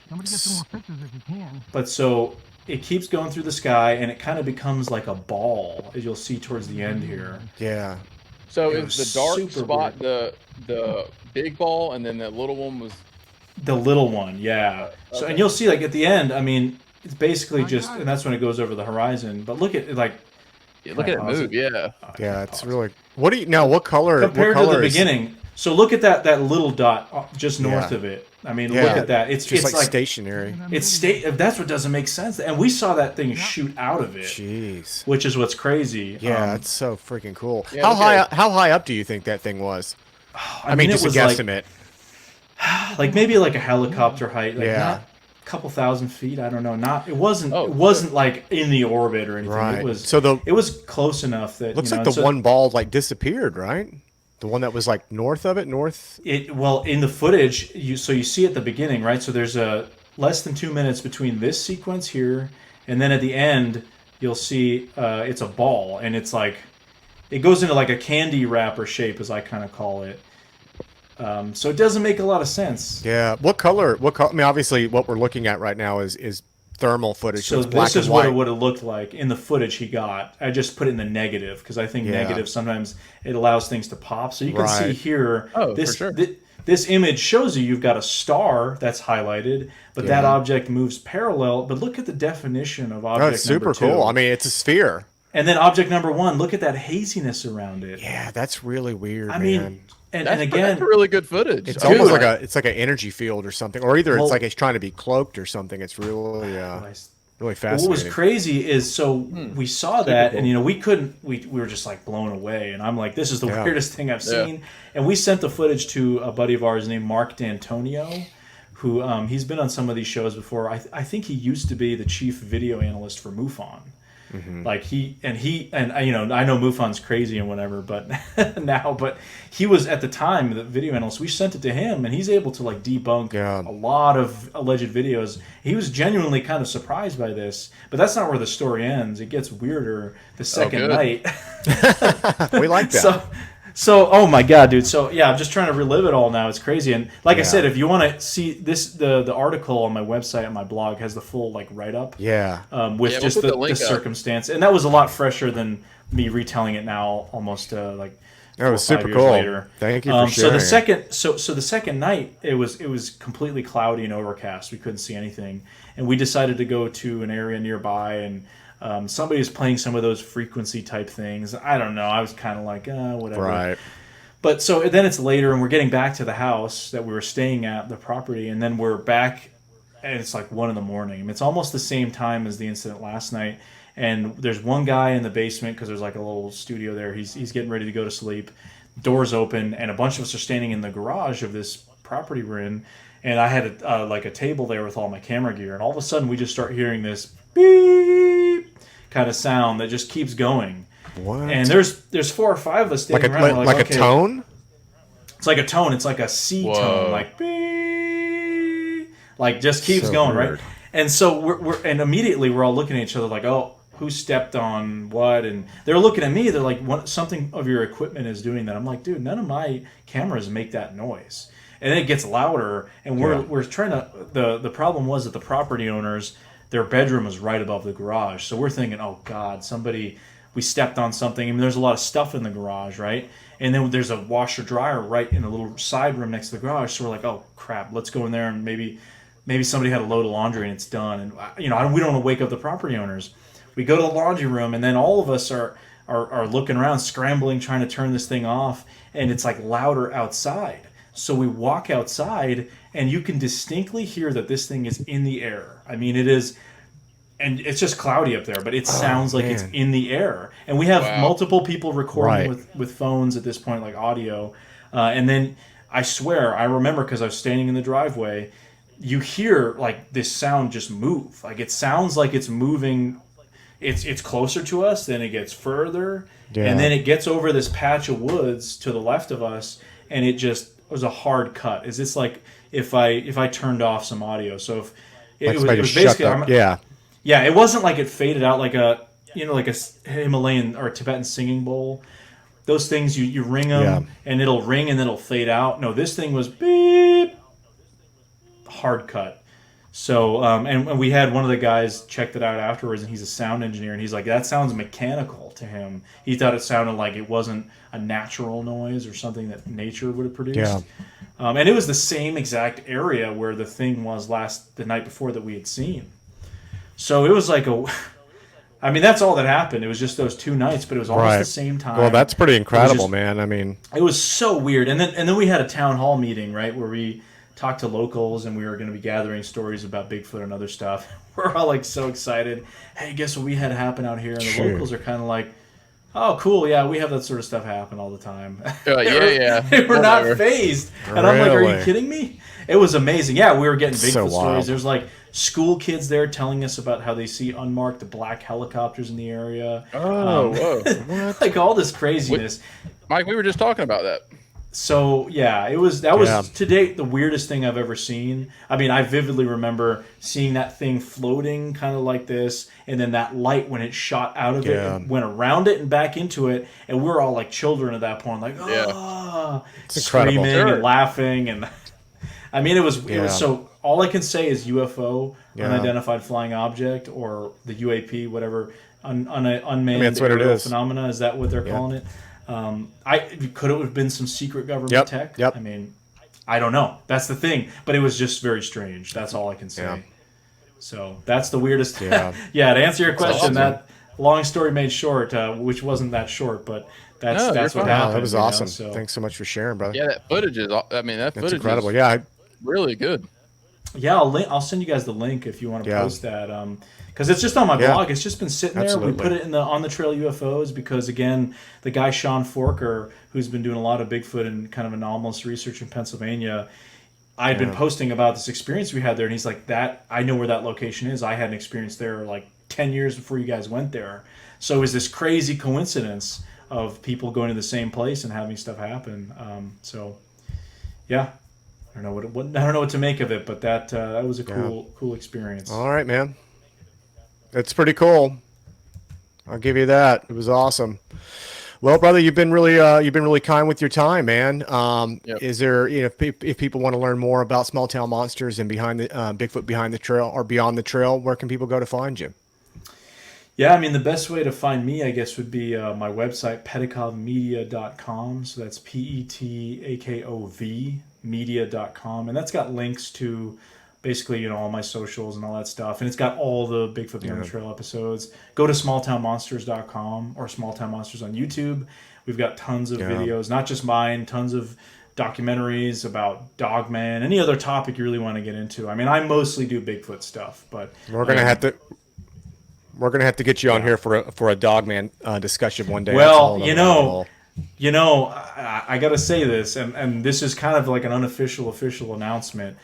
Somebody get some more pictures if you can. But so it keeps going through the sky, and it kind of becomes like a ball, as you'll see towards the end here. Yeah. So is the dark spot the big ball, and then the little one was... The little one, yeah. So, and you'll see, like, at the end, I mean, it's basically just, and that's when it goes over the horizon. But look at it, like... Look at it move, yeah. Yeah, it's really... What color... Compared what color to the beginning... So look at that little dot just north of it. I mean, look at that. It's just like stationary. That's what doesn't make sense. And we saw that thing shoot out of it. Jeez. Which is what's crazy. Yeah, it's so freaking cool. Yeah, how high up do you think that thing was? I mean, just a guesstimate. Like maybe like a helicopter height. Like not a couple thousand feet. I don't know. It wasn't like in the orbit or anything. Right. It was close enough that looks like the one ball like disappeared, right? The one that was like north of it, Well, in the footage, you see at the beginning, right? So there's a less than 2 minutes between this sequence here, and then at the end, you'll see it's a ball, and it's like it goes into like a candy wrapper shape, as I kind of call it. So it doesn't make a lot of sense. Yeah. What color? I mean, obviously, what we're looking at right now is thermal footage. So this is what it would have looked like in the footage he got. I just put it in the negative because I think negative sometimes it allows things to pop. So you can see here. Oh, for sure. this image shows you've got a star that's highlighted, but that object moves parallel. But look at the definition of object That's super number 2. cool. I mean, it's a sphere. And then object number 1, look at that haziness around it. Yeah, that's really weird, I man. mean, and That's again, really good footage. It's I almost mean, like an energy field or something, or either Well- it's like it's trying to be cloaked or something. It's really really fascinating. what was crazy is we saw that, and we were just like blown away, and I'm like, this is the weirdest thing I've seen. And we sent the footage to a buddy of ours named Mark D'Antonio, who he's been on some of these shows before. I think he used to be the chief video analyst for MUFON. Like I know MUFON's crazy and whatever, but but he was at the time the video analyst. We sent it to him, and he's able to like debunk a lot of alleged videos. He was genuinely kind of surprised by this, but that's not where the story ends. It gets weirder the second night. We like that. So, oh my god, dude. So, yeah, I'm just trying to relive it all now. It's crazy. And like I said, if you want to see this, the article on my website, on my blog, has the full like write-up. Yeah. With just the circumstance. And that was a lot fresher than me retelling it now, almost like that was 4 or 5 super years cool. later. Thank you for sharing. So the second night, it was completely cloudy and overcast. We couldn't see anything. And we decided to go to an area nearby, and somebody was playing some of those frequency type things. I don't know. I was kind of like, whatever. Right. But so then it's later, and we're getting back to the house that we were staying at, the property, and then we're back, and it's like 1 a.m. And it's almost the same time as the incident last night. And there's one guy in the basement because there's like a little studio there. He's getting ready to go to sleep. Doors open, and a bunch of us are standing in the garage of this property we're in. And I had like a table there with all my camera gear, and all of a sudden we just start hearing this beep kind of sound that just keeps going. What? And there's 4 or 5 of us standing around. Like a tone? It's like a tone. It's like a C tone, like beep, like just keeps going, weird. right? And so we're immediately we're all looking at each other like, oh, who stepped on what? And they're looking at me. They're like, something of your equipment is doing that. I'm like, dude, none of my cameras make that noise. And then it gets louder, and we're trying to. The problem was that the property owners, their bedroom was right above the garage, so we're thinking, oh God, we stepped on something. I mean, there's a lot of stuff in the garage, right? And then there's a washer dryer right in the little side room next to the garage, so we're like, oh crap, let's go in there and maybe somebody had a load of laundry and it's done, and we don't want to wake up the property owners. We go to the laundry room, and then all of us are looking around, scrambling, trying to turn this thing off, and it's like louder outside. So we walk outside, and you can distinctly hear that this thing is in the air. I mean, it is, and it's just cloudy up there, but it sounds like it's in the air. And we have multiple people recording with phones at this point, like audio. And then I swear, I remember because I was standing in the driveway, you hear like this sound just move. Like it sounds like it's moving. It's closer to us, then it gets further, and then it gets over this patch of woods to the left of us, and it was a hard cut. It's like if I turned off some audio. So if it was basically it wasn't like it faded out like a Himalayan or Tibetan singing bowl. Those things you ring them and it'll ring and then it'll fade out. No, this thing was beep, hard cut. So and we had one of the guys checked it out afterwards, and he's a sound engineer, and he's like, that sounds mechanical to him. He thought it sounded like it wasn't a natural noise or something that nature would have produced. Yeah. And it was the same exact area where the thing was the night before that we had seen. So it was like that's all that happened. It was just those 2 nights, but it was almost the same time. Well, that's pretty incredible, man. I mean, it was so weird. And then we had a town hall meeting, right, where we talked to locals, and we were going to be gathering stories about Bigfoot and other stuff. We're all like so excited. Hey, guess what we had happen out here? And the locals are kind of like, oh, cool, yeah, we have that sort of stuff happen all the time. They were not fazed. And I'm like, are you kidding me? It was amazing. Yeah, we were getting Bigfoot stories. There's like school kids there telling us about how they see unmarked black helicopters in the area. Oh, whoa. What? Like all this craziness. Mike, we were just talking about that. So yeah, was to date the weirdest thing I've ever seen. I mean, I vividly remember seeing that thing floating kind of like this, and then that light when it shot out of it went around it and back into it, and we're all like children at that point, like screaming and laughing, and I mean it was so. All I can say is UFO, unidentified flying object, or the UAP, whatever, unmanned aerial phenomena. Is that what they're calling it? Could it have been some secret government tech? Yep. I mean, I don't know. That's the thing. But it was just very strange. That's all I can say. Yeah. So that's the weirdest. Yeah. Yeah. To answer your question, awesome. that long story made short, which wasn't that short, but that's No, that's you're what fine. happened. That was you know, awesome. so. Thanks so much for sharing, brother. Yeah, that footage is. I mean, that That's footage incredible. is Yeah. really good. Yeah, I'll send you guys the link if you want to Yeah. post that. Because it's just on my Yeah. blog. It's just been sitting there. Absolutely. We put it in the On the Trail UFOs because again, the guy Sean Forker, who's been doing a lot of Bigfoot and kind of anomalous research in Pennsylvania, I'd been posting about this experience we had there, and he's like, "That I know where that location is. I had an experience there like 10 years before you guys went there." So it was this crazy coincidence of people going to the same place and having stuff happen. So, yeah. I don't know what to make of it, but that was a cool experience. All right, man. It's pretty cool. I'll give you that. It was awesome. Well, brother, you've been really kind with your time, man. Yep. Is there, if people want to learn more about small town monsters and behind the Bigfoot behind the trail or beyond the trail, where can people go to find you? Yeah, I mean, the best way to find me, I guess, would be my website, petakovmedia.com. So that's PETAKOV media.com. And that's got links to basically, all my socials and all that stuff. And it's got all the Bigfoot Beyond the Trail episodes. Go to smalltownmonsters.com or Small Town Monsters on YouTube. We've got tons of videos, not just mine, tons of documentaries about Dogman, any other topic you really want to get into. I mean, I mostly do Bigfoot stuff, but We're gonna have to get you on here for a Dogman discussion one day. Well, That's all I got to say this, and this is kind of like an unofficial official announcement.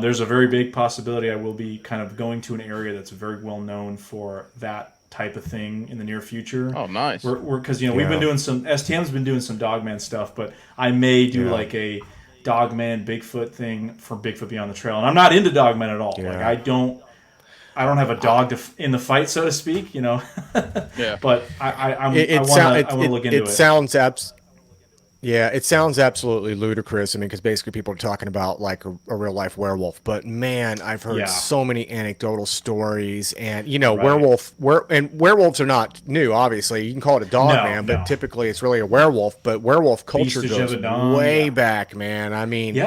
There's a very big possibility I will be kind of going to an area that's very well known for that type of thing in the near future. Oh, nice. Because we've been doing STM's been doing some Dogman stuff, but I may do like a Dogman Bigfoot thing for Bigfoot Beyond the Trail, and I'm not into Dogman at all. Yeah. Like I don't have a dog in the fight, so to speak. Yeah. But I want to look into it. It sounds absolutely ludicrous. I mean, because basically people are talking about like a real life werewolf. But man, I've heard so many anecdotal stories, and werewolves are not new. Obviously, you can call it a dog man, but typically it's really a werewolf. But werewolf culture goes way back, man. I mean,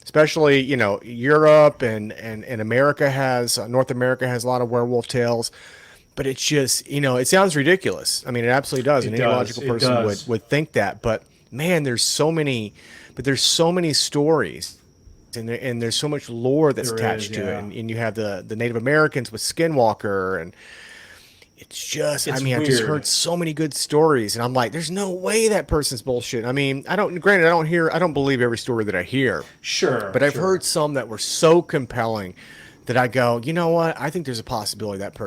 especially Europe and America North America has a lot of werewolf tales. But it's just it sounds ridiculous. I mean, it absolutely does. Any logical person would think that, but man, there's so many stories, and there's so much lore that's attached to it, and you have the Native Americans with Skinwalker, and it's just I just heard so many good stories, and I'm like, there's no way that person's bullshit. I mean, I don't believe every story that I hear, but I've heard some that were so compelling that I go, you know what, I think there's a possibility that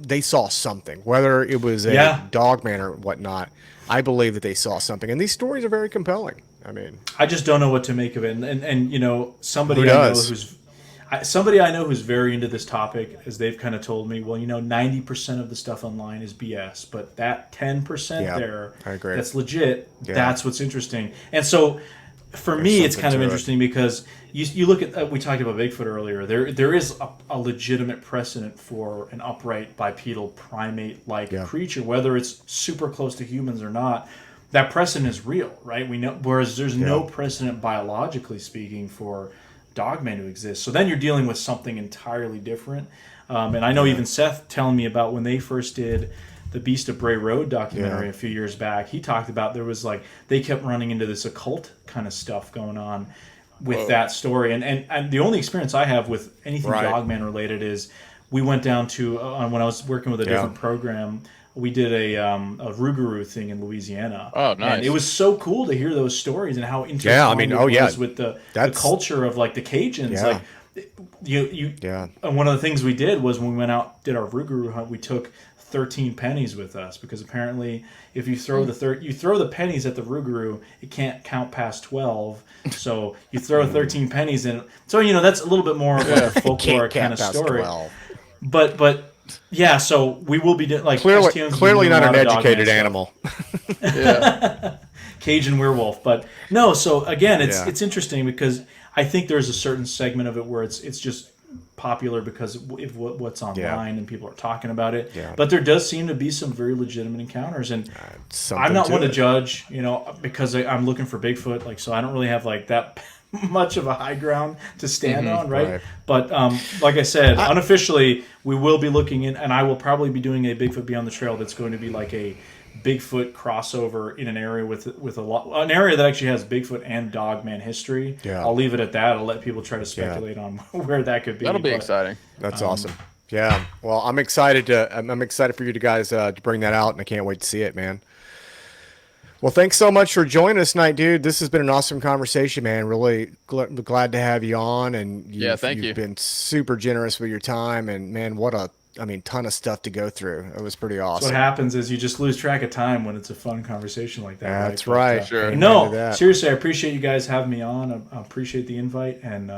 they saw something, whether it was a dogman or whatnot. I believe that they saw something, and these stories are very compelling. I mean, I just don't know what to make of it, and somebody I know who's very into this topic, as they've kind of told me, well, 90% of the stuff online is BS, but that 10% there, I agree. That's legit. That's what's interesting, and so. For me, it's kind of interesting because you look at we talked about Bigfoot earlier. There is a legitimate precedent for an upright bipedal primate-like creature, whether it's super close to humans or not. That precedent is real, right? We know. Whereas there's no precedent biologically speaking for dogman to exist. So then you're dealing with something entirely different. And I know even Seth telling me about when they first did the Beast of Bray Road documentary a few years back, he talked about there was they kept running into this occult kind of stuff going on with that story. And the only experience I have with anything Dogman related is we went down to, when I was working with a different program, we did a Rougarou thing in Louisiana. Oh, nice. And it was so cool to hear those stories and how intertwined it was with the culture of the Cajuns. And one of the things we did was when we went out, did our Rougarou hunt, we took 13 pennies with us, because apparently if you throw the pennies at the Rougarou, it can't count past 12. So you throw 13 pennies in. So that's a little bit more of a folklore kind of story. 12. But yeah, so we will be clearly not an educated animal. Cajun werewolf, but no. So again, it's interesting because I think there's a certain segment of it where it's just popular because of what's online and people are talking about it. But there does seem to be some very legitimate encounters, and I'm not one to judge, because I'm looking for Bigfoot, so I don't really have that much of a high ground to stand on, right? Right. But like I said, unofficially, we will be looking in, and I will probably be doing a Bigfoot Beyond the Trail that's going to be like a Bigfoot crossover in an area with an area that actually has Bigfoot and Dogman history. Yeah. I'll leave it at that. I'll let people try to speculate on where that could be. That'll be but, exciting. That's awesome. Yeah. Well, I'm excited for you guys to bring that out, and I can't wait to see it, man. Well, thanks so much for joining us tonight, dude. This has been an awesome conversation, man. Really glad to have you on, and you've been super generous with your time, and man, ton of stuff to go through. It was pretty awesome. So what happens is you just lose track of time when it's a fun conversation like that. That's right. Sure. No, seriously, I appreciate you guys having me on. I appreciate the invite, and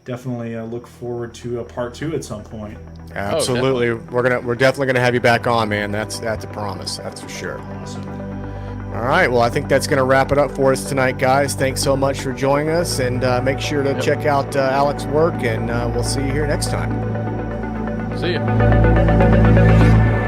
definitely look forward to a part 2 at some point. Absolutely. We're definitely gonna have you back on, man. That's a promise. That's for sure. Awesome. All right. Well, I think that's going to wrap it up for us tonight, guys. Thanks so much for joining us, and make sure to check out Alex's work, and we'll see you here next time. See you.